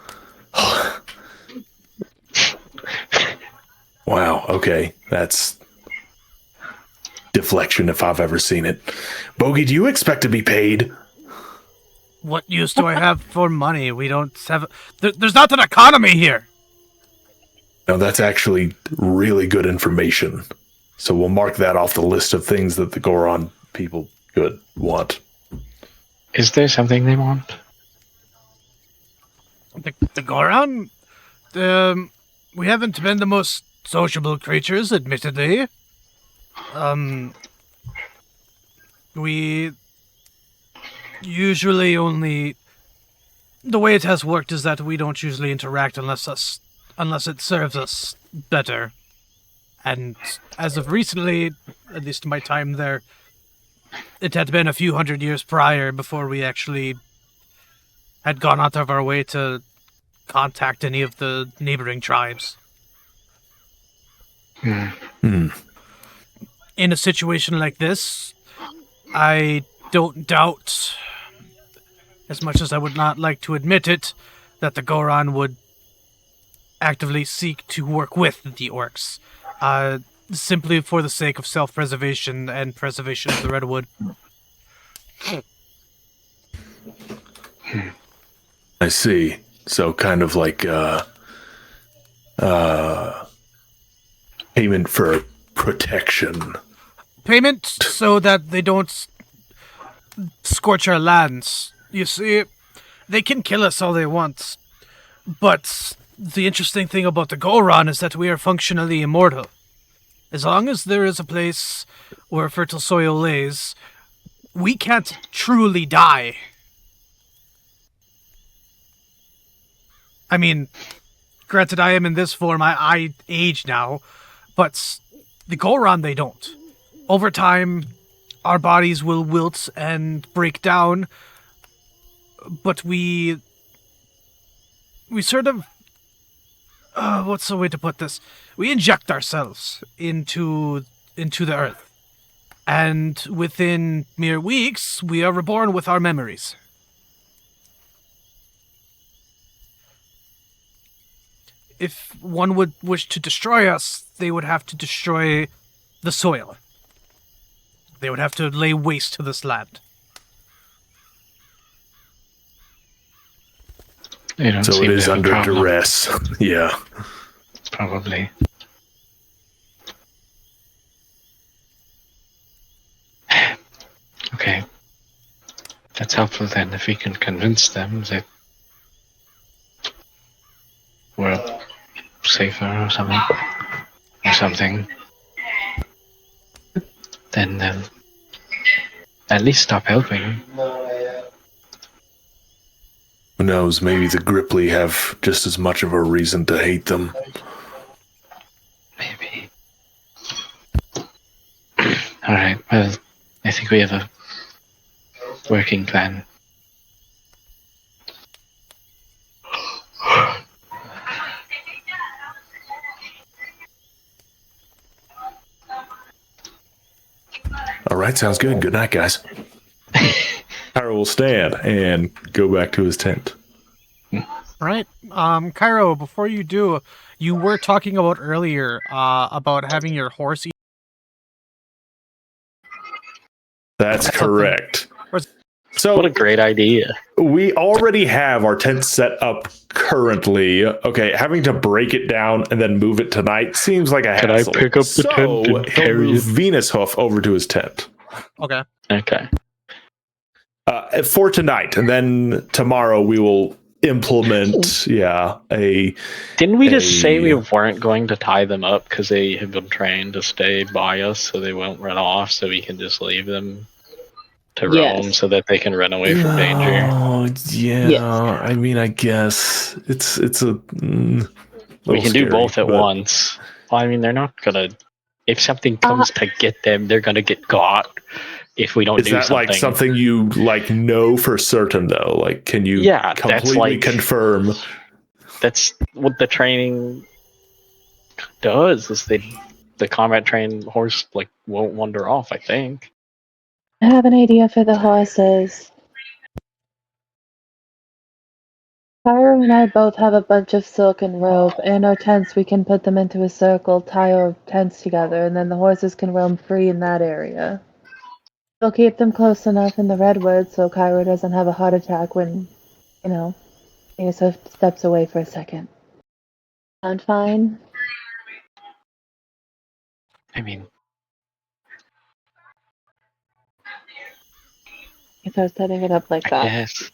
Wow. Okay. That's deflection if I've ever seen it. Bogey, do you expect to be paid? What use do I have for money? We don't have... There's not an economy here! No, that's actually really good information. So we'll mark that off the list of things that the Goron people could want. Is there something they want? The Goron? We haven't been the most sociable creatures, admittedly. We usually only... The way it has worked is that we don't usually interact unless it serves us better. And as of recently, at least in my time there, it had been a few hundred years prior before we actually had gone out of our way to contact any of the neighboring tribes. Hmm. In a situation like this, I don't doubt, as much as I would not like to admit it, that the Goron would actively seek to work with the orcs, simply for the sake of self-preservation and preservation of the redwood. I see. So kind of like payment for protection. Payment so that they don't scorch our lands. You see, they can kill us all they want, but the interesting thing about the Goron is that we are functionally immortal. As long as there is a place where fertile soil lays, we can't truly die. I mean, granted, I am in this form, I age now, but the Goron, they don't. Over time, our bodies will wilt and break down, but we sort of... what's the way to put this? We inject ourselves into the earth. And within mere weeks, we are reborn with our memories. If one would wish to destroy us, they would have to destroy the soil. They would have to lay waste to this land. So it is under duress. Yeah. Probably. Okay. That's helpful then if we can convince them that we're safer or something. Then at least stop helping. Who knows, maybe the Grippli have just as much of a reason to hate them. Maybe. Alright, well, I think we have a working plan. Alright, sounds good. Good night, guys. Cairo will stand and go back to his tent. Right. Cairo, before you do, you were talking about earlier, about having your horse eat. That's correct. So What a great idea. we already have our tent set up currently. Okay, having to break it down and then move it tonight seems like a Can I hassle. pick up the tent and he'll carry move it? Venus Hoof over to his tent Okay. Okay. for tonight, and then tomorrow we will implement. Didn't we just say we weren't going to tie them up because they have been trained to stay by us so they won't run off, so we can just leave them to roam so that they can run away from danger? Oh yeah, Yes. I mean, I guess it's a. We can do scary, both at but- once. Well, I mean, they're not gonna. If something comes to get them, they're gonna get got. If we don't Is do that something, like something you know for certain though? Like, can you that's completely like confirm? That's what the training does. Is the combat trained horse won't wander off? I think. I have an idea for the horses. Pyro and I both have a bunch of silk and rope, and our tents, we can put them into a circle, tie our tents together, and then the horses can roam free in that area. We'll keep them close enough in the redwoods so Cairo doesn't have a heart attack when, he just steps away for a second. Sound fine? I mean, If I was setting it up like that. yes.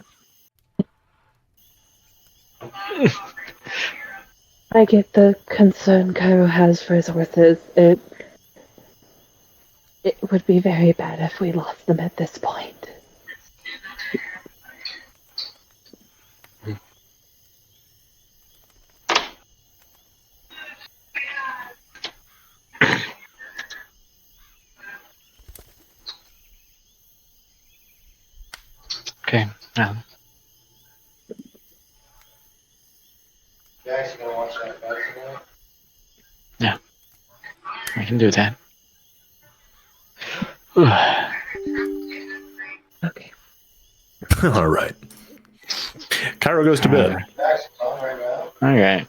I get the concern Cairo has for his horses. It would be very bad if we lost them at this point. Okay. You actually gonna watch that fight tonight? Yeah. I can do that. Okay. All right. Cairo goes to bed. Jack's on right now. Okay.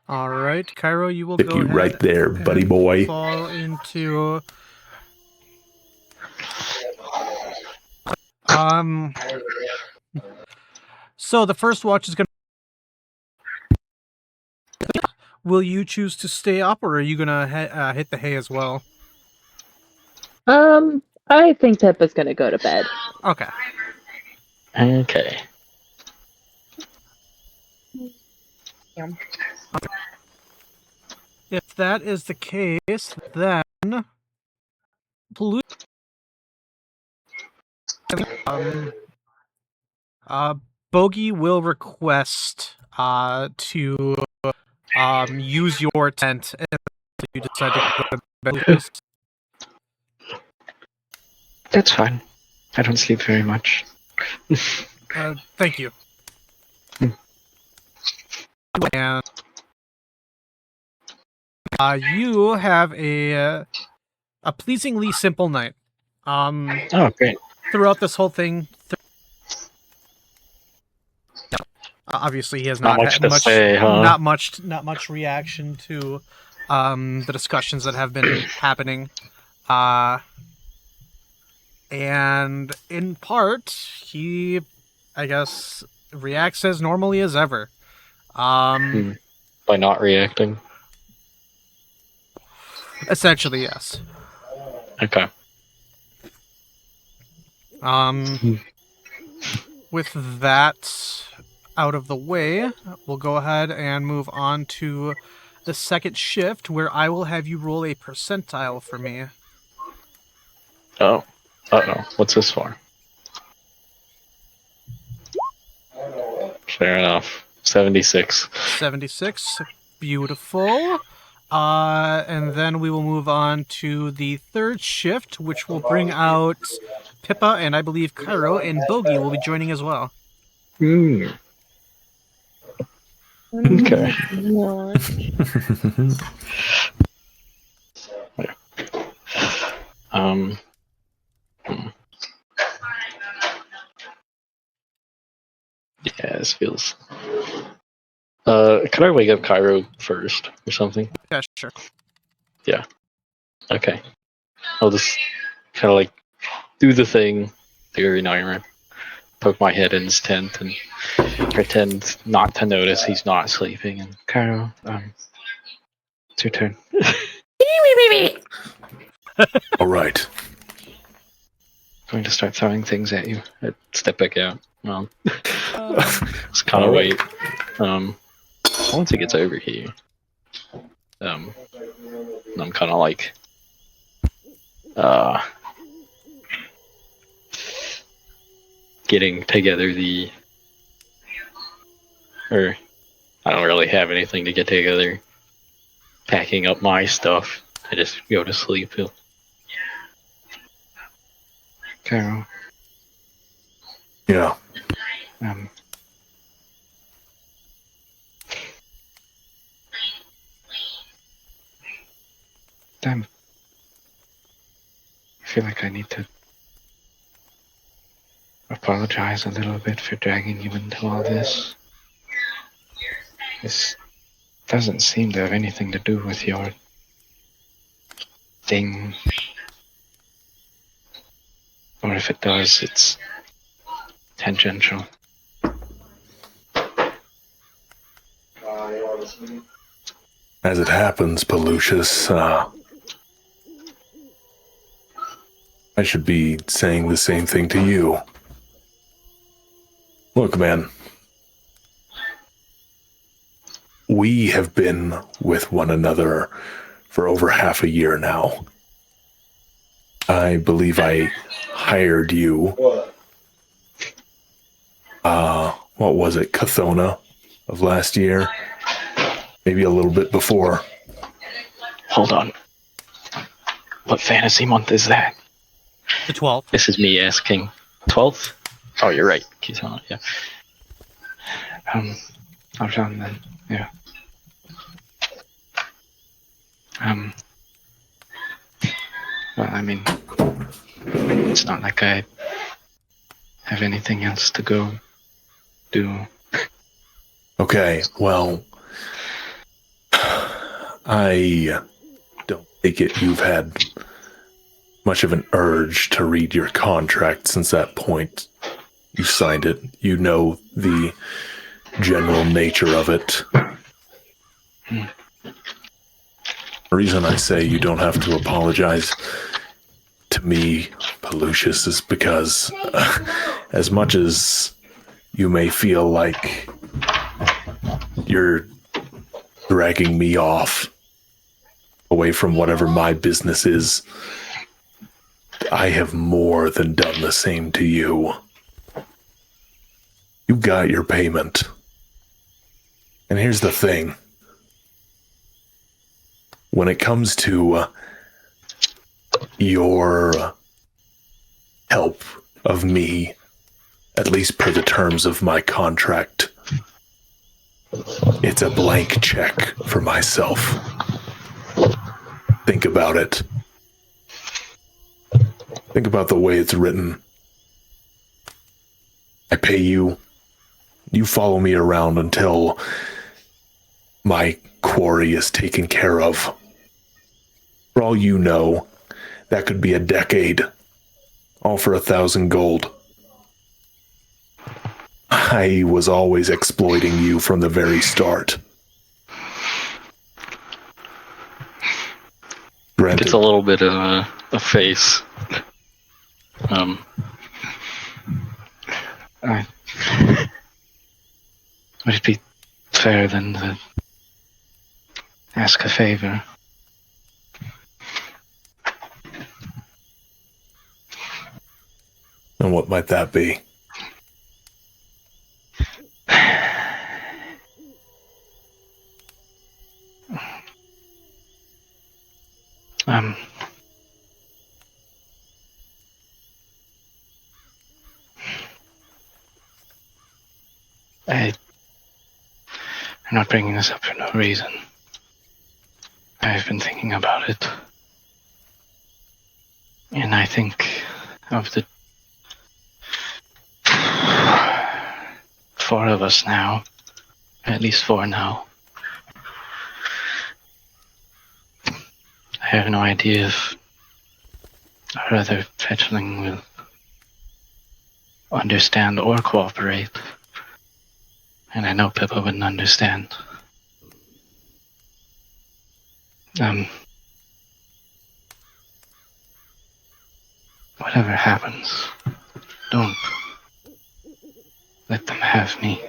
All right, Cairo, you will Stick go you ahead right there, buddy and boy. fall into So the first watch is gonna. Will you choose to stay up, or are you gonna hit the hay as well? I think Pippa's gonna go to bed. Okay. Okay. If that is the case, then Bogey will request to use your tent if you decide to go to bed. That's fine. I don't sleep very much. Thank you. And you have a pleasingly simple night. Oh, great. Throughout this whole thing, obviously he has Not not much had to say, huh? not much reaction to the discussions that have been happening. And in part, he, I guess, reacts as normally as ever. By not reacting. Essentially, yes. Okay. With that out of the way, we'll go ahead and move on to the second shift, where I will have you roll a percentile for me. Oh. Uh-oh. What's this for? Fair enough. 76. 76. Beautiful. And then we will move on to the third shift, which will bring out Pippa and I believe Cairo, and Bogey will be joining as well. Okay. Yeah, this feels. Could I wake up Cairo first or something? Yeah, sure. Yeah. Okay. I'll just kind of like do the thing, theory nightmare, poke my head in his tent and pretend not to notice he's not sleeping. And Cairo, it's your turn. All right. Going to start throwing things at you. I step back out. Well, just kind of wait. Once he gets over here, I'm kind of like, getting together or I don't really have anything to get together. Packing up my stuff. I just go to sleep. Carol. Yeah. Damn. I feel like I need to apologize a little bit for dragging you into all this. This doesn't seem to have anything to do with your thing. Or if it does, it's tangential. As it happens, Pelucius, I should be saying the same thing to you. Look, man. we have been with one another for over half a year now. I believe I hired you. What was it, Cathona of last year? Maybe a little bit before. Hold on. What fantasy month is that? The 12th. This is me asking. 12th? Oh, you're right. Yeah. I'll John then. Yeah. Well, I mean, it's not like I have anything else to go do. Okay, well, I don't take it you've had much of an urge to read your contract since that point. You signed it. You know the general nature of it. The reason I say you don't have to apologize to me, Pelusius, is because as much as you may feel like you're dragging me off away from whatever my business is, I have more than done the same to you. You got your payment. And here's the thing. When it comes to your help of me, at least per the terms of my contract, it's a blank check for myself. Think about it. Think about the way it's written. I pay you. You follow me around until my quarry is taken care of. For all you know, that could be a decade. All for 1,000 gold. I was always exploiting you from the very start. Granted, It's a little bit of a face. Would it be fair then to ask a favor? and what might that be? I'm not bringing this up for no reason. I've been thinking about it. And I think of the 4 of us now, at least 4 now. I have no idea if our other fetchling will understand or cooperate. And I know Pippa wouldn't understand. Whatever happens, don't let them have me.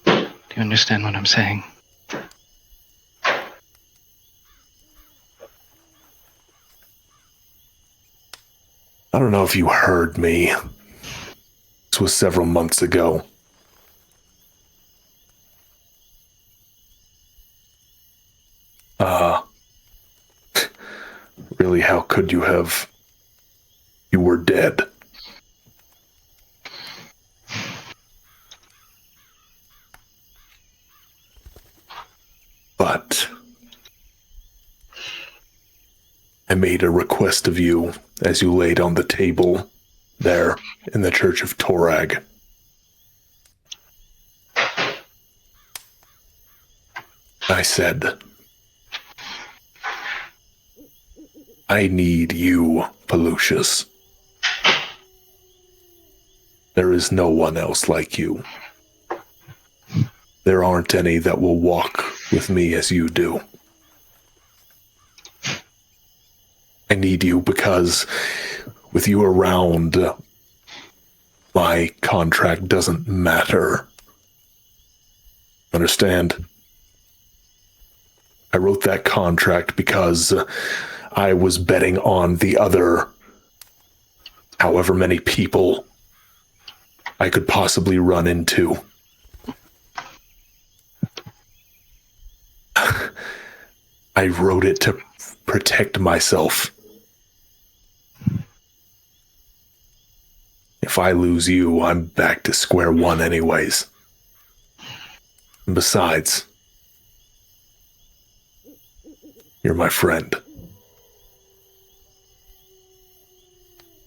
Do you understand what I'm saying? I don't know if you heard me. This was several months ago. Really, how could you have? You were dead. But I made a request of you as you laid on the table there in the Church of Torag. I said, I need you, Pelusius. There is no one else like you. There aren't any that will walk with me as you do. I need you because with you around, my contract doesn't matter. Understand? I wrote that contract because I was betting on the other however many people I could possibly run into. I wrote it to protect myself. If I lose you, I'm back to square one anyways. And besides, you're my friend.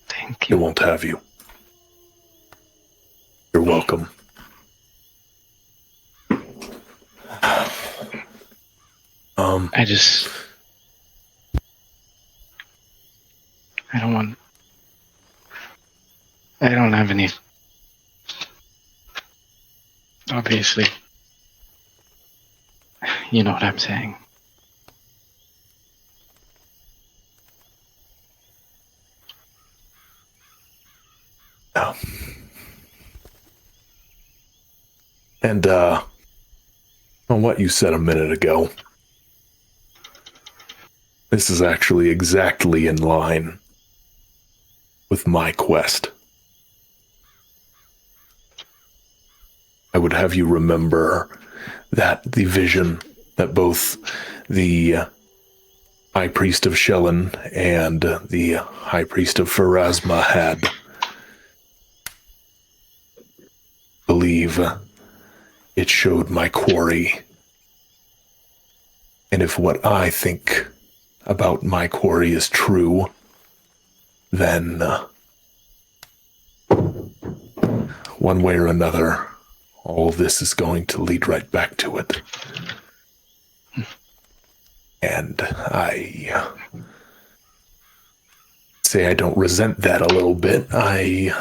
Thank I you. won't have you. You're welcome. I don't have any. Obviously. You know what I'm saying. Yeah. And, on what you said a minute ago, this is actually exactly in line with my quest. I would have you remember that the vision that both the High Priest of Shellen and the High Priest of Pharasma had, believe it showed my quarry. And if what I think about my quarry is true, then one way or another, all of this is going to lead right back to it. And I say I don't resent that a little bit. I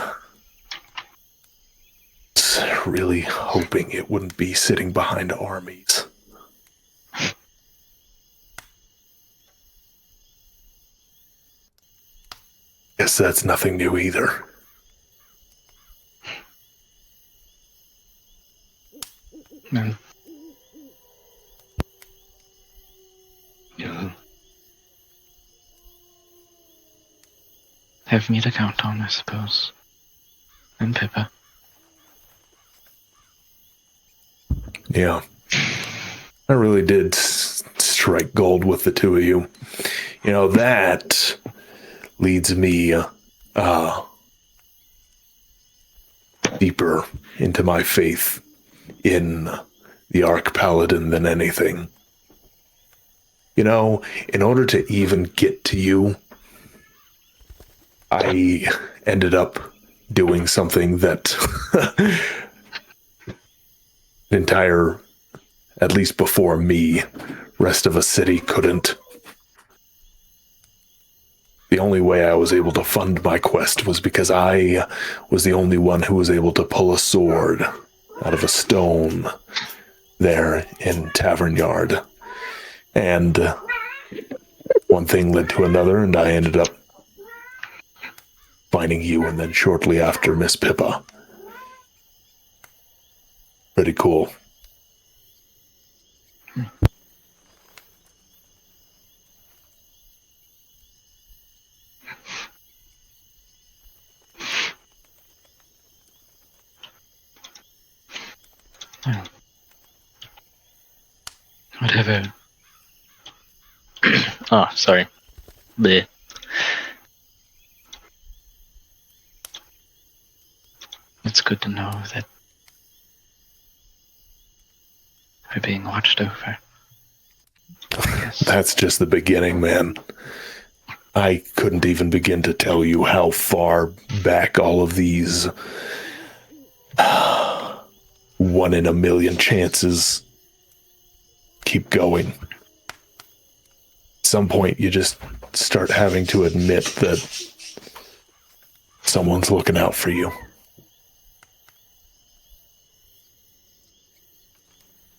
was really hoping it wouldn't be sitting behind armies. Guess that's nothing new either. No. You have me to count on, I suppose. And Pippa. Yeah. I really did strike gold with the two of you. You know, that leads me deeper into my faith in the Arch Paladin than anything. You know, in order to even get to you, I ended up doing something that the entire, at least before me, rest of a city couldn't. The only way I was able to fund my quest was because I was the only one who was able to pull a sword out of a stone there in Tavern Yard. And one thing led to another, and I ended up finding you, and then shortly after, Miss Pippa. Pretty cool. Whatever. Oh, sorry. Bleh. It's good to know that we're being watched over. That's just the beginning, man. I couldn't even begin to tell you how far back all of these 1 in a million chances keep going. At some point, you just start having to admit that someone's looking out for you.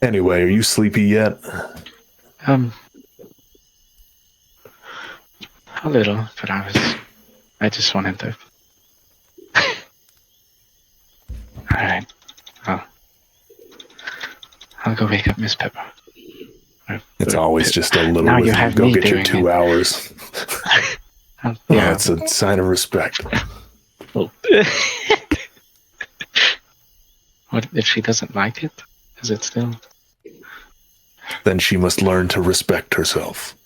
Anyway, are you sleepy yet? A little, but I just wanted to I'll go wake up Miss Pepper. It's always just a little Now with you you. have Go me get your doing 2 it. hours. Yeah. It's a sign of respect. Well, what if she doesn't like it? Is it still? Then she must learn to respect herself.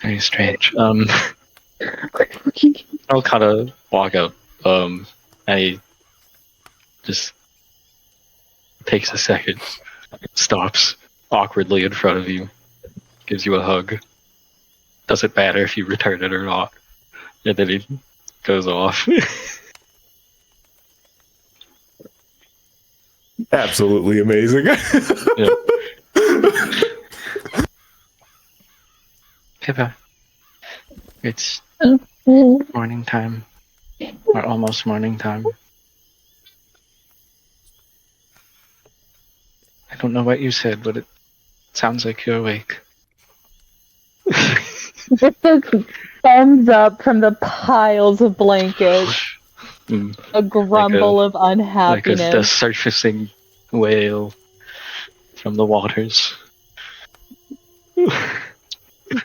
Very strange. I'll kind of walk up. And he just takes a second, stops awkwardly in front of you, gives you a hug. Doesn't matter if you return it or not. And then he goes off. Absolutely amazing. Yeah. Pippa, it's morning time. Or almost morning time. I don't know what you said, but it sounds like you're awake. Just a thumbs up from the piles of blankets. A grumble of Like unhappiness. a surfacing whale from the waters. The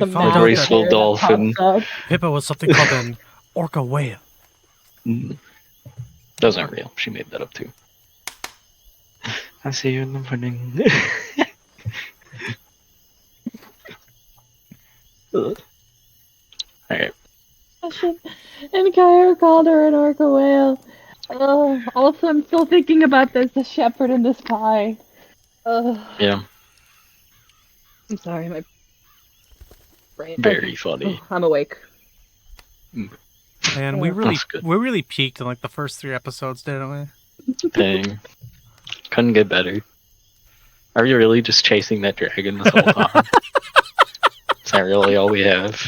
found massive out graceful that dolphin. pops up. Pippa was something called an orca whale. Those aren't real. She made that up too. I'll see you in the morning. Alright. And Kyra called her an orca whale. Also, I'm still thinking about this, the shepherd in this pie. Yeah, I'm sorry, my brain. very funny. I'm awake. And we Yeah. really That's good. we really peaked in like the first 3 episodes, didn't we? Dang. Couldn't get better. Are we really just chasing that dragon this whole time? Is that really all we have?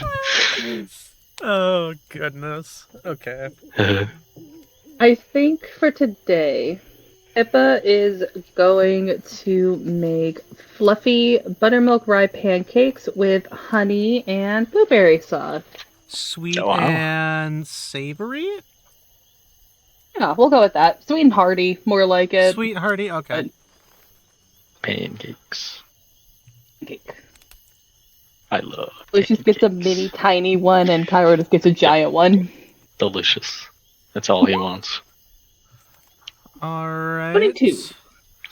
Oh goodness. Okay. I think for today, Pippa is going to make fluffy buttermilk rye pancakes with honey and blueberry sauce. Sweet Oh, wow. and savory? Yeah, we'll go with that. Sweet and hearty, more like it. Sweet and hearty? Okay. Pancakes. Cake. I love Lucius gets a pancakes. mini tiny one, and Kyra just gets a giant one. Delicious. That's all he wants. Alright. 22.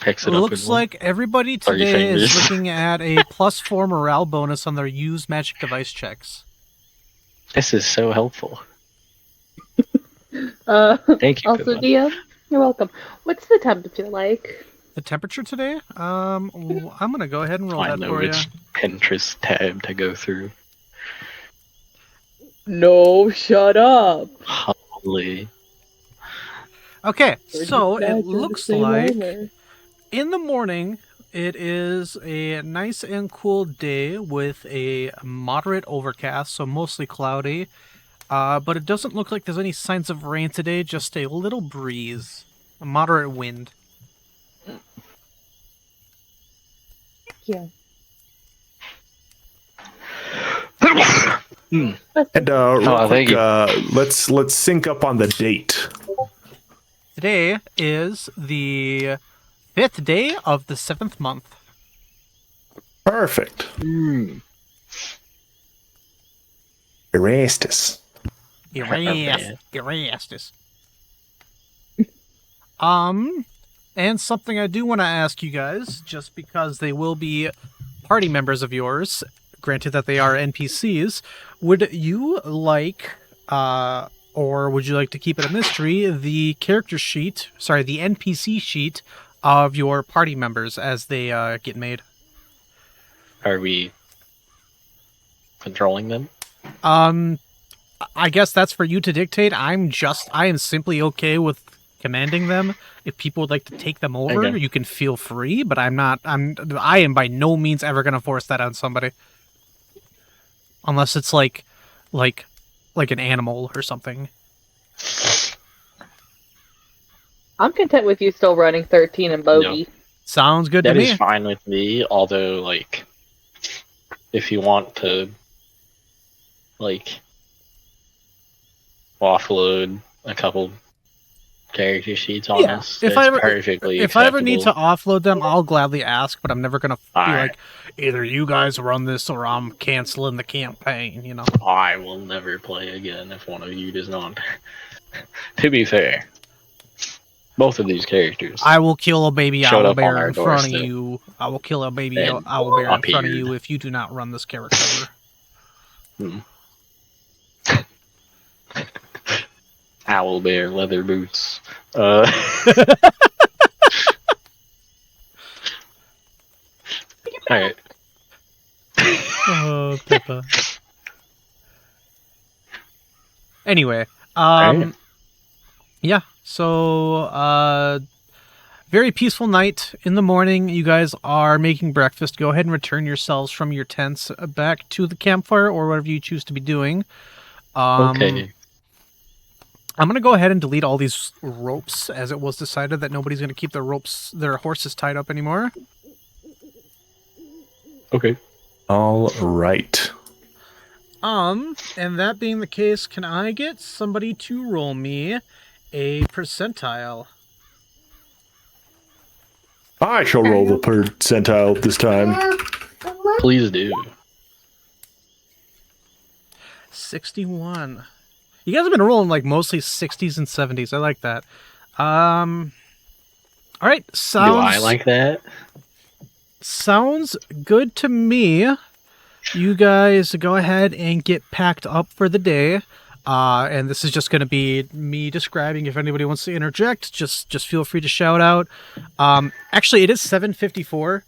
Picks it up Looks in one. like everybody 30 today is fingers. looking at a +4 morale bonus on their use magic device checks. This is so helpful. Thank you, Also, Pippa. DM, you're welcome. What's the temperature like? The temperature today? I'm gonna go ahead and roll I that know for you. which Pinterest tab to go through. No, shut up. Holy. Okay, We're so just it back to the looks same like weather. in the morning it is a nice and cool day with a moderate overcast, so mostly cloudy. But it doesn't look like there's any signs of rain today, just a little breeze. A moderate wind. Yeah. Hmm. And real thank quick, you. let's sync up on the date. Today is the 5th day of the 7th month. Perfect. Erastus. Erastus. And something I do want to ask you guys, just because they will be party members of yours, granted that they are NPCs, would you like, or would you like to keep it a mystery, the character sheet, sorry, the NPC sheet of your party members as they get made? Are we controlling them? I guess that's for you to dictate. I am simply okay with commanding them. If people would like to take them over, Okay. you can feel free, but I am by no means ever going to force that on somebody. Unless it's like an animal or something. I'm content with you still running 13 and Bogey. Sounds good That to is me. fine with me, although, like, if you want to like offload a couple character sheets on us, if that's I ever perfectly if I ever need to acceptable. offload them, I'll gladly ask. But I'm never gonna be Alright. like, either you guys run this or I'm canceling the campaign. You know. I will never play again if one of you does not. To be fair, both of these characters I will kill a baby showed owl up on bear our in front of doorstep you. I will kill a baby and owl bear in front of appeared. you if you do not run this character. Owl bear leather boots. Alright. Oh, Pippa. Anyway, Alright. yeah. So, very peaceful night. In the morning, you guys are making breakfast. Go ahead and return yourselves from your tents back to the campfire or whatever you choose to be doing. Okay. I'm going to go ahead and delete all these ropes, as it was decided that nobody's going to keep their horses tied up anymore. Okay. All right. And that being the case, can I get somebody to roll me a percentile? I shall roll the percentile this time. Please do. 61. You guys have been rolling like mostly 60s and 70s. I like that. All right. Sounds, Do I like that? Sounds good to me. You guys go ahead and get packed up for the day. And this is just going to be me describing. If anybody wants to interject, just feel free to shout out. Actually, it is 7:54.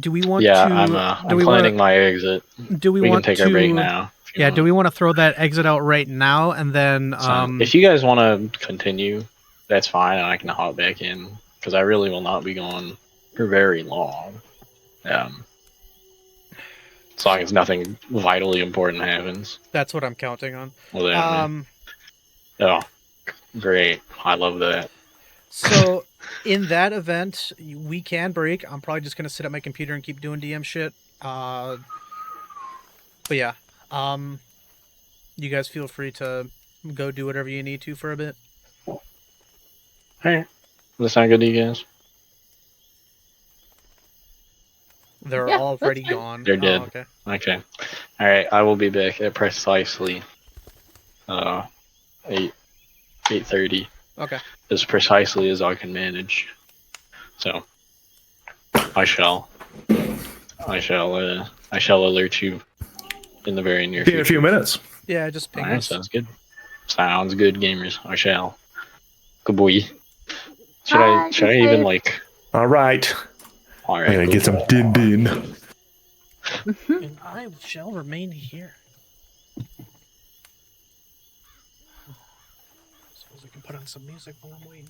Do we want to? I'm planning my exit. Do we We want can take to? our break now. Yeah. Do we want to throw that exit out right now and then? If you guys want to continue, that's fine, and I can hop back in because I really will not be gone for very long. As long as nothing vitally important happens. That's what I'm counting on. Well, then, oh, great! I love that. So, in that event, we can break. I'm probably just gonna sit at my computer and keep doing DM shit. But yeah, you guys feel free to go do whatever you need to for a bit. Alright. Does that sound good to you guys? They're Yeah, already that's fine. gone. They're dead. Oh, okay. Okay. Alright, I will be back at precisely 8:30. Okay. As precisely as I can manage. So I shall alert you in the very near See you future. in a few minutes. Yeah, just ping Alright, us. sounds good. Sounds good, gamers. I shall. Good boy. Should Bye, I be even safe. like All right. alright. I'm gonna cool. get some din din. And I shall remain here. Suppose I can put on some music while I'm waiting.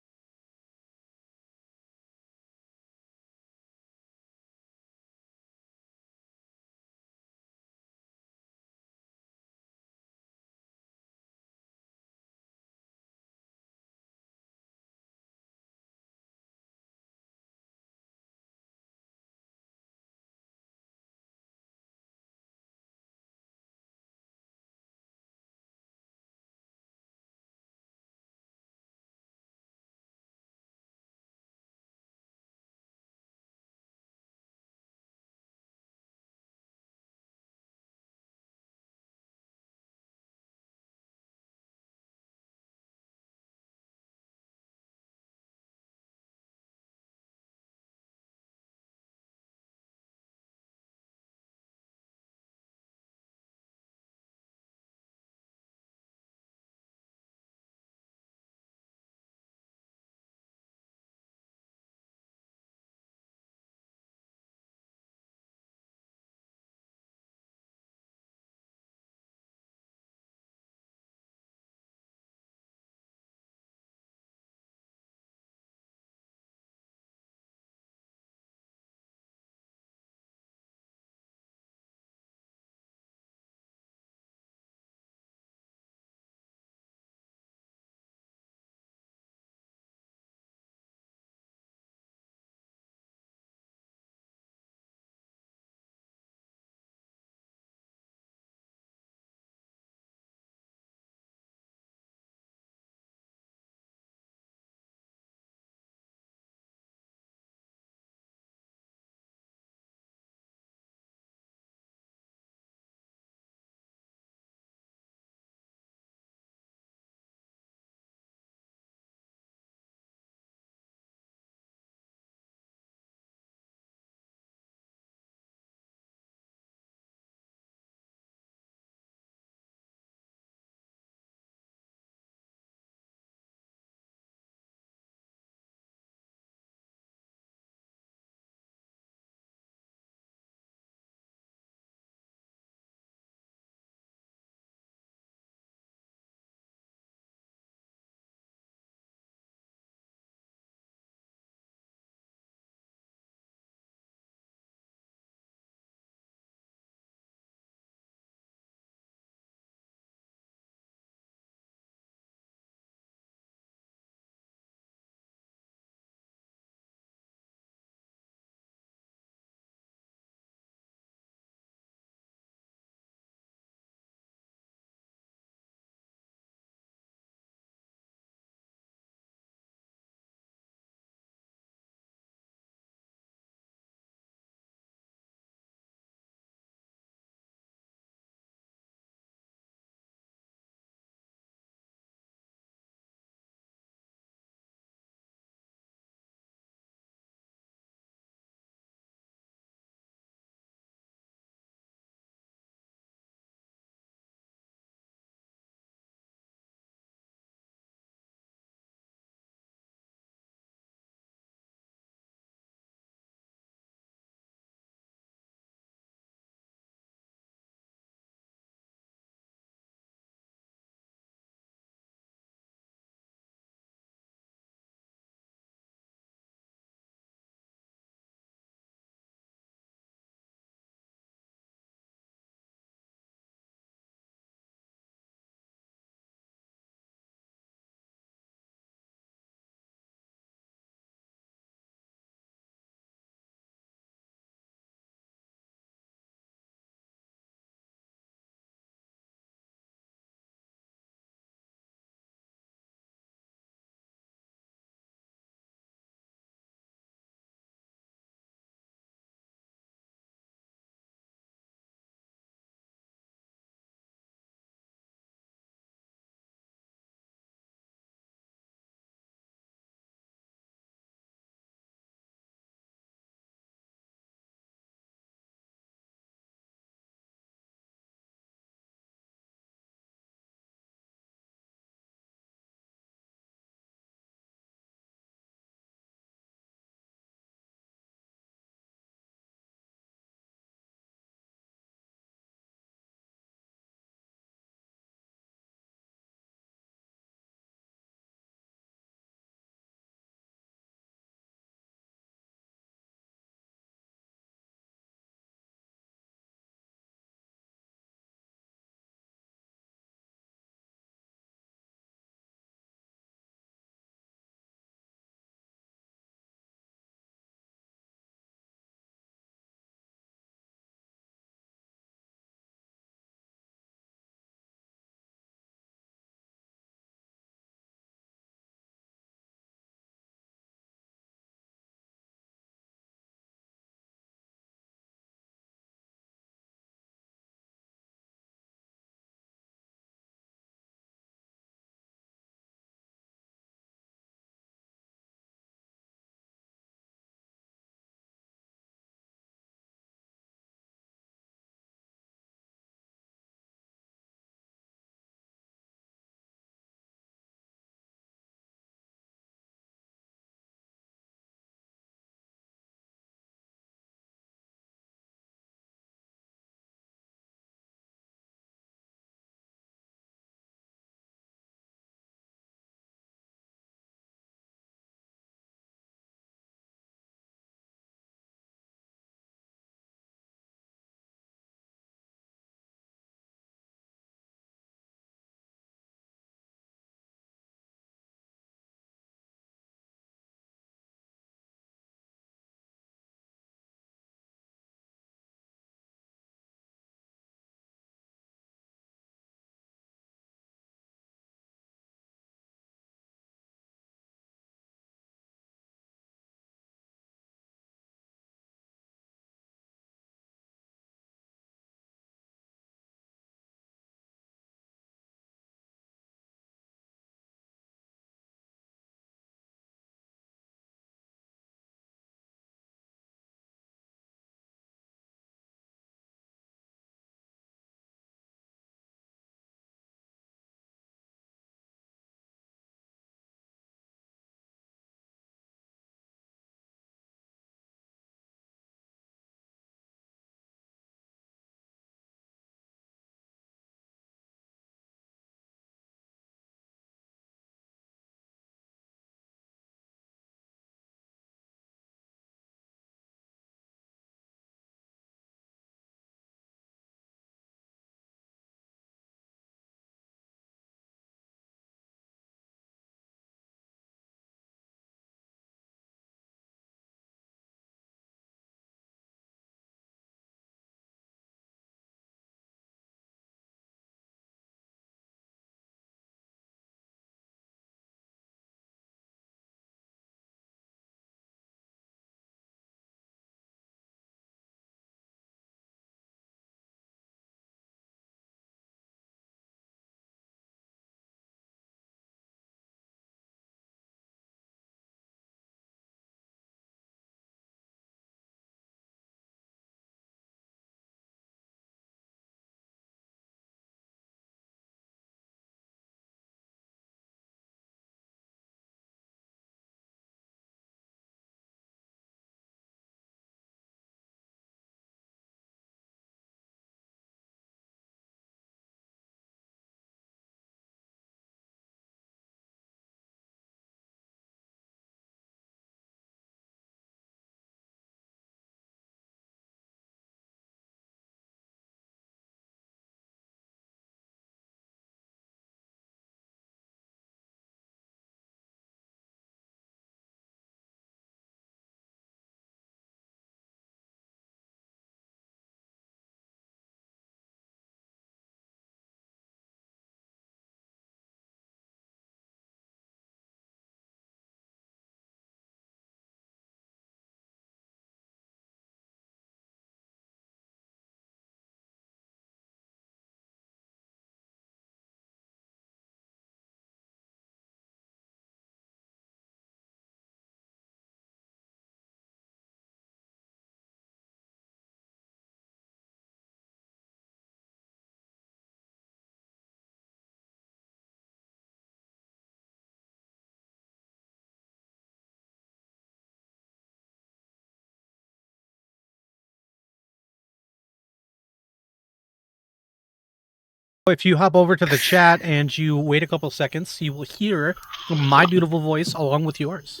If you hop over to the chat and you wait a couple seconds, you will hear my beautiful voice along with yours.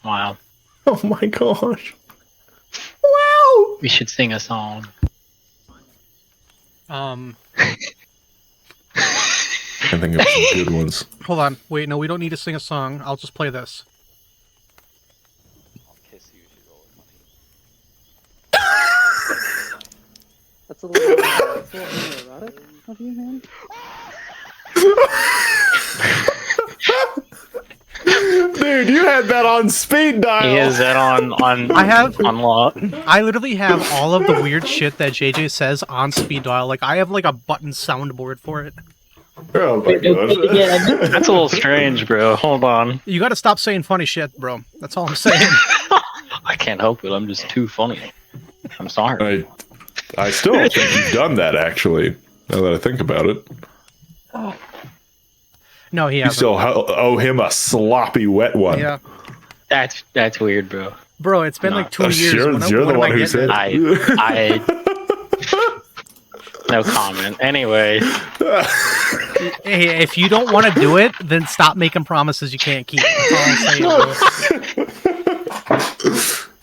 Wow. Oh my gosh. Wow. We should sing a song. I think of some good ones. Hold on. Wait, no, we don't need to sing a song. I'll just play this. That's a little erotic of you, man. Dude, you had that on speed dial. He has that on I have- on lock. I literally have all of the weird shit that JJ says on speed dial. Like, I have like a button soundboard for it. Oh my gosh. That's a little strange, bro. Hold on. You gotta stop saying funny shit, bro. That's all I'm saying. I can't help it. I'm just too funny. I'm sorry. I still don't think you've done that, actually, now that I think about it. No, he You hasn't. still owe him a sloppy wet one. Yeah. That's weird, bro. Bro, it's been like 2 years. You're When the am one I who getting said it? I no comment. Anyway, Hey, if you don't want to do it, then stop making promises you can't keep. That's all I'm saying,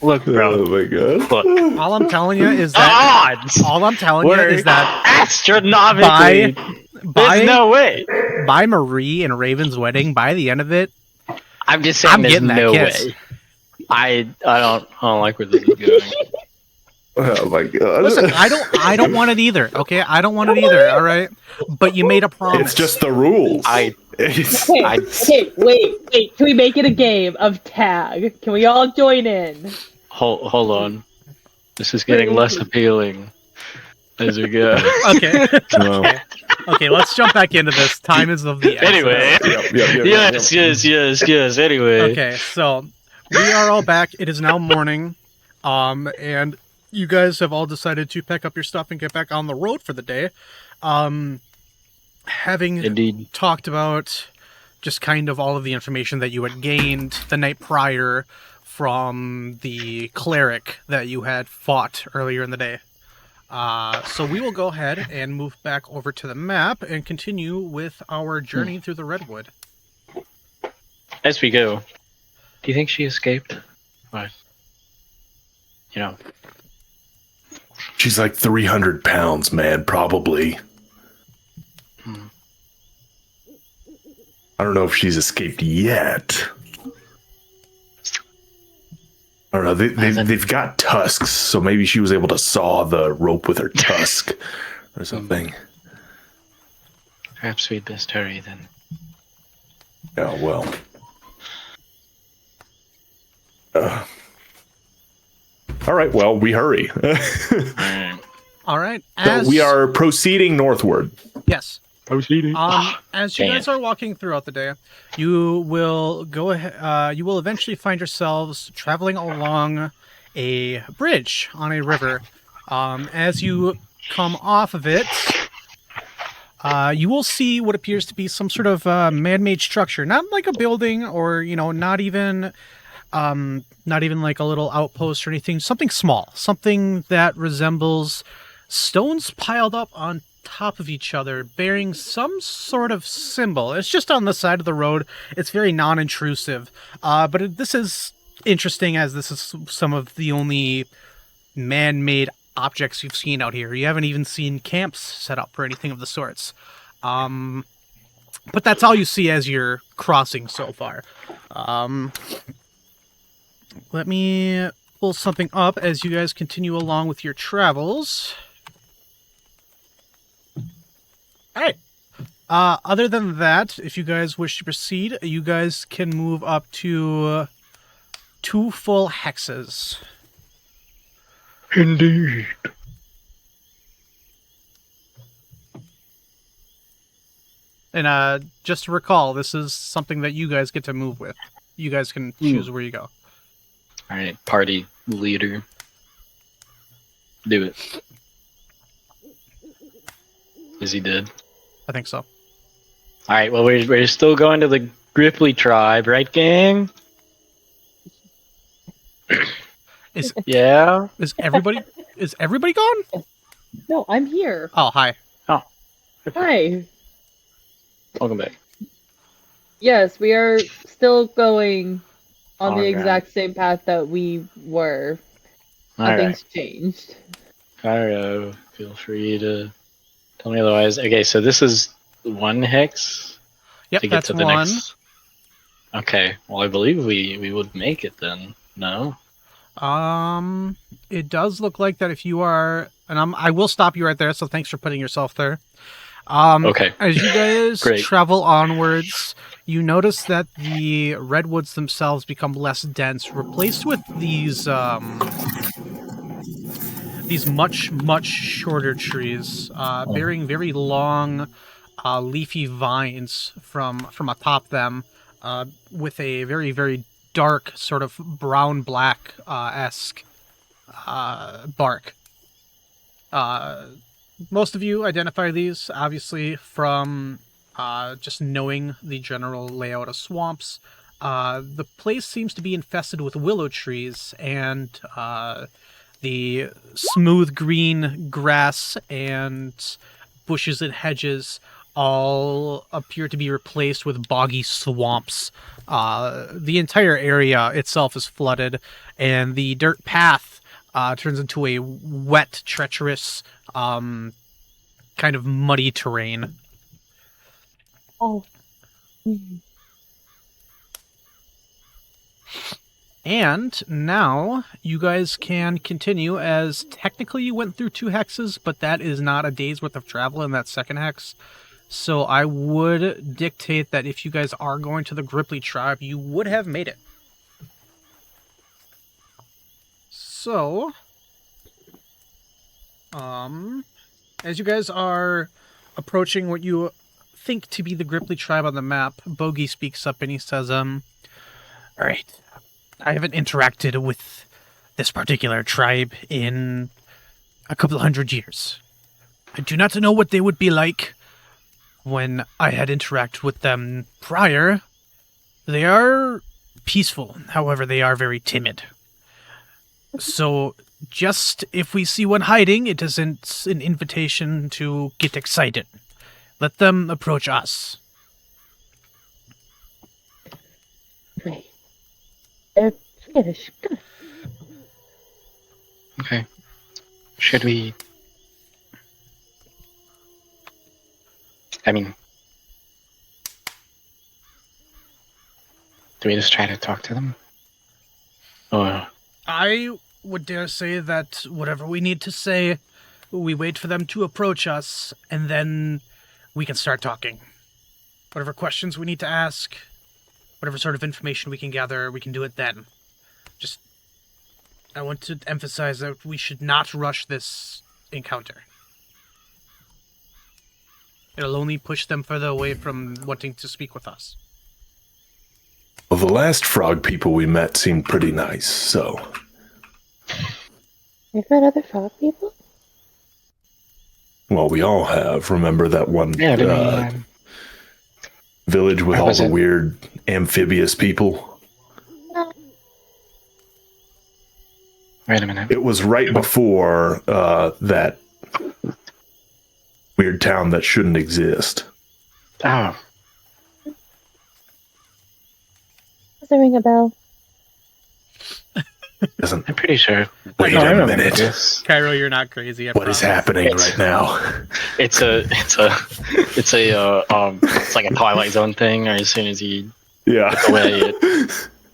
bro. look, bro. Oh my god. Look. All I'm telling you is that. Odds All I'm telling you is that astronomically. There's no way. by Marie and Raven's wedding, by the end of it, I'm just saying. I'm There's getting that no kiss. way. I don't like where this is going. Oh my god. listen, I don't want it either. Okay, I don't want it either. All right, but you made a promise. It's just the rules. Okay, wait. Can we make it a game of tag? Can we all join in? Hold on. This is getting less appealing as we go. Okay. No. Okay, let's jump back into this. Time is of the essence. Anyway. Yes. Anyway. Okay, so we are all back. It is now morning, and you guys have all decided to pack up your stuff and get back on the road for the day. Having Indeed. talked about just kind of all of the information that you had gained the night prior from the cleric that you had fought earlier in the day. So we will go ahead and move back over to the map and continue with our journey through the Redwood. As we go, do you think she escaped? What? You know. She's like 300 pounds, man, probably. I don't know if she's escaped yet. I don't know. They've got tusks, so maybe she was able to saw the rope with her tusk or something. Perhaps we'd best hurry then. Oh, well. All right, well, we hurry. All right. So we are proceeding northward. Yes. Proceeding. As you guys are walking throughout the day, you will go ahead. You will eventually find yourselves traveling along a bridge on a river. As you come off of it, you will see what appears to be some sort of man-made structure, not like a building or not even like a little outpost or anything. Something small, something that resembles stones piled up on top of each other, bearing some sort of symbol. It's just on the side of the road. It's very non-intrusive, but this is interesting as this is some of the only man-made objects you've seen out here. You haven't even seen camps set up or anything of the sorts. But that's all you see as you're crossing so far. Let me pull something up as you guys continue along with your travels. Alright. Other than that, if you guys wish to proceed, you guys can move up to 2 full hexes. Indeed. And just to recall, this is something that you guys get to move with. You guys can choose where you go. Alright, party leader. Do it. Is he dead? I think so. Alright, well, we're still going to the Grippli tribe, right, gang? Yeah? Is everybody gone? No, I'm here. Oh, hi. Hi. Welcome back. Yes, we are still going on the Alright. exact same path that we were. Alright. Nothing's changed. Pyro, feel free to tell me otherwise. Okay, so this is one hex Yep, to get that's to the one. next. Okay, well, I believe we would make it then. No? It does look like that if you are, and I will stop you right there. So thanks for putting yourself there. Okay. As you guys Great. travel onwards, you notice that the redwoods themselves become less dense, replaced with these much shorter trees, bearing very long, leafy vines from atop them, with a very dark sort of brown black esque bark. Most of you identify these, obviously, from just knowing the general layout of swamps. The place seems to be infested with willow trees, and the smooth green grass and bushes and hedges all appear to be replaced with boggy swamps. The entire area itself is flooded, and the dirt path turns into a wet, treacherous, kind of muddy terrain. Oh. Mhm. And now you guys can continue, as technically you went through 2 hexes, but that is not a day's worth of travel in that second hex. So I would dictate that if you guys are going to the Grippli tribe, you would have made it. So, as you guys are approaching what you think to be the Grippli tribe on the map, Bogey speaks up and he says, alright, I haven't interacted with this particular tribe in a couple of 100 years. I do not know what they would be like when I had interacted with them prior. They are peaceful, however, they are very timid. So, just if we see one hiding, it isn't an invitation to get excited. Let them approach us. Great. They're skittish. Good. Okay. Should we... I mean... Do we just try to talk to them? Or... I would dare say that whatever we need to say, we wait for them to approach us, and then we can start talking. Whatever questions we need to ask, whatever sort of information we can gather, we can do it then. Just, I want to emphasize that we should not rush this encounter. It'll only push them further away from wanting to speak with us. Well, the last frog people we met seemed pretty nice, so... You've met other frog people? Well, we all have. Remember that one village with all the weird amphibious people? Wait a minute. It was right before that weird town that shouldn't exist. Oh. Does it ring a bell? I'm pretty sure. Wait a minute. Cairo, you're not crazy. What is happening right now? It's like a Twilight Zone thing, or as soon as you get away, it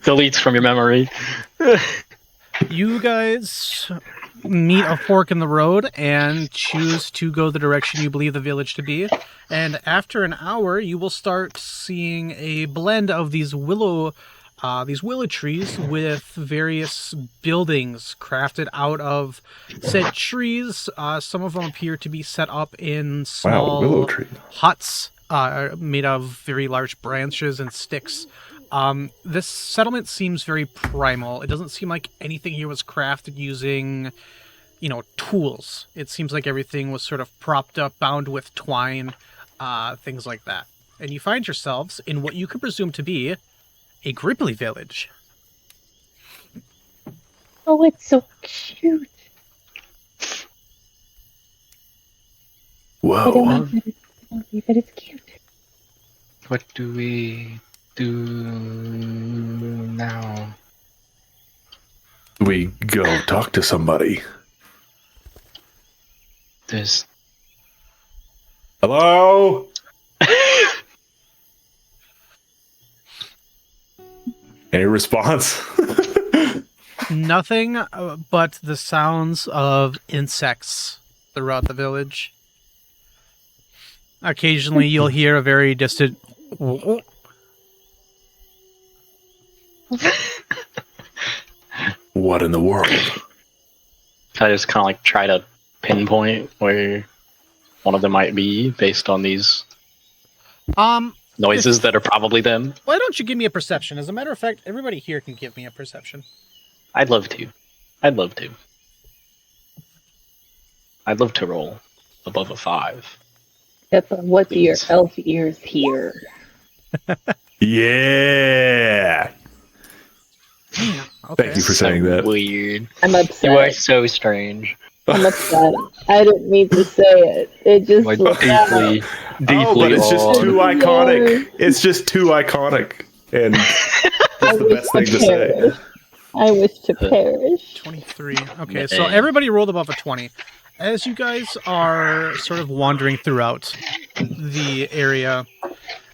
deletes from your memory. You guys meet a fork in the road and choose to go the direction you believe the village to be. And after an hour, you will start seeing a blend of these willow trees with various buildings crafted out of said trees. Some of them appear to be set up in small willow tree huts made of very large branches and sticks. This settlement seems very primal. It doesn't seem like anything here was crafted using, tools. It seems like everything was sort of propped up, bound with twine, things like that. And you find yourselves in what you could presume to be a Grippli village. Oh, it's so cute. I don't Whoa. want to Okay, but it's cute. What do we do now? We go talk to somebody. There's Hello? Any response? Nothing but the sounds of insects throughout the village. Occasionally, you'll hear a very distant. What in the world? I just kind of like try to pinpoint where one of them might be based on these noises that are probably them. Why don't you give me a perception? As a matter of fact, everybody here can give me a perception. I'd love to. I'd love to roll above a 5. Pippa, what do your Please. elf ears hear? Yeah. Okay. Thank you for saying that. Weird. I'm You are upset. so strange. I'm upset. I didn't mean to say it. It just Like slipped out. deeply Oh, but it's just awed. too iconic. It's just too iconic. And that's the best thing to say. perish. I wish to perish. 23. Okay, so everybody rolled above a 20. As you guys are sort of wandering throughout the area,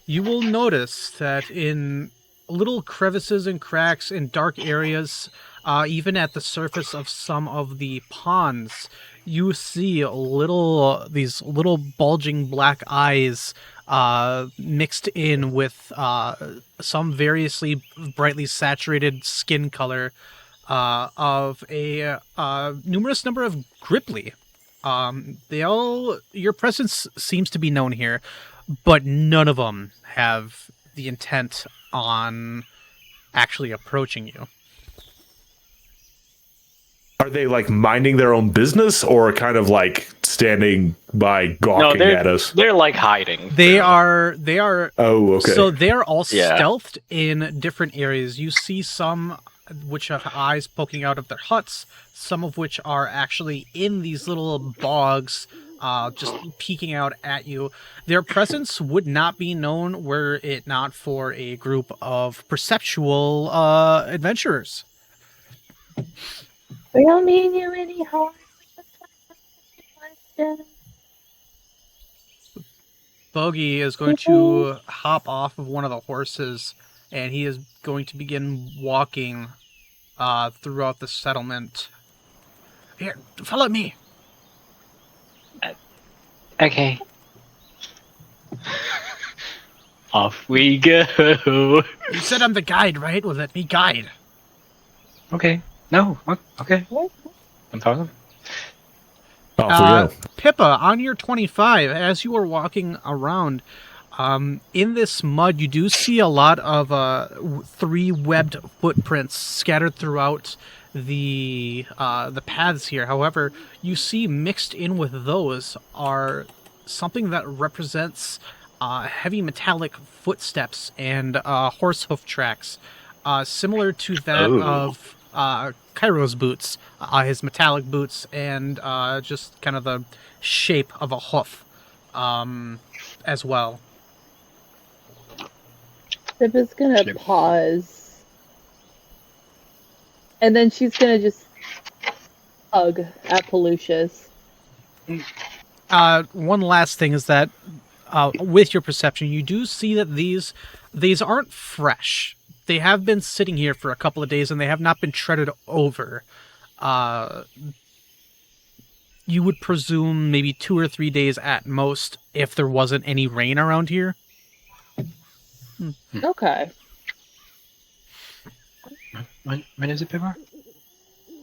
you will notice that in little crevices and cracks in dark areas, even at the surface of some of the ponds, you see these little bulging black eyes mixed in with some variously brightly saturated skin color of a numerous number of Grippli. Your presence seems to be known here, but none of them have the intent on actually approaching you. Are they like minding their own business or kind of like standing by gawking at us? They're like hiding. They are. Oh, okay. So they're all Yeah. stealthed in different areas. You see some which have eyes poking out of their huts, some of which are actually in these little bogs, just peeking out at you. Their presence would not be known were it not for a group of perceptual adventurers. We don't mean you any harm. We just want to ask you a question. Bogey is going to hop off of one of the horses, and he is going to begin walking throughout the settlement. Here, follow me. Okay. Off we go. You said I'm the guide, right? Well, let me guide. Okay. No. Okay. I'm talking. Off we go. Pippa, on your 25, as you are walking around, in this mud, you do see a lot of 3 webbed footprints scattered throughout the paths here. However, you see mixed in with those are something that represents heavy metallic footsteps and horse hoof tracks, similar to that of Cairo's boots, his metallic boots, and just kind of the shape of a hoof as well. Pippa's gonna pause. And then she's gonna just hug at Pelucius. One last thing is that with your perception, you do see that these aren't fresh. They have been sitting here for a couple of days, and they have not been treaded over. You would presume maybe 2 or 3 days at most, if there wasn't any rain around here. Okay. When is it, Pippa?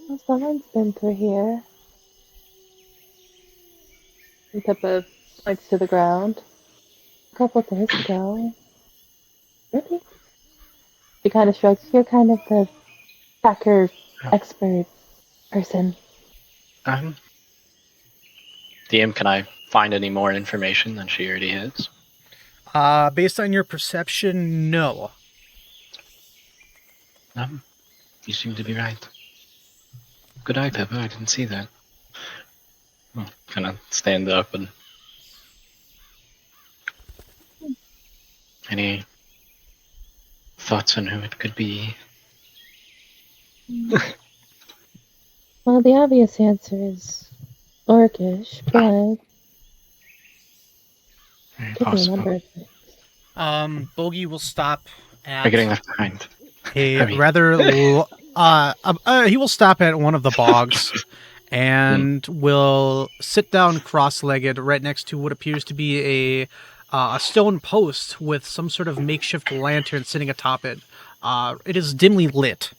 Well, someone's been through here. And Pippa Points to the ground. A couple of days ago. Really? She kind of shrugs. You're kind of the tracker expert person. DM, can I find any more information than she already has? Based on your perception, no. You seem to be right. Good eye, Pippa. I didn't see that. Kind of stand up and Any thoughts on who it could be? Well, the obvious answer is orcish, but Very could be a possible. number of things. Bogey will stop I'm at getting left behind. a Heavy. he will stop at one of the bogs and will sit down cross-legged right next to what appears to be a stone post with some sort of makeshift lantern sitting atop it. It is dimly lit.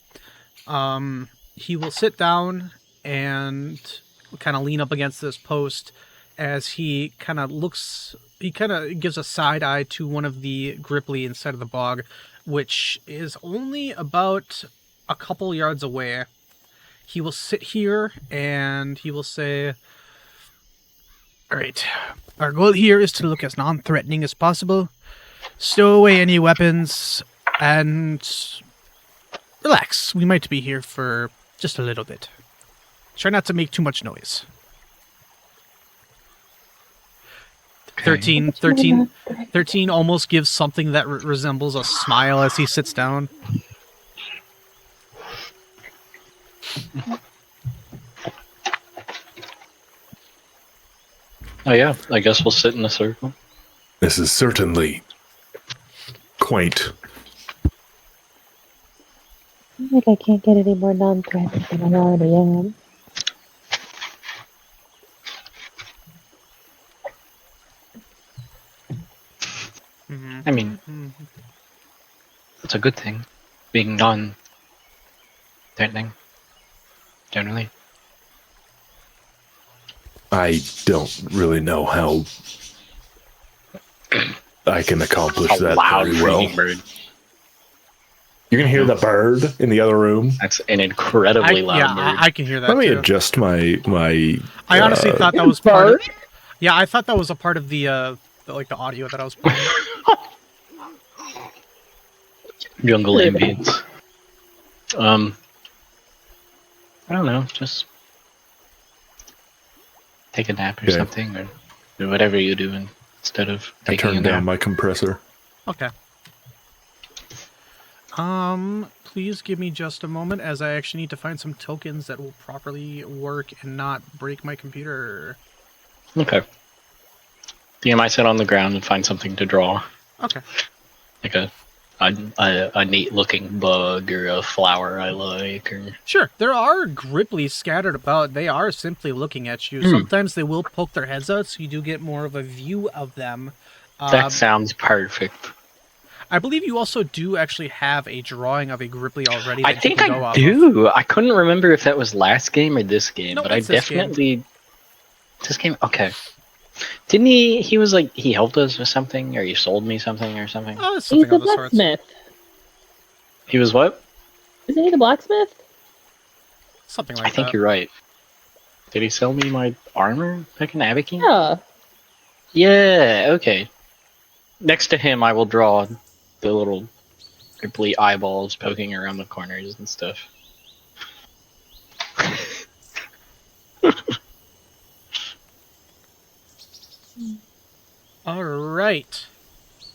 He will sit down and kind of lean up against this post as he kind of gives a side eye to one of the Grippli inside of the bog, which is only about a couple yards away. He will sit here and he will say, "All right, our goal here is to look as non-threatening as possible, stow away any weapons, and relax. We might be here for just a little bit. Try not to make too much noise." 13 almost gives something that resembles a smile as he sits down. Oh yeah, I guess we'll sit in a circle. This is certainly quaint. I feel like I can't get any more non-threatening than I already am. I mean, it's a good thing, being non-threatening, generally. I don't really know how I can accomplish A that loud very well. freaking bird. You can hear the bird in the other room. That's an incredibly loud bird. I can hear that Let me too. adjust my. I honestly thought that was part of... Yeah, I thought that was a part of the audio that I was playing. Jungle ambience. I don't know, just take a nap or Okay. something, or do whatever you do instead of I taking a turned nap. down my compressor. Okay. Please give me just a moment as I actually need to find some tokens that will properly work and not break my computer. Okay. You might sit on the ground and find something to draw, Okay. like a neat looking bug or a flower I like, or Sure. There are Gripplis scattered about. They are simply looking at you. Sometimes they will poke their heads out, so you do get more of a view of them. that sounds perfect. I believe you also do actually have a drawing of a Grippli already. I that think you can go I off of. do. I couldn't remember if that was last game or this game, No, but I it's this game. definitely this game. Okay, didn't he? He was like he helped us with something, or he sold me something or something. Oh, He's something a of the sorts. blacksmith. He was what? Isn't he the blacksmith? Something like I think that. you're right. Did he sell me my armor back in Abikin? Yeah. Yeah. Okay. Next to him, I will draw the little complete eyeballs poking around the corners and stuff. All right.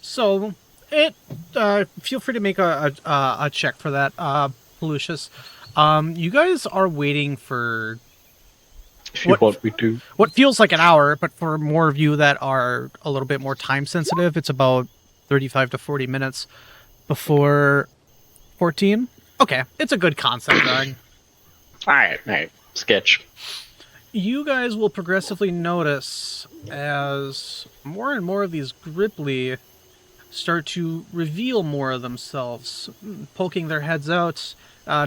So, feel free to make a check for that, Lucius. You guys are waiting for What we do? what feels like an hour, but for more of you that are a little bit more time sensitive, it's about 35 to 40 minutes before 14. Okay, it's a good concept drawing. All right. Sketch. You guys will progressively notice as more and more of these Grippli start to reveal more of themselves, poking their heads out,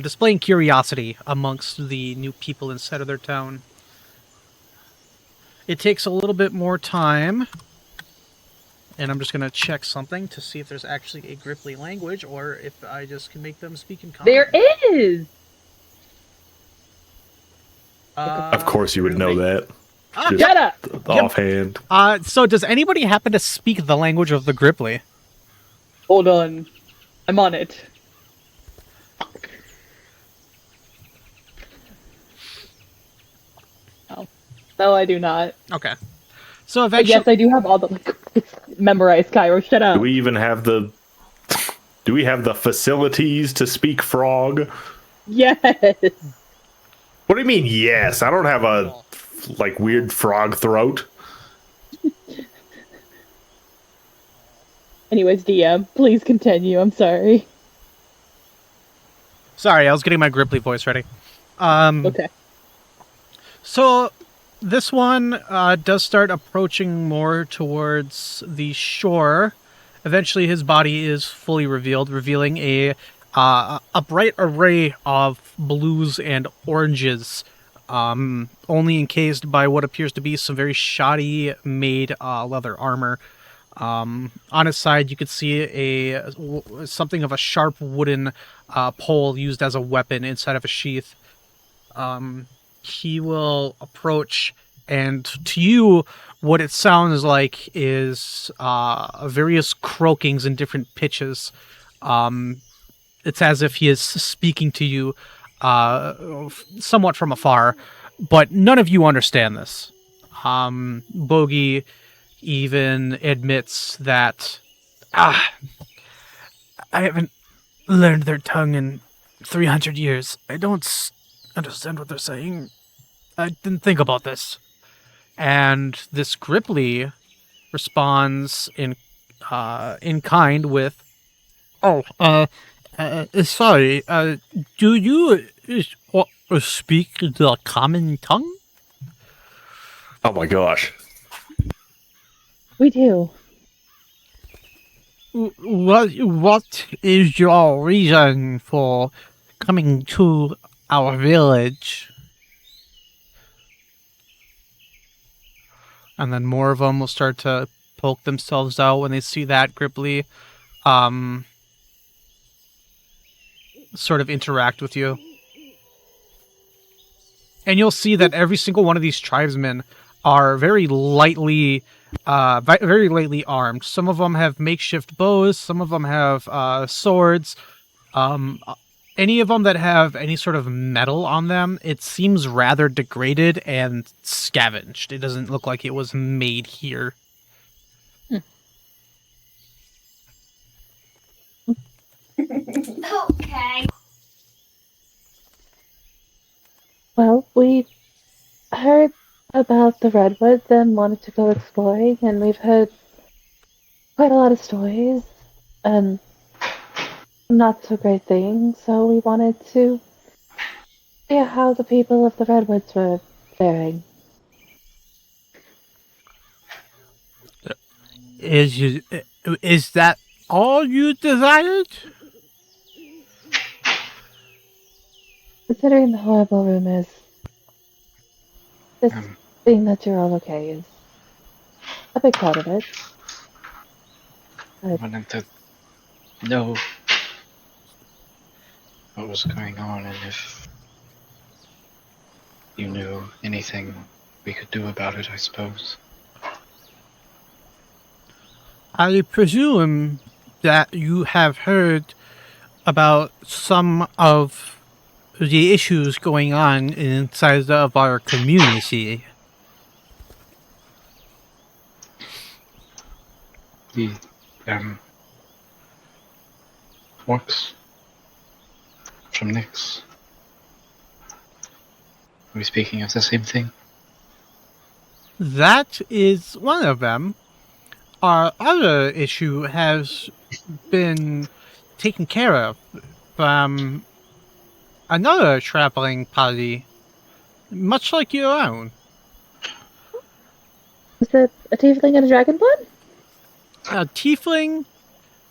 displaying curiosity amongst the new people inside of their town. It takes a little bit more time, and I'm just going to check something to see if there's actually a Grippli language, or if I just can make them speak in common. There is! Of course, you would know that. Just Shut up! offhand. So does anybody happen to speak the language of the Grippli? Hold on. I'm on it. Oh. No, I do not. Okay. So But eventually, yes, I do have all the like memorized, Cairo. Shut up. Do we even have the? Do we have the facilities to speak frog? Yes. What do you mean? Yes, I don't have a like weird frog throat. Anyways, DM, please continue. I'm sorry. sorry, I was getting my Grippli voice ready. Okay. So this one does start approaching more towards the shore. Eventually, his body is fully revealed, revealing a bright array of blues and oranges, only encased by what appears to be some very shoddy made leather armor. On his side, you could see something of a sharp wooden pole used as a weapon inside of a sheath. He will approach, and to you, what it sounds like is various croakings in different pitches. It's as if he is speaking to you somewhat from afar, but none of you understand this. Bogey even admits that I haven't learned their tongue in 300 years. I don't understand what they're saying. I didn't think about this. And this Grippli responds in kind with, sorry, do you speak the common tongue? Oh my gosh. We do. What is your reason for coming to our village? And then more of them will start to poke themselves out when they see that Grippli sort of interact with you. And you'll see that every single one of these tribesmen are very lightly armed. Some of them have makeshift bows. Some of them have swords. Any of them that have any sort of metal on them, it seems rather degraded and scavenged. It doesn't look like it was made here. Okay. Well, we heard about the redwoods and wanted to go exploring, and we've heard quite a lot of stories and not so great things, so we wanted to see how the people of the redwoods were faring. Is that all you desired? Considering the horrible rumors, just seeing that you're all okay is a big part of it. I wanted to know what was going on and if you knew anything we could do about it, I suppose. I presume that you have heard about some of the issues going on inside of our community. The orcs from Nyx. Are we speaking of the same thing? That is one of them. Our other issue has been taken care of from another traveling party, much like your own. Was it a tiefling and a dragonborn? A tiefling,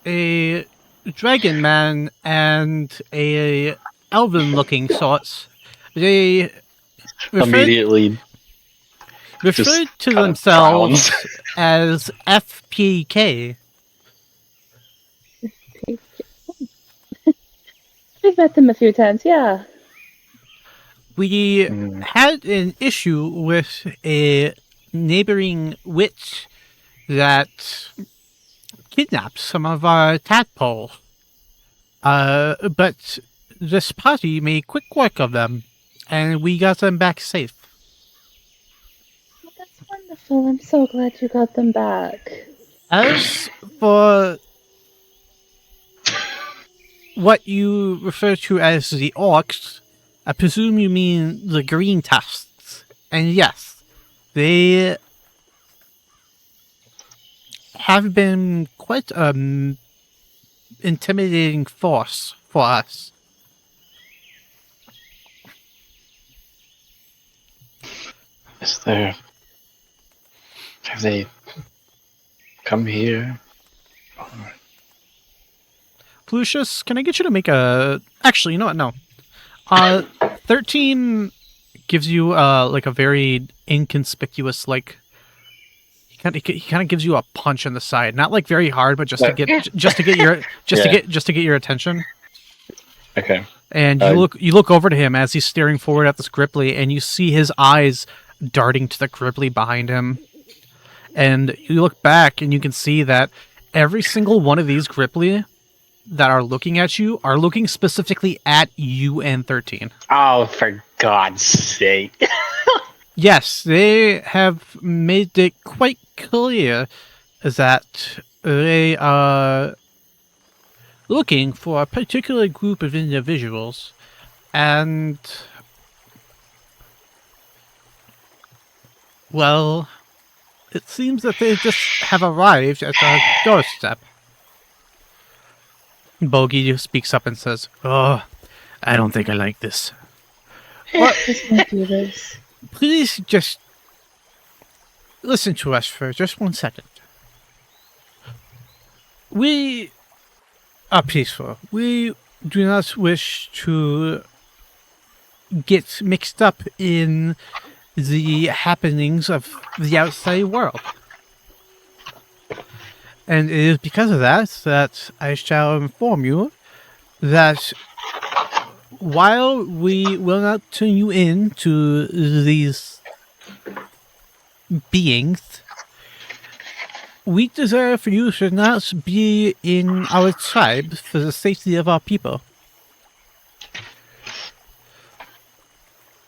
a dragon man, and a elven-looking sort. They Immediately referred to kind of themselves frowns. as FPK. We've met them a few times, yeah. We had an issue with a neighboring witch that kidnapped some of our tadpoles. But this party made quick work of them, and we got them back safe. That's Wonderful. I'm so glad you got them back. As for what you refer to as the orcs, I presume you mean the green tusks. And yes, they have been quite intimidating force for us. Is there? Have they come here? Lucius, can I get you to make a... Actually, you know what? No. 13 gives you like a very inconspicuous, like... He kind of gives you a punch in the side, not like very hard, but just to get your attention. Okay. And you look over to him as he's staring forward at this Grippli, and you see his eyes darting to the Grippli behind him. And you look back, and you can see that every single one of these Grippli that are looking at you are looking specifically at you and 13. Oh, for God's sake. Yes, they have made it quite clear that they are looking for a particular group of individuals, and, well, it seems that they just have arrived at our doorstep. Bogey speaks up and says, "Oh, I don't think I like this. This might do this. Please just listen to us for just 1 second. We are peaceful. We do not wish to get mixed up in the happenings of the outside world. And it is because of that I shall inform you that while we will not turn you in to these beings, we desire for you to not be in our tribe for the safety of our people."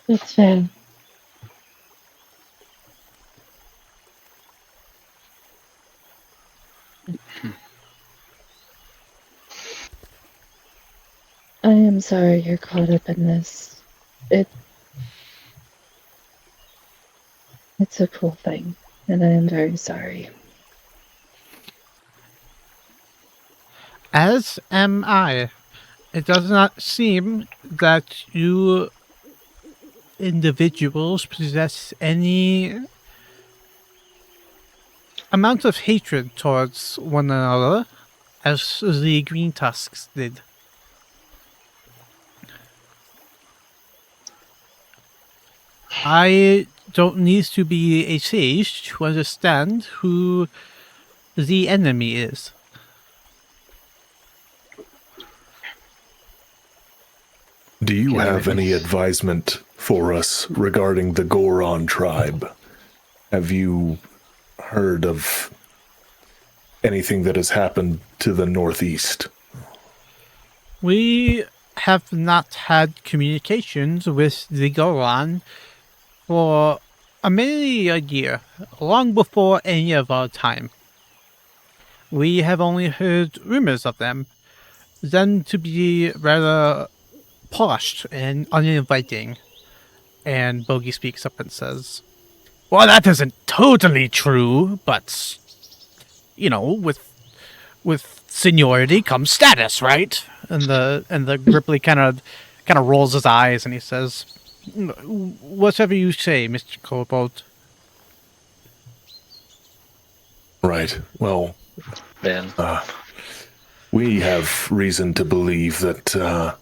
That's fair. I am sorry you're caught up in this. It's a cool thing, and I am very sorry. As am I. It does not seem that you individuals possess any amount of hatred towards one another, as the Green Tusks did. I don't need to be a sage to understand who the enemy is. Do you have any advisement for us regarding the Goron tribe? Have you heard of anything that has happened to the northeast? We have not had communications with the Goron for many a year, long before any of our time. We have only heard rumors of them, then to be rather posh and uninviting. And Bogey speaks up and says, "Well, that isn't totally true, but, you know, with seniority comes status, right?" And the Grippli kind of rolls his eyes and he says, "Whatever you say, Mr. Kobold." Right. Well, Ben. we have reason to believe that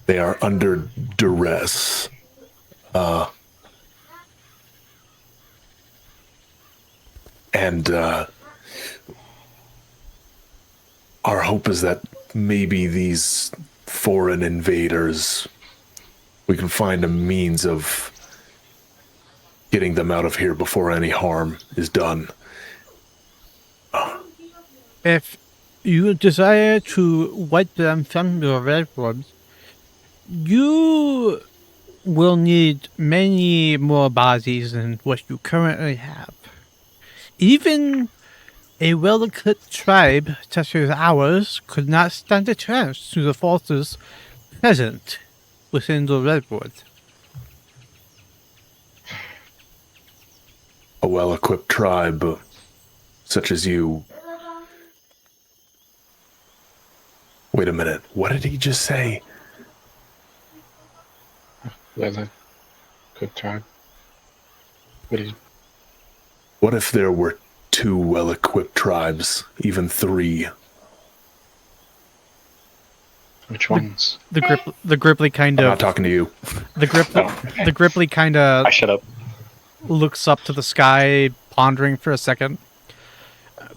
they are under duress. And our hope is that maybe these foreign invaders, we can find a means of getting them out of here before any harm is done. If you desire to wipe them from your records, you will need many more bodies than what you currently have. Even a well-equipped tribe such as ours could not stand a chance to the forces present within the Redwood. A well-equipped tribe such as you. Wait a minute. What did he just say? Well, good tribe. What if there were 2 well-equipped tribes, even 3? Which ones? The Grippli kind I'm of. not talking to you. The Grippli kind of I shut up. looks up to the sky, pondering for a second.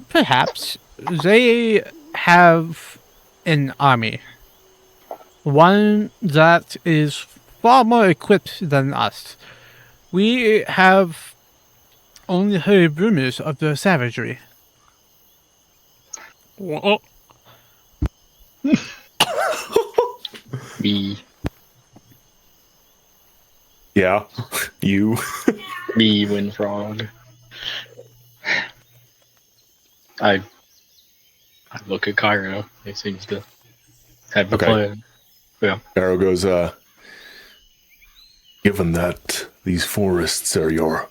Perhaps they have an army. One that is far more equipped than us. We have only heard rumors of their savagery. Oh. Me. Yeah, you. Me, Windfrog. I look at Cairo. He seems to have a Okay. plan. Yeah. Arrow goes, given that these forests are your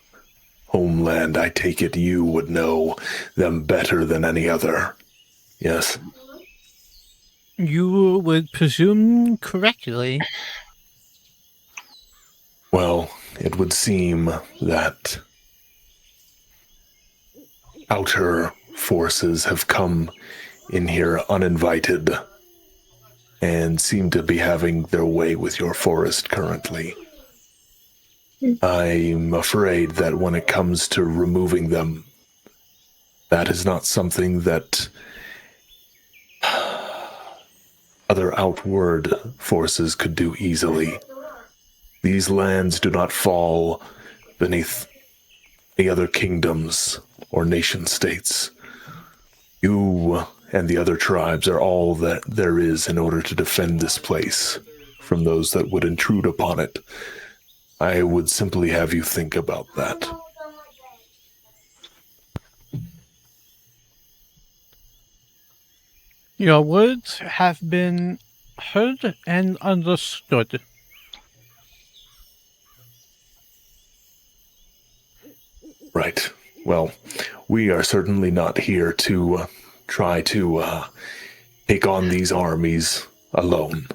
homeland, I take it you would know them better than any other. Yes? You would presume correctly. Well, it would seem that outer forces have come in here uninvited and seem to be having their way with your forest currently. I'm afraid that when it comes to removing them, that is not something that other outward forces could do easily. These lands do not fall beneath the other kingdoms or nation states. You and the other tribes are all that there is in order to defend this place from those that would intrude upon it. I would simply have you think about that. Your words have been heard and understood. Right. Well, we are certainly not here to try to take on these armies alone.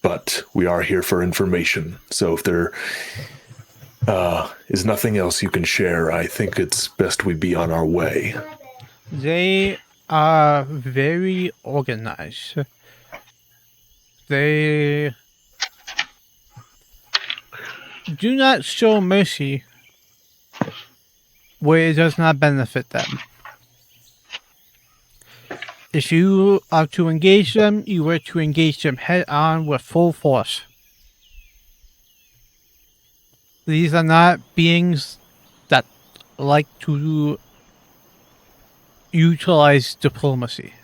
But we are here for information. So if there is nothing else you can share, I think it's best we be on our way. They are very organized. They do not show mercy where it does not benefit them. If you are to engage them, you are to engage them head on with full force. These are not beings that like to utilize diplomacy.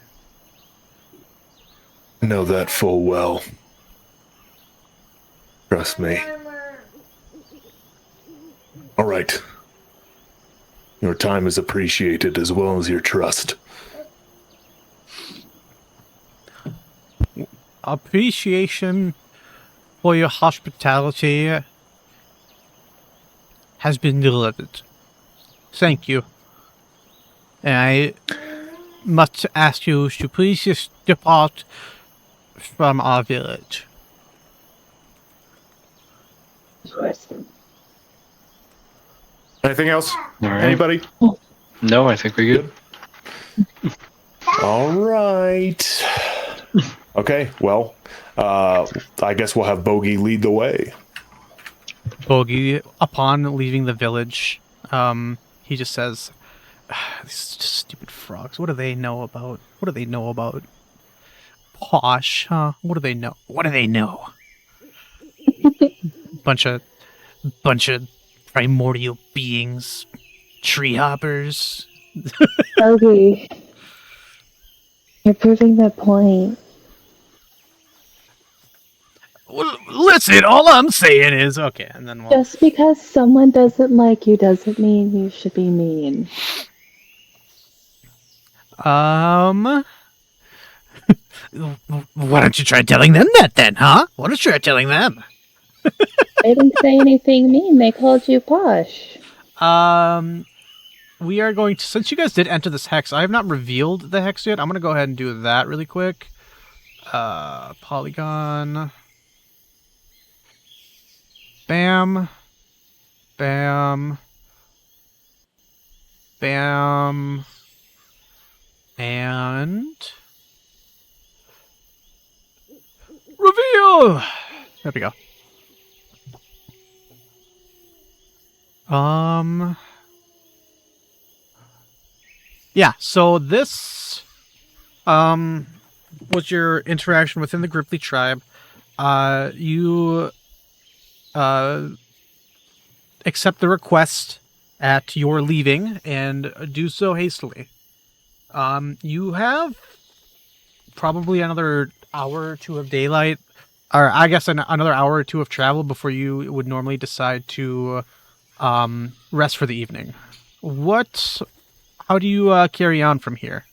I know that full well. Trust me. All right. Your time is appreciated as well as your trust. Appreciation for your hospitality has been delivered. Thank you. And I must ask you to please just depart from our village. Anything else? All right. Anybody? No, I think we're good. All right. Okay, well, I guess we'll have Bogey lead the way. Bogey, upon leaving the village, he just says, "These just stupid frogs. What do they know about? What do they know about Posh? Huh? What do they know? What do they know? bunch of primordial beings, tree hoppers." Bogey, you're proving that point. Well, listen, all I'm saying is okay, and then we'll. Just because someone doesn't like you doesn't mean you should be mean. Why don't you try telling them that then, huh? Why don't you try telling them? They didn't say anything mean. They called you posh. We are going to, since you guys did enter this hex, I have not revealed the hex yet. I'm going to go ahead and do that really quick. Polygon. Bam. Bam. Bam. And... reveal! There we go. Yeah, so this was your interaction within the Grippli tribe. You accept the request at your leaving and do so hastily. You have probably another hour or two of daylight, or I guess another hour or two of travel before you would normally decide to rest for the evening. How do you carry on from here?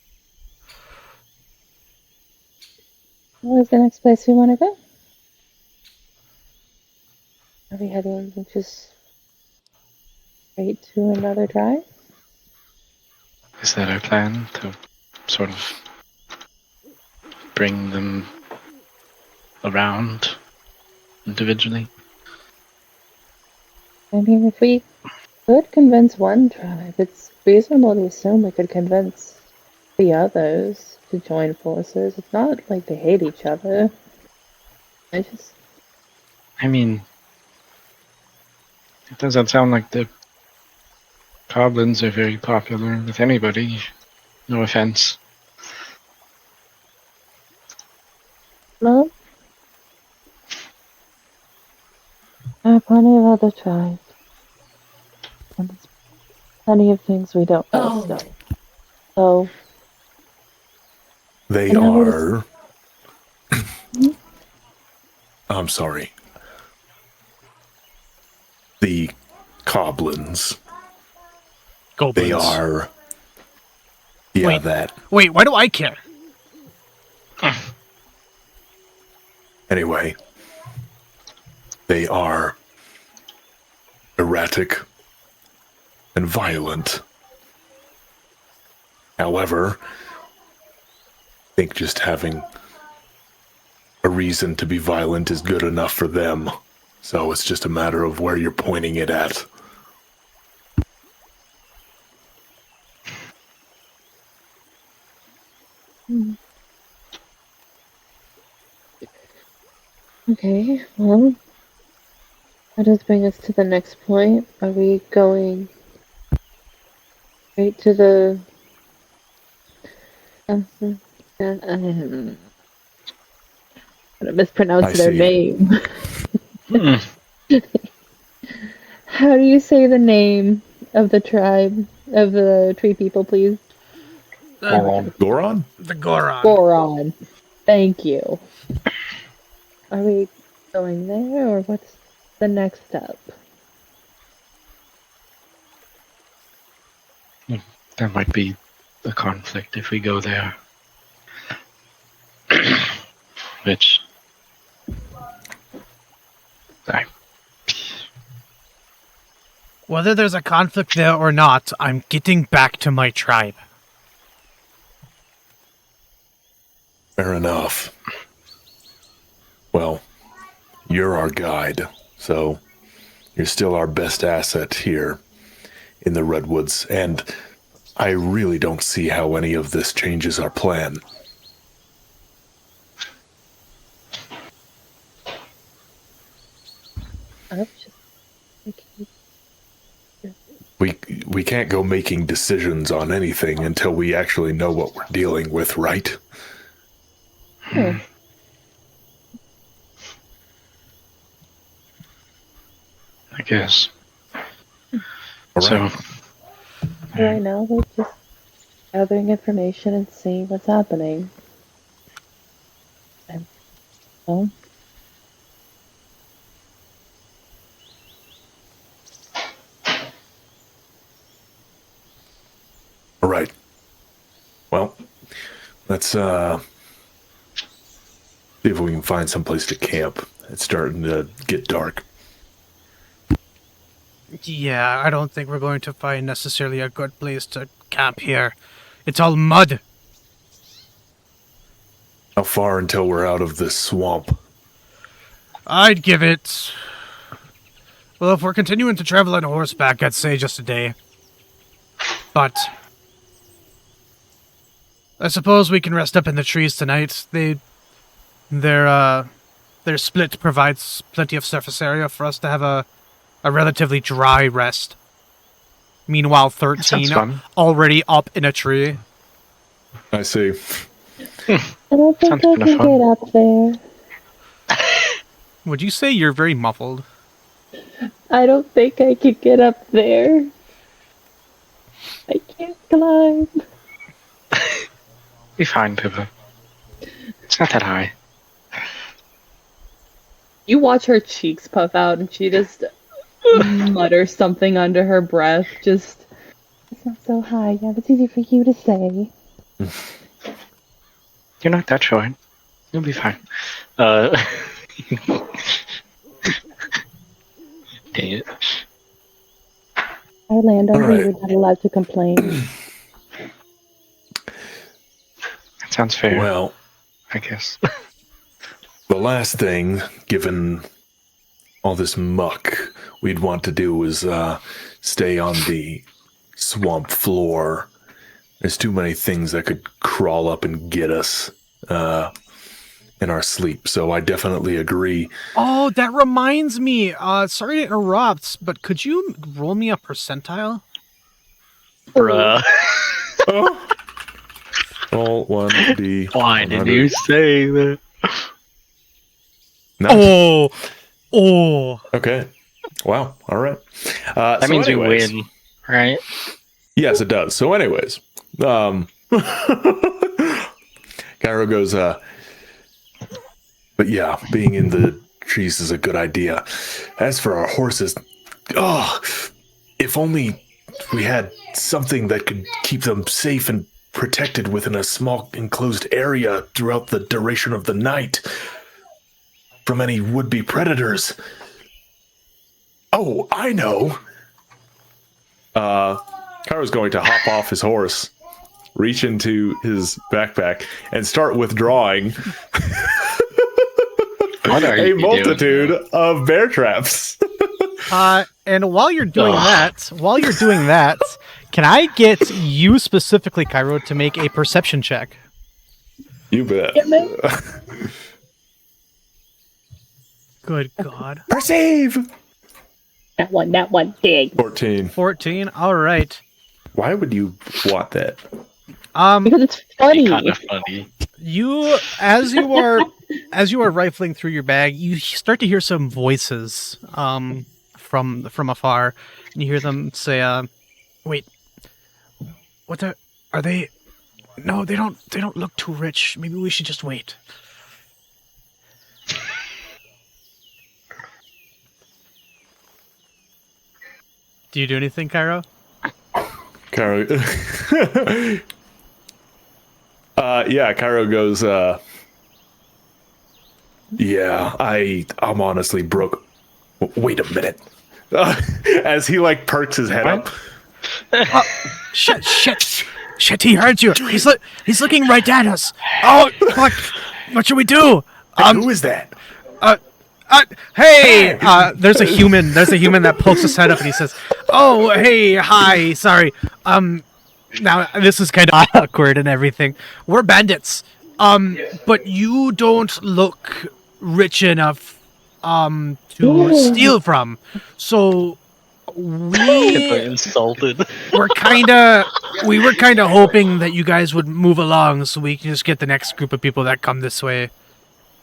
Where's the next place we want to go? Are we heading just straight to another drive? Is that our plan, to sort of bring them around individually? I mean, if we could convince one tribe, it's reasonable to assume we could convince the others to join forces. It's not like they hate each other. I mean, it doesn't sound like the goblins are very popular with anybody. No offense. Well, there are plenty of other tribes. And there's plenty of things we don't know still. So, They And I would are. I'm sorry. The goblins. Goblins. They are. Yeah, Wait. that. Wait, why do I care? Anyway, they are erratic and violent. However, I think just having a reason to be violent is good enough for them. So it's just a matter of where you're pointing it at. okay, well, that does bring us to the next point. Are we going straight to the... I'm gonna mispronounce I their see. name. How do you say the name of the tribe, of the tree people, please? Goron? The Goron. Goron. Thank you. Are we going there, or what's the next step? There might be a conflict if we go there. Which... Whether there's a conflict there or not, I'm getting back to my tribe. Fair enough. Well, you're our guide, so you're still our best asset here in the Redwoods, and I really don't see how any of this changes our plan. We can't go making decisions on anything until we actually know what we're dealing with, right? Hmm. I guess. All So, right. Right now, we're just gathering information and seeing what's happening. And, well, Let's see if we can find some place to camp. It's starting to get dark. Yeah, I don't think we're going to find necessarily a good place to camp here. It's all mud. How far until we're out of this swamp? I'd give it... Well, if we're continuing to travel on horseback, I'd say just a day. But... I suppose we can rest up in the trees tonight. Their split provides plenty of surface area for us to have a relatively dry rest. Meanwhile, 13 already up in a tree. I see. I don't think I can get up there. Would you say you're very muffled? I don't think I could get up there. I can't climb. Be fine, Pippa. It's not that high. You watch her cheeks puff out and she just mutters something under her breath. Just, it's not so high. Yeah, it's easy for you to say. You're not that short. You'll be fine. Dang it. Orlando, All right. you're not allowed to complain. That sounds fair. Well, I guess. the last thing, given all this muck, we'd want to do is stay on the swamp floor. There's too many things that could crawl up and get us in our sleep, so I definitely agree. Oh, that reminds me. Sorry to interrupt, but could you roll me a percentile? Bruh. Oh. Roll 1d. Why did you say that? Nice. Oh. Okay. Wow. All right. That means we win, right? Yes, it does. So anyways, Cairo goes, but yeah, being in the trees is a good idea. As for our horses, if only we had something that could keep them safe and protected within a small enclosed area throughout the duration of the night from any would-be predators. Oh, I know. Cairo's going to hop off his horse, reach into his backpack, and start withdrawing a multitude of bear traps. And while you're doing that, can I get you specifically, Cairo, to make a perception check? You bet. Good God. Perceive! that one, dig. 14. 14. All right. Why would you want that? Because it's funny. Kind of funny. You, as you are rifling through your bag, you start to hear some voices from afar, and you hear them say, "Wait, what are they? No, they don't look too rich. Maybe we should just wait." Do you do anything, Cairo? Cairo. Yeah, Cairo goes, yeah, I'm honestly broke. Wait a minute. As he, like, perks his head up. Shit, he heard you. He's looking right at us. Oh, what should we do? Who is that? Hey, there's a human that pokes his head up and he says, "Oh, hey, hi, sorry. Now this is kind of awkward and everything. We're bandits. But you don't look rich enough to steal from. So we insulted. we were kind of hoping that you guys would move along so we can just get the next group of people that come this way.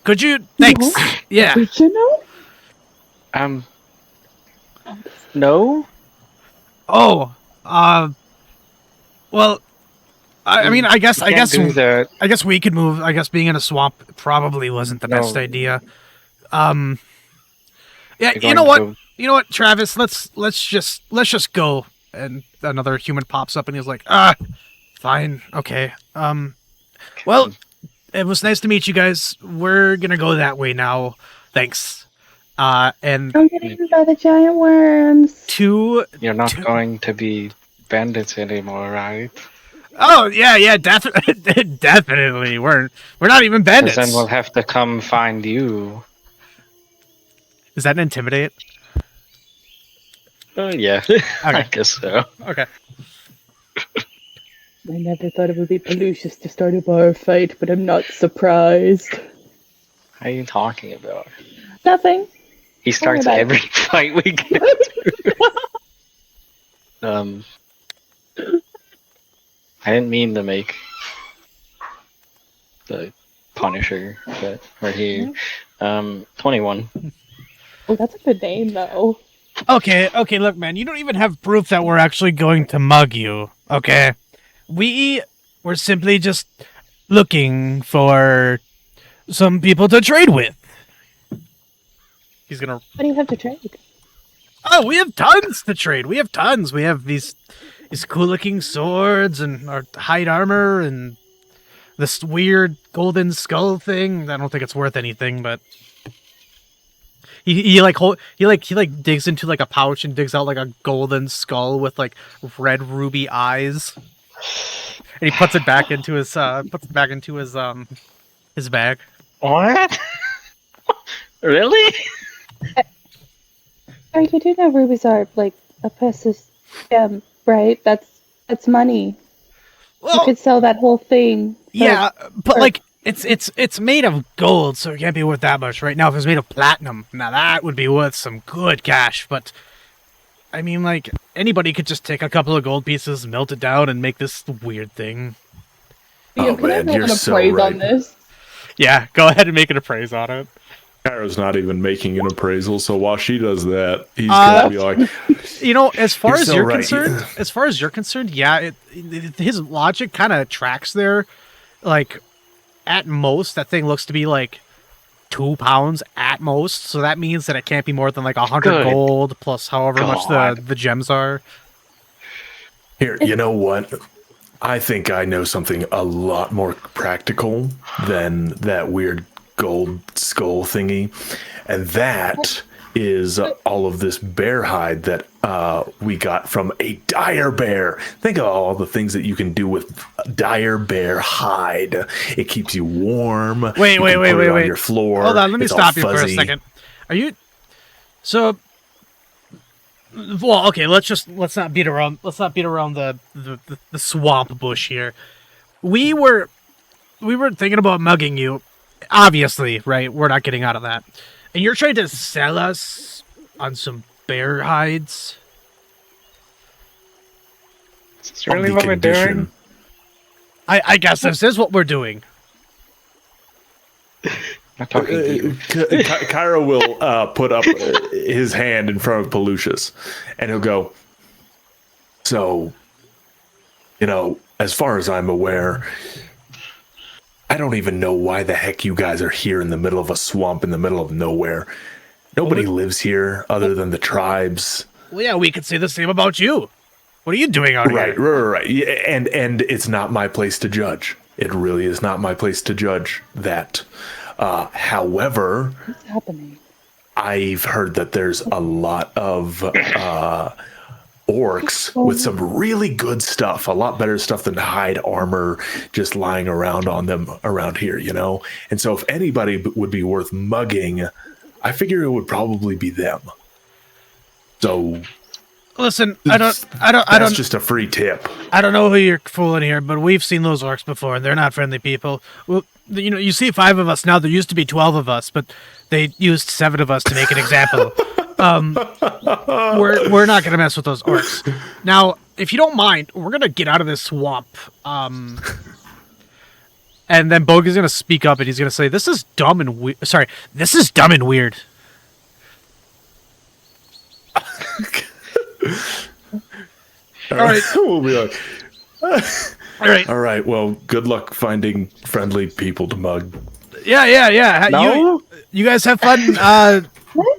Could you? Thanks. Yeah. Did you know? No? Oh, well, I mean, I guess we could move. I guess being in a swamp probably wasn't the best idea. Yeah, you know what, Travis? Let's just go. And another human pops up and he's like, fine, okay. Well, it was nice to meet you guys. We're gonna go that way now. Thanks. And Don't get eaten by the giant worms. You're not going to be bandits anymore, right? Oh yeah, definitely, definitely. We're not even bandits. Then we'll have to come find you. Is that an intimidate? Oh yeah, I guess so. Okay. I never thought it would be Pelucius to start a bar fight, but I'm not surprised. What are you talking about? Nothing. He starts every fight we get to. I didn't mean to make the Punisher, but we're here. 21. Oh, that's a good name, though. Okay, look, man, you don't even have proof that we're actually going to mug you, okay? We're simply just looking for some people to trade with. He's gonna... What do you have to trade? Oh, we have tons to trade. We have tons. We have these cool-looking swords and our hide armor and this weird golden skull thing. I don't think it's worth anything, but... He digs into like a pouch and digs out like a golden skull with like red ruby eyes, and he puts it back into his bag. What? Really? You do know rubies are like a precious gem, right? That's money. Well, you could sell that whole thing. Yeah, but like it's made of gold, so it can't be worth that much right now. If it's made of platinum, now that would be worth some good cash. But I mean, like anybody could just take a couple of gold pieces, melt it down, and make this weird thing. Oh man, you're so right. On this? Yeah, go ahead and make an appraise on it. Kara's not even making an appraisal, so while she does that, he's gonna be like, you know, as far as you're right. concerned, yeah, his logic kind of tracks there. Like, at most, that thing looks to be like 2 pounds at most, so that means that it can't be more than like 100 gold plus however much the gems are. Here, you know what? I think I know something a lot more practical than that weird gold skull thingy, and that is all of this bear hide that we got from a dire bear. Think of all the things that you can do with dire bear hide. It keeps you warm. Wait. On your floor. Hold on, let me stop you for a fuzzy. second. Are you? So, well, okay. Let's not beat around the swamp bush here. We were thinking about mugging you. Obviously, right? We're not getting out of that. And you're trying to sell us on some bear hides? Is this really what we're doing? I guess this is what we're doing. I'm talking to you. Kyra will put up his hand in front of Pelucius, and he'll go, so, you know, as far as I'm aware, I don't even know why the heck you guys are here in the middle of a swamp in the middle of nowhere. Nobody lives here other than the tribes. Well, yeah, we could say the same about you. What are you doing out here? Right. And it's not my place to judge. It really is not my place to judge that. However, what's happening? I've heard that there's a lot of orcs with some really good stuff, a lot better stuff than hide armor just lying around on them around here, you know? And so if anybody would be worth mugging, I figure it would probably be them. So listen, that's just a free tip. I don't know who you're fooling here, but we've seen those orcs before, and they're not friendly people. Well, you know, you see 5 of us now. There used to be 12 of us, but they used 7 of us to make an example. We're not gonna mess with those orcs. Now, if you don't mind, we're gonna get out of this swamp. And then Bogey's gonna speak up and he's gonna say, "This is dumb and weird." Sorry, this is dumb and weird. All right, we'll be like, all right. Well, good luck finding friendly people to mug. Yeah. No? You guys have fun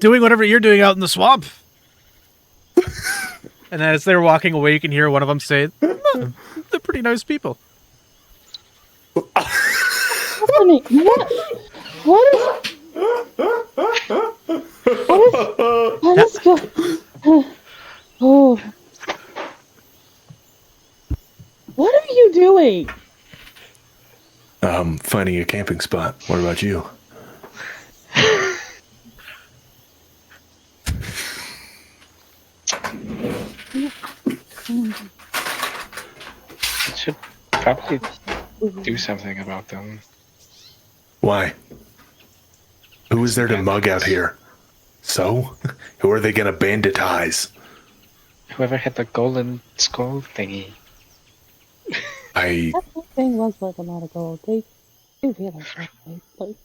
doing whatever you're doing out in the swamp. And as they're walking away, you can hear one of them say, "They're pretty nice people." happening? What is going? Oh, What are you doing? Finding a camping spot. What about you? I should probably do something about them. Why? Who is there to mug out here? So? Who are they gonna banditize? Whoever had the golden skull thingy. that whole thing was worth a lot of gold. They realize that, right? Like,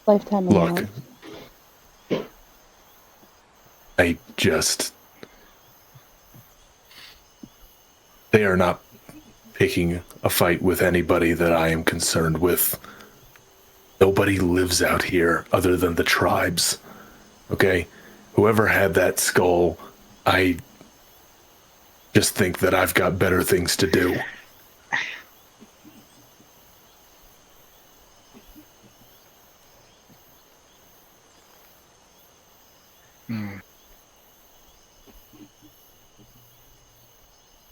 lifetime Look. amount. They are not picking a fight with anybody that I am concerned with. Nobody lives out here other than the tribes. Okay? Whoever had that skull, I just think that I've got better things to do.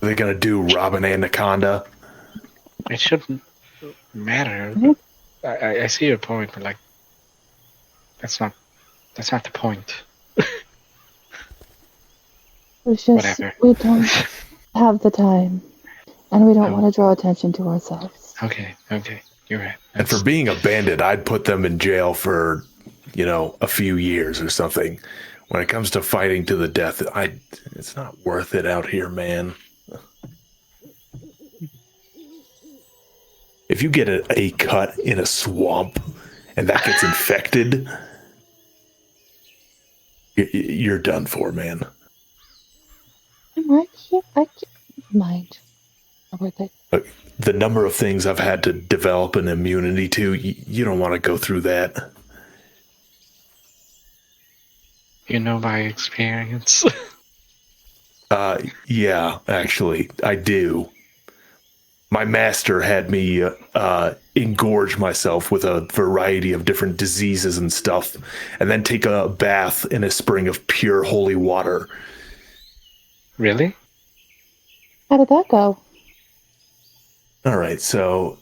Are they gonna do rob an anaconda? It shouldn't matter. But I see your point, but like, that's not the point. It's just Whatever. we don't have the time, and we don't want to draw attention to ourselves. Okay, you're right. And for being a bandit, I'd put them in jail for, a few years or something. When it comes to fighting to the death, it's not worth it out here, man. If you get a cut in a swamp and that gets infected, you're done for, man. I'm right here. I can't mind. Not worth it. Look, the number of things I've had to develop an immunity to, you don't want to go through that. You know by experience. Yeah, actually, I do. My master had me engorge myself with a variety of different diseases and stuff, and then take a bath in a spring of pure holy water. Really? How did that go? All right, so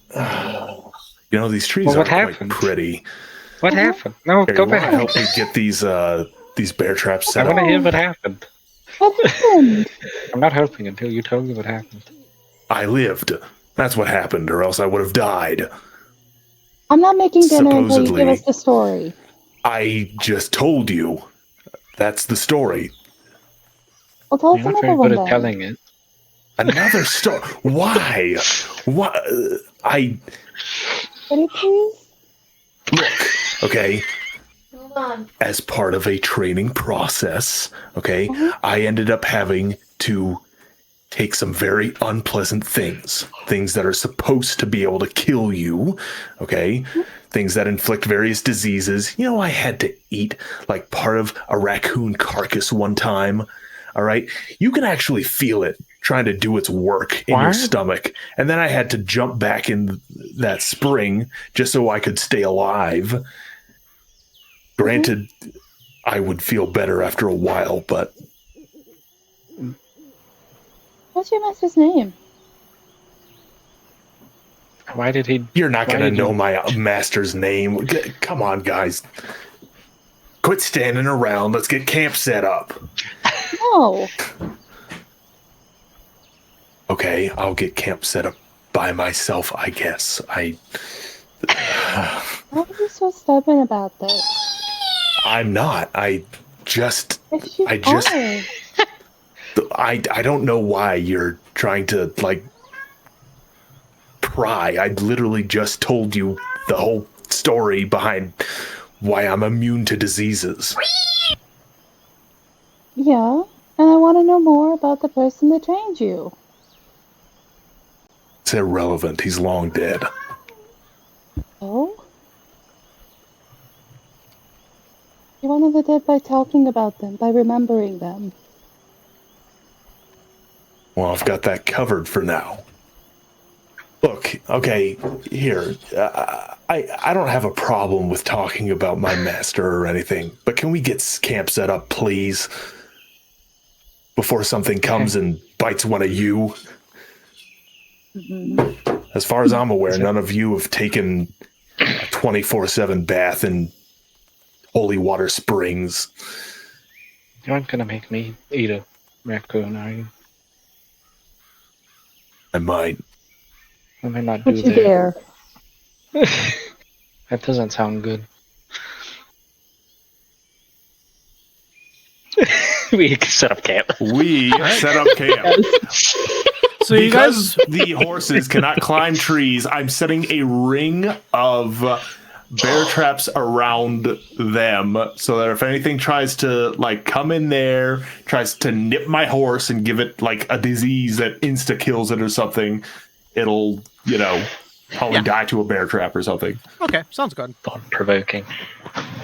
these trees Well, are what quite happened? pretty. What happened? No, Here, go you wanna back. help me get these bear traps I set want up? to hear what happened. What happened? I'm not helping until you tell me what happened. I lived. That's what happened, or else I would have died. I'm not making dinner until you Supposedly. give us the story. I just told you. That's the story. Well, tell us You're not another very one good at then. telling it. Another story. Why? What? Could you please? Look, okay. Hold on. As part of a training process, okay, I ended up having to take some very unpleasant things that are supposed to be able to kill you, okay, things that inflict various diseases. I had to eat like part of a raccoon carcass one time. All right, you can actually feel it trying to do its work in your What? stomach, and then I had to jump back in that spring just so I could stay alive. Granted, I would feel better after a while, but What's your master's name? Why did he? you're not Why going to did know you- my master's name. Come on, guys. Quit standing around. Let's get camp set up. No. Okay, I'll get camp set up by myself, I guess. Why are you so stubborn about this? I'm not. I just Yes, you I just- are. I don't know why you're trying to pry. I literally just told you the whole story behind why I'm immune to diseases. Yeah, and I want to know more about the person that trained you. It's irrelevant. He's long dead. Oh? You honor the dead by talking about them, by remembering them. Well, I've got that covered for now. Look, okay, here. I don't have a problem with talking about my master or anything, but can we get camp set up, please? Before something comes and bites one of you. As far as I'm aware, none of you have taken a 24/7 bath in holy water springs. You aren't gonna make me eat a raccoon, are you? I might. I might not do Don't you that. dare. That doesn't sound good. We can set up camp. We set up camp. So you Because guys, the horses cannot climb trees, I'm setting a ring of bear traps around them so that if anything tries to like come in there, tries to nip my horse and give it like a disease that insta kills it or something, it'll, probably die to a bear trap or something. okay, sounds good. Thought-provoking.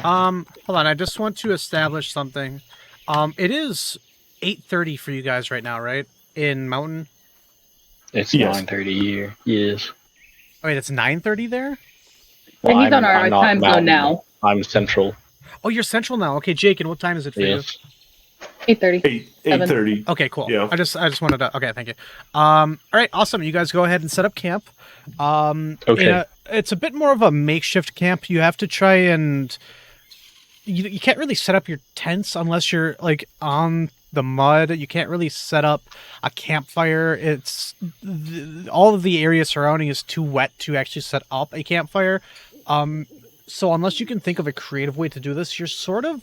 Hold on, I just want to establish something. It is 8:30 for you guys right now, right? In Mountain. It's Yes. 9:30 here. Yes. Oh, wait, it's 9:30 there. Well, he's on our I'm not time zone mountain. now. I'm central. Oh, you're Central now. Okay, Jake, and what time is it for you? Yes. 8:30. 8:30. Okay, cool. Yeah. I just wanted to. Okay, thank you. All right, awesome. You guys go ahead and set up camp. Okay. It's a bit more of a makeshift camp. You have to try and you can't really set up your tents unless you're like on the mud. You can't really set up a campfire. It's all of the area surrounding is too wet to actually set up a campfire. So unless you can think of a creative way to do this, you're sort of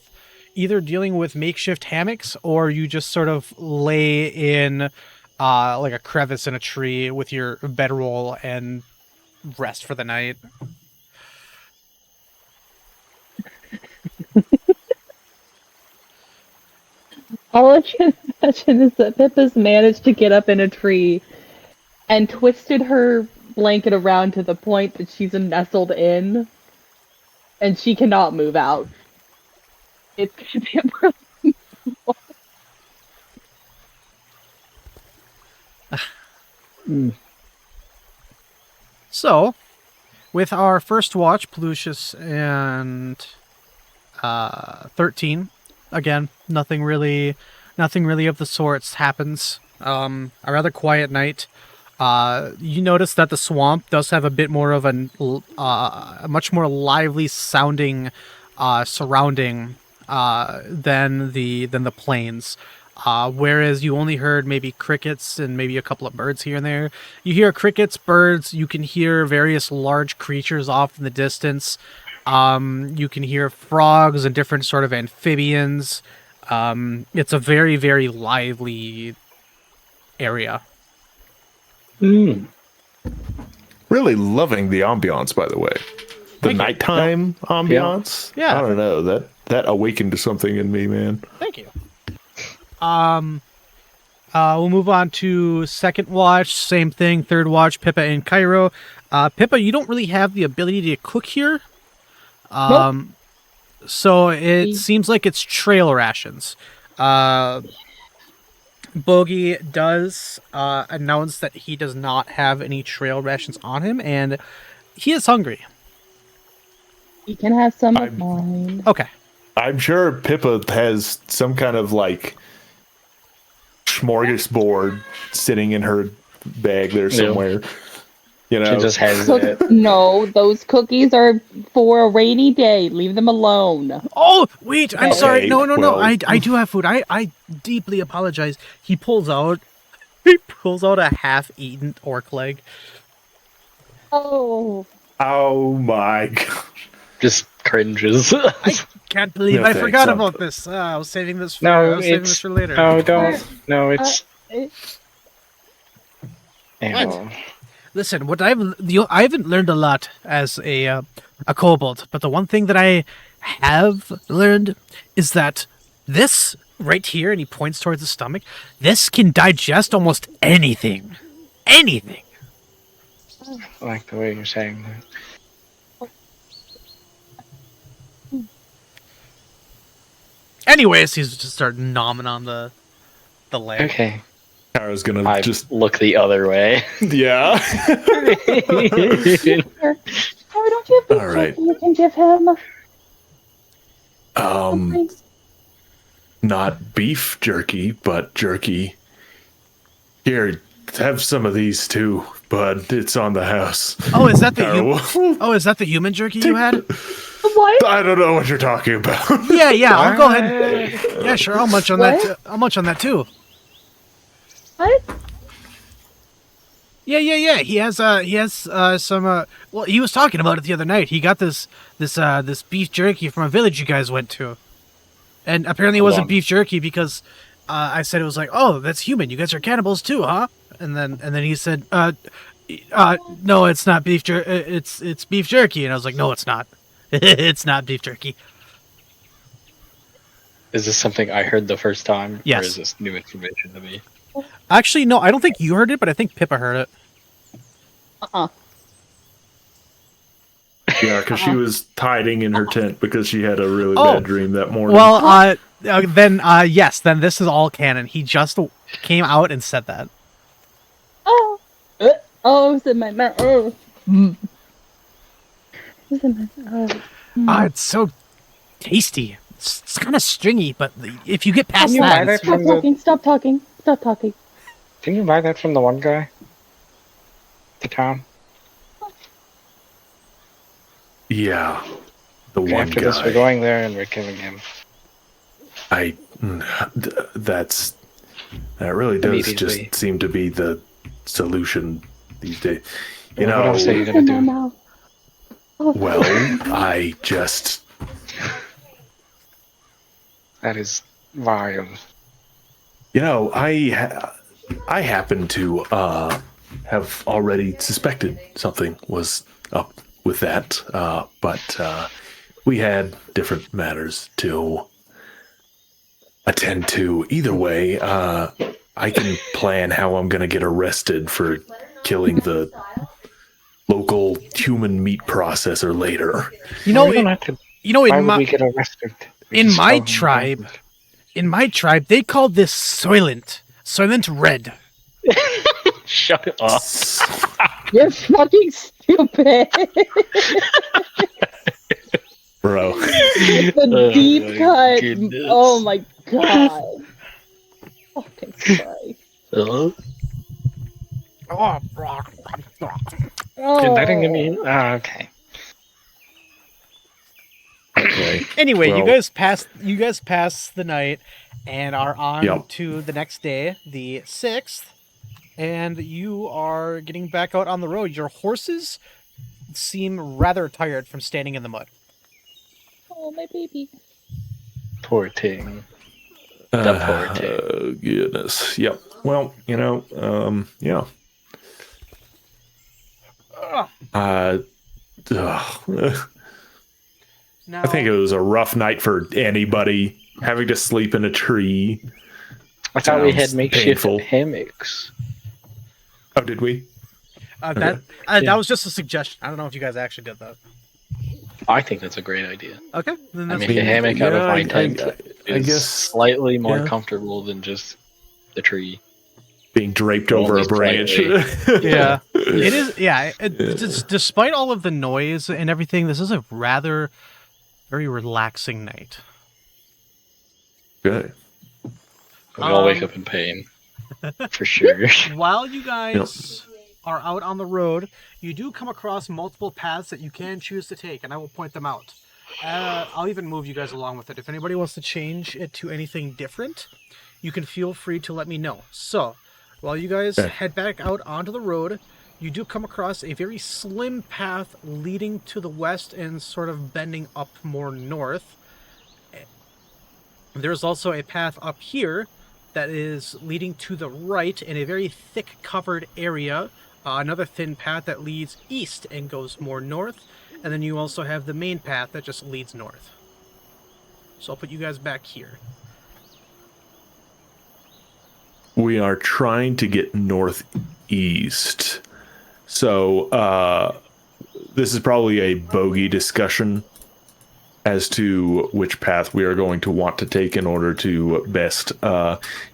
either dealing with makeshift hammocks or you just sort of lay in like a crevice in a tree with your bedroll and rest for the night. All I can imagine is that Pippa's managed to get up in a tree and twisted her blanket around to the point that she's nestled in, and she cannot move out. It's gonna be a really So, with our first watch, Pelusius and 13, again, nothing really of the sorts happens. A rather quiet night. You notice that the swamp does have a bit more of a much more lively sounding surrounding than the plains. Whereas you only heard maybe crickets and maybe a couple of birds here and there. You hear crickets, birds, you can hear various large creatures off in the distance. You can hear frogs and different sort of amphibians. It's a very, very lively area. Really loving the ambiance, by the way. The nighttime ambiance. Yeah. I don't know, that awakened something in me, man. Thank you. We'll move on to second watch. Same thing. Third watch. Pippa and Cairo. Pippa, you don't really have the ability to cook here. So it seems like it's trail rations. Bogey does announce that he does not have any trail rations on him, and he is hungry. You can have some of mine. Okay. I'm sure Pippa has some kind of like smorgasbord sitting in her bag there somewhere. You know, She just has it. No, those cookies are for a rainy day. Leave them alone. Oh, wait, I'm sorry. No. well- I do have food. I deeply apologize. He pulls out a half-eaten orc leg. Oh. oh my god. Just cringes. I can't believe No, I thanks, forgot I'm- about this. I was saving this for No, later. No, don't. No, it's. Ew. Listen, I haven't learned a lot as a kobold, but the one thing that I have learned is that this right here, and he points towards the stomach, this can digest almost anything. Anything. I like the way you're saying that. Anyways, he's just start nomming on the leg. Okay. Kara's gonna I just look the other way. yeah. Or don't you have beef All right. jerky you can give him? Not beef jerky, but jerky. Here, have some of these too, bud. It's on the house. Oh, is that the Kara, is that the human jerky you had? What? I don't know what you're talking about. Yeah. I'll go ahead. Yeah, sure. I'll munch on that. I'll munch on that too. What? Yeah. He has some. Well, he was talking about it the other night. He got this beef jerky from a village you guys went to, and apparently it wasn't beef jerky because I said it was like, oh, that's human. You guys are cannibals too, huh? And then he said, no, it's not beef jerky. It's beef jerky. And I was like, no, it's not. It's not beef jerky. Is this something I heard the first time? Yes. Or is this new information to me? Actually, no, I don't think you heard it, but I think Pippa heard it. Yeah, because she was hiding in her tent because she had a really bad dream that morning. Well, yes, then this is all canon. He just came out and said that. Oh. It was in my mouth. It was in my mouth. It's so tasty. It's kind of stringy, but if you get past you buy that, that from Stop talking. Didn't you buy that from the one guy? The town? Yeah, the one After guy. this, we're going there and we're killing him. That really does Immediately. just seem to be the solution these days. You What else are know, you gonna do? well, I just That is vile. You know, I happen to have already suspected something was up with that, but we had different matters to attend to. Either way, I can plan how I'm going to get arrested for killing the local human meat processor later. you know, we don't have to. Why would we get arrested? in my tribe, they call this Soylent Red. Shut up. You're fucking stupid. Bro. The deep my cut. goodness. Oh my god. Fucking Christ. Hello? Oh, Did that give me? Okay. Okay. Anyway, Well- you guys pass the night and are on to the next day, the 6th, and you are getting back out on the road. Your horses seem rather tired from standing in the mud. Oh, my baby. Poor thing. The poor thing. Goodness. Yep. Well, you know, yeah. Now, I think it was a rough night for anybody having to sleep in a tree. I thought we had Sounds makeshift painful. hammocks. Oh, did we? that was just a suggestion. I don't know if you guys actually did that. I think that's a great idea. Okay, then I that's mean, a hammock out of yeah, my I- tent I is guess- slightly more yeah. comfortable than just the tree. Being draped over a Only branch. yeah, it is. Yeah, despite all of the noise and everything, this is a rather very relaxing night. Good. We all wake up in pain. For sure. While you guys are out on the road, you do come across multiple paths that you can choose to take, and I will point them out. I'll even move you guys along with it. If anybody wants to change it to anything different, you can feel free to let me know. So, while you guys head back out onto the road, you do come across a very slim path leading to the west and sort of bending up more north. There's also a path up here that is leading to the right in a very thick covered area. Another thin path that leads east and goes more north. And then you also have the main path that just leads north. So I'll put you guys back here. We are trying to get northeast. So, this is probably a bogey discussion. as to which path we are going to want to take in order to best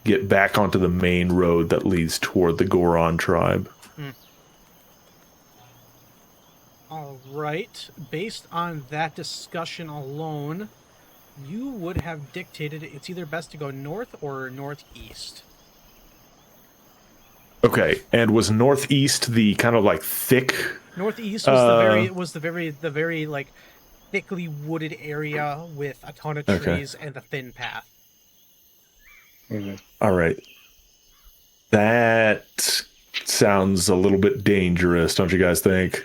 get back onto the main road that leads toward the Goron tribe. All right. Based on that discussion alone, you would have dictated it's either best to go north or northeast. Okay, and was northeast the kind of like thick? Northeast was the very like thickly wooded area with a ton of trees and the thin path. All right. That sounds a little bit dangerous, don't you guys think?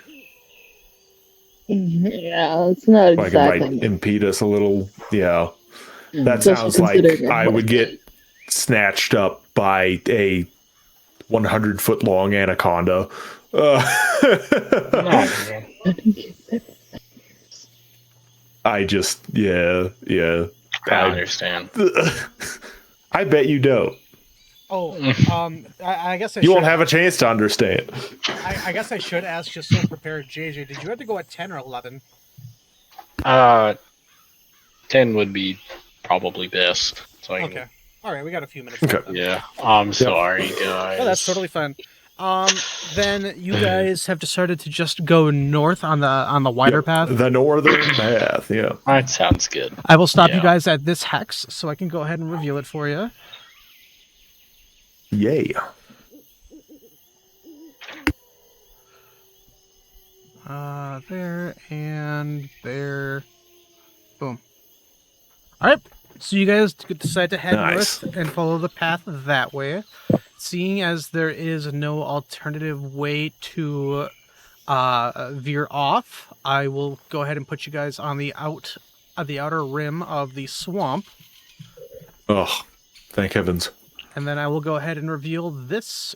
Yeah, it's not Like exactly. it might impede us a little. Yeah. That Especially sounds like considering I would get snatched up by a 100-foot long anaconda. I just, yeah. I understand. I bet you don't. Oh, I guess You won't have a chance to understand. I guess I should ask just so prepared, JJ. Did you have to go at 10 or 11? 10 would be probably best. So I can, Okay. All right, we got a few minutes. Okay. left then. yeah. I'm sorry, guys. Oh, that's totally fine. Then you guys have decided to just go north on the wider path. The northern path, yeah. That sounds good. I will stop you Yeah. guys at this hex, so I can go ahead and reveal it for you. Yay. There and there. Boom. All right. So you guys decide to head Nice. north and follow the path that way. Seeing as there is no alternative way to veer off, I will go ahead and put you guys on the outer rim of the swamp, Oh, thank heavens. and then I will go ahead and reveal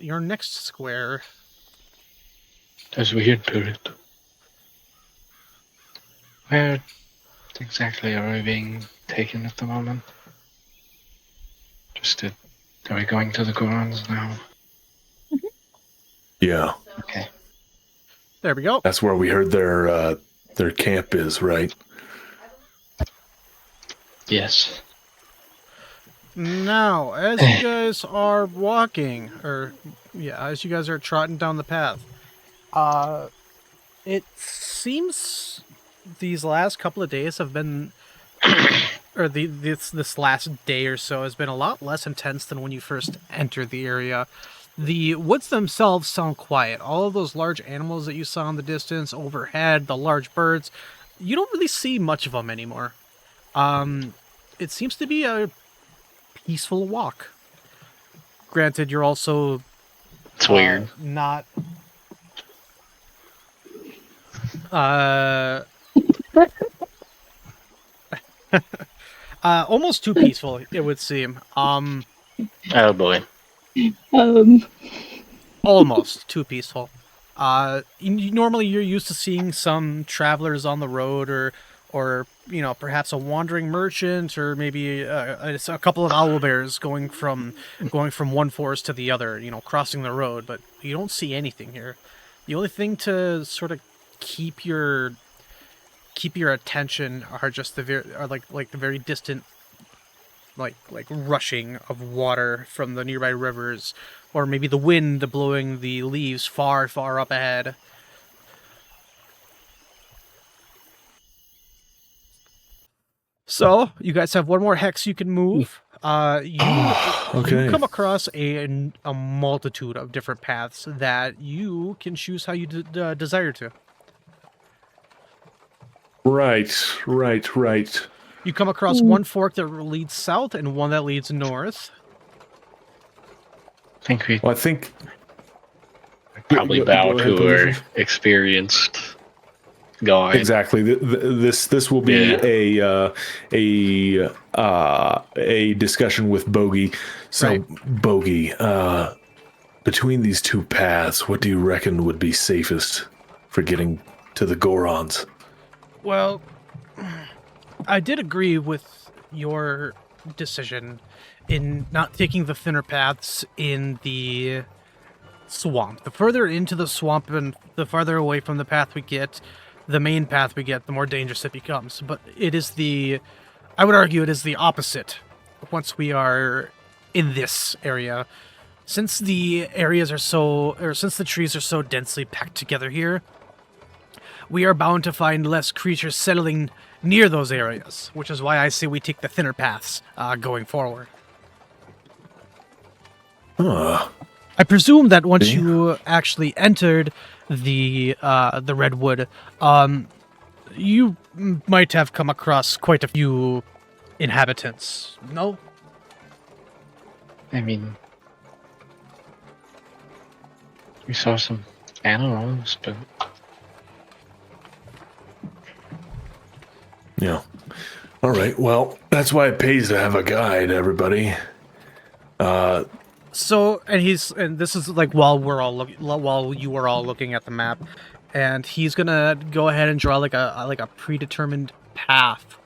your next square. That's weird, Spirit. Where exactly are we being taken at the moment? Are we going to the Gorons now? Yeah, Okay. There we go. that's where we heard their camp is, right? Yes. Now, as you guys are walking, as you guys are trotting down the path, it seems these last couple of days have been, this last day or so has been a lot less intense than when you first entered the area. The woods themselves sound quiet. All of those large animals that you saw in the distance overhead, the large birds, you don't really see much of them anymore. It seems to be a peaceful walk. Granted, you're also It's weird. not almost too peaceful, it would seem. Oh boy. Almost too peaceful. Normally you're used to seeing some travelers on the road, or perhaps a wandering merchant, or maybe a couple of owlbears going from one forest to the other, crossing the road. But you don't see anything here. The only thing to sort of keep your attention are just the very distant, like rushing of water from the nearby rivers, or maybe the wind blowing the leaves far, far up ahead. So, you guys have one more hex you can move. You come across a multitude of different paths that you can choose how you desire to. Right. You come across one fork that leads south and one that leads north. Well, I think Probably Go bow ahead, to our Felicia. experienced guide. exactly. This will be a discussion with Bogey. So, Right. Bogey, between these two paths, what do you reckon would be safest for getting to the Gorons? Well, I did agree with your decision in not taking the thinner paths in the swamp. The further into the swamp and the farther away from the path we get, the main path we get, the more dangerous it becomes. But it is I would argue it is the opposite once we are in this area. Since the since the trees are so densely packed together here, we are bound to find less creatures settling near those areas, which is why I say we take the thinner paths going forward. I presume that once you actually entered the redwood, you might have come across quite a few inhabitants. No? I mean, we saw some animals, but Yeah. All right. Well, that's why it pays to have a guide, everybody. So, and this is like while you are all looking at the map, and he's gonna go ahead and draw like a predetermined path.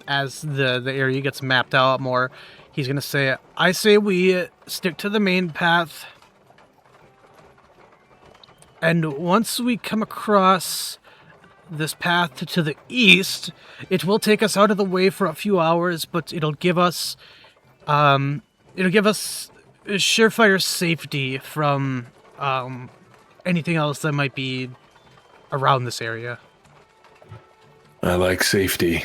As the area gets mapped out more, he's gonna say, "I say we stick to the main path, and once we come across this path to the east, it will take us out of the way for a few hours, but it'll give us surefire safety from anything else that might be around this area." I like safety.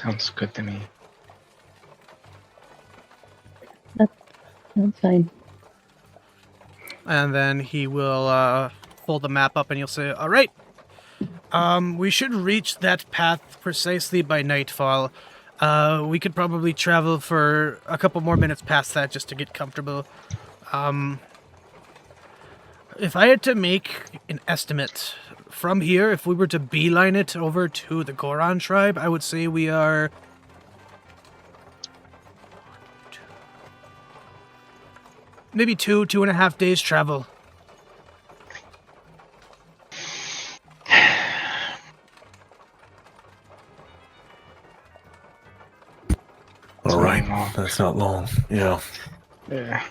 sounds good to me. That's fine. And then he will fold the map up and he'll say, "All right, we should reach that path precisely by nightfall. We could probably travel for a couple more minutes past that just to get comfortable. If I had to make an estimate from here, if we were to beeline it over to the Goron tribe, I would say we are maybe 2.5 days travel." All right. That's not long. Yeah. Yeah.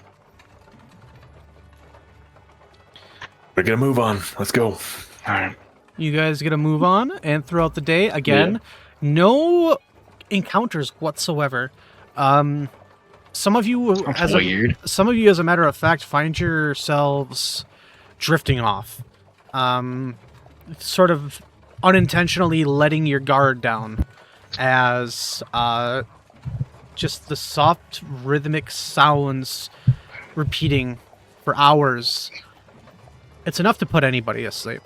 We're gonna move on. Let's go. All right. You guys gonna move on, and throughout the day, again, no encounters whatsoever. Some of you, That's weird. Some of you, as a matter of fact, find yourselves drifting off, sort of unintentionally letting your guard down, as just the soft rhythmic sounds repeating for hours. It's enough to put anybody asleep.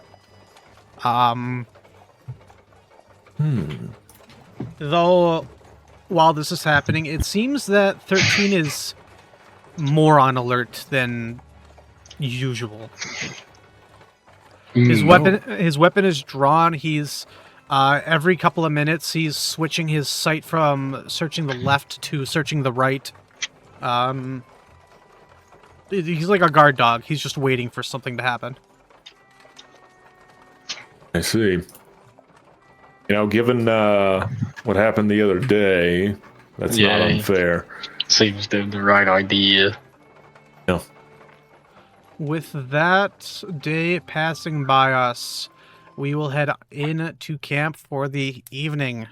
Though, while this is happening, it seems that 13 is more on alert than usual. His weapon is drawn. He's every couple of minutes he's switching his sight from searching the left to searching the right. He's like a guard dog. He's just waiting for something to happen. I see. Given what happened the other day, that's not unfair. Seems the right idea. No. With that day passing by us, we will head in to camp for the evening.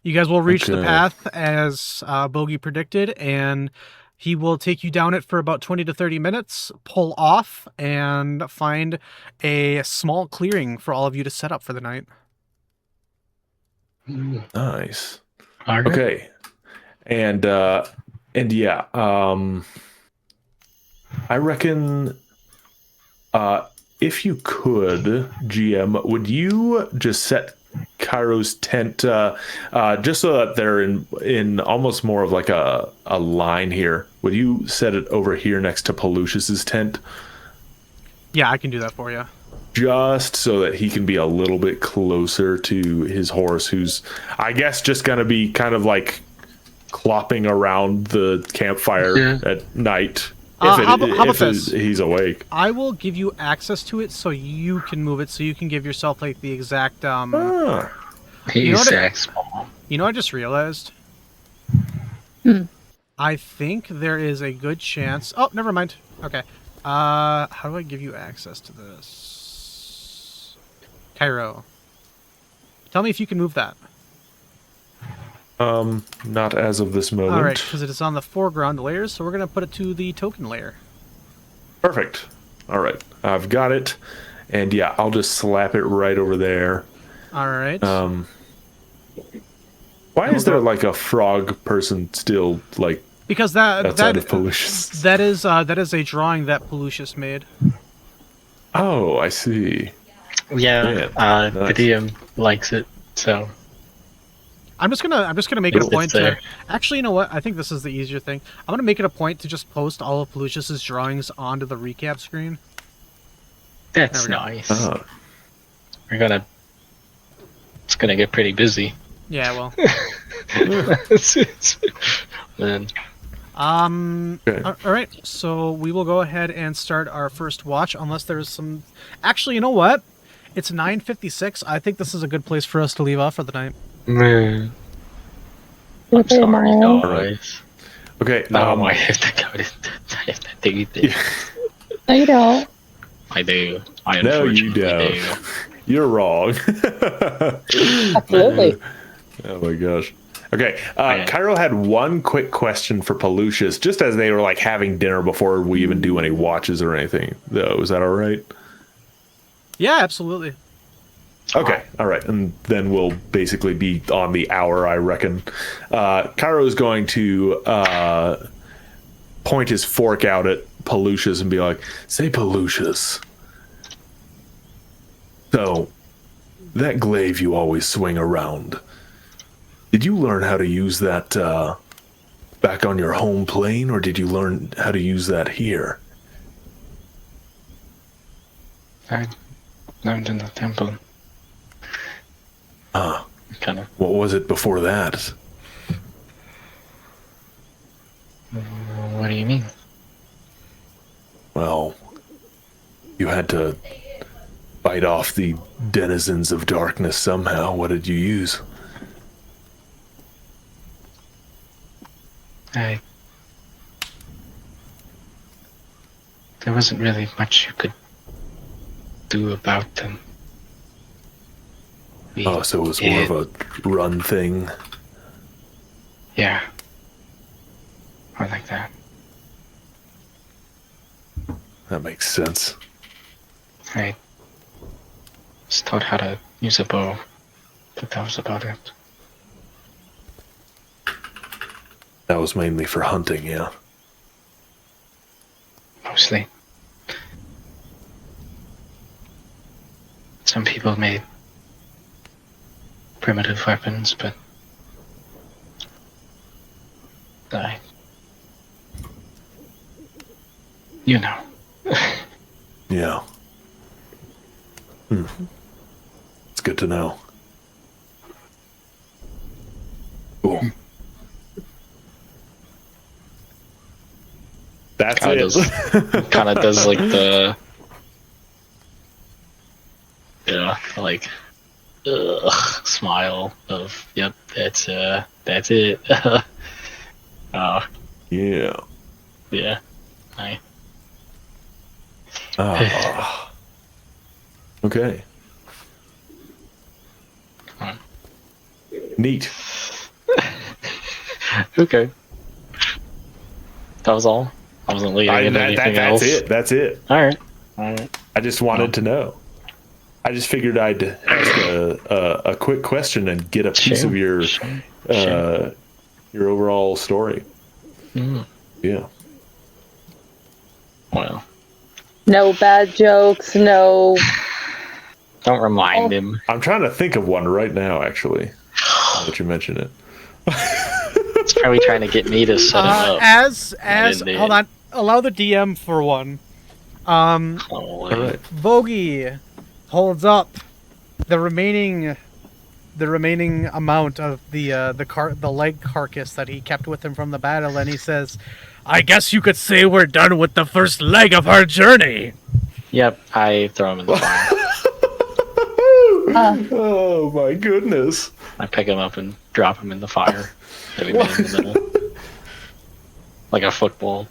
You guys will reach the path as Bogey predicted, and he will take you down it for about 20 to 30 minutes, pull off, and find a small clearing for all of you to set up for the night. Nice. Okay. Okay. And yeah, I reckon if you could, GM, would you just set Cairo's tent just so that they're in almost more of like a line here? Would you set it over here next to Pelusius's tent? Yeah, I can do that for you. Just so that he can be a little bit closer to his horse, who's, I guess, just going to be kind of like clopping around the campfire at night. How about this? He's awake. I will give you access to it so you can move it, so you can give yourself like the exact He's small. You know, I just realized. I think there is a good chance. Oh, never mind. Okay. How do I give you access to this? Cairo. Tell me if you can move that. Not as of this moment. All right, because it is on the foreground layers, so we're going to put it to the token layer. Perfect. All right, I've got it, and yeah, I'll just slap it right over there. All right. Why is there like a frog person still like? Because that outside of Pollucious? that is a drawing that Pollucious made. Oh, I see. Yeah, nice. the DM likes it, so I'm just gonna make it a It's point to. there. Actually, you know what? I think this is the easier thing. I'm gonna make it a point to just post all of Pollucious's drawings onto the recap screen. that's There we go. nice. Oh. It's gonna get pretty busy. Yeah, well. Then Okay. All right. So we will go ahead and start our first watch, unless there's some. Actually, you know what? It's 9:56. I think this is a good place for us to leave off for the night. I'm Good for sorry, tomorrow. guys. Okay. No, I have to go to I have to do this. No, you don't. I do. I No, you unfortunately don't. do. You're wrong. Absolutely. Oh my gosh. Okay, Cairo had one quick question for Pollucious, just as they were like having dinner before we even do any watches or anything. Though, is that all right? Yeah, absolutely. Okay, all right, and then we'll basically be on the hour, I reckon. Cairo is going to point his fork out at Pollucious and be like, "Say, Pollucious. So, that glaive you always swing around. Did you learn how to use that back on your home plane, or did you learn how to use that here?" I learned in the temple. Kind of. What was it before that? What do you mean? Well, you had to fight off the denizens of darkness somehow. What did you use? There wasn't really much you could do about them. Oh, so it was more of a run thing. Yeah. Or like that. That makes sense. I was taught how to use a bow, but that was about it. That was mainly for hunting, yeah. Mostly. Some people made primitive weapons, but you know. Yeah. It's good to know. Cool. That's Kinda it. Kind of does like the smile of yep, that's it. Oh Yeah. yeah, I Ah. Okay. Alright. Neat. okay. That was all. I wasn't leading into anything else. That's it. That's it. All right. I just wanted to know. I just figured I'd ask a quick question and get a piece of your overall story. Yeah. Well, No bad jokes, no. don't remind him. I'm trying to think of one right now, actually. Now that you mention it. It's probably trying to get me to set him up. As Indeed. hold on, allow the DM for one. All right. Vogie holds up the remaining amount of the leg carcass that he kept with him from the battle, and he says, "I guess you could say we're done with the first leg of our journey." Yep, I throw him in the fire. Oh my goodness. I pick him up and drop him in the fire. Hitting him in the middle. Like a football.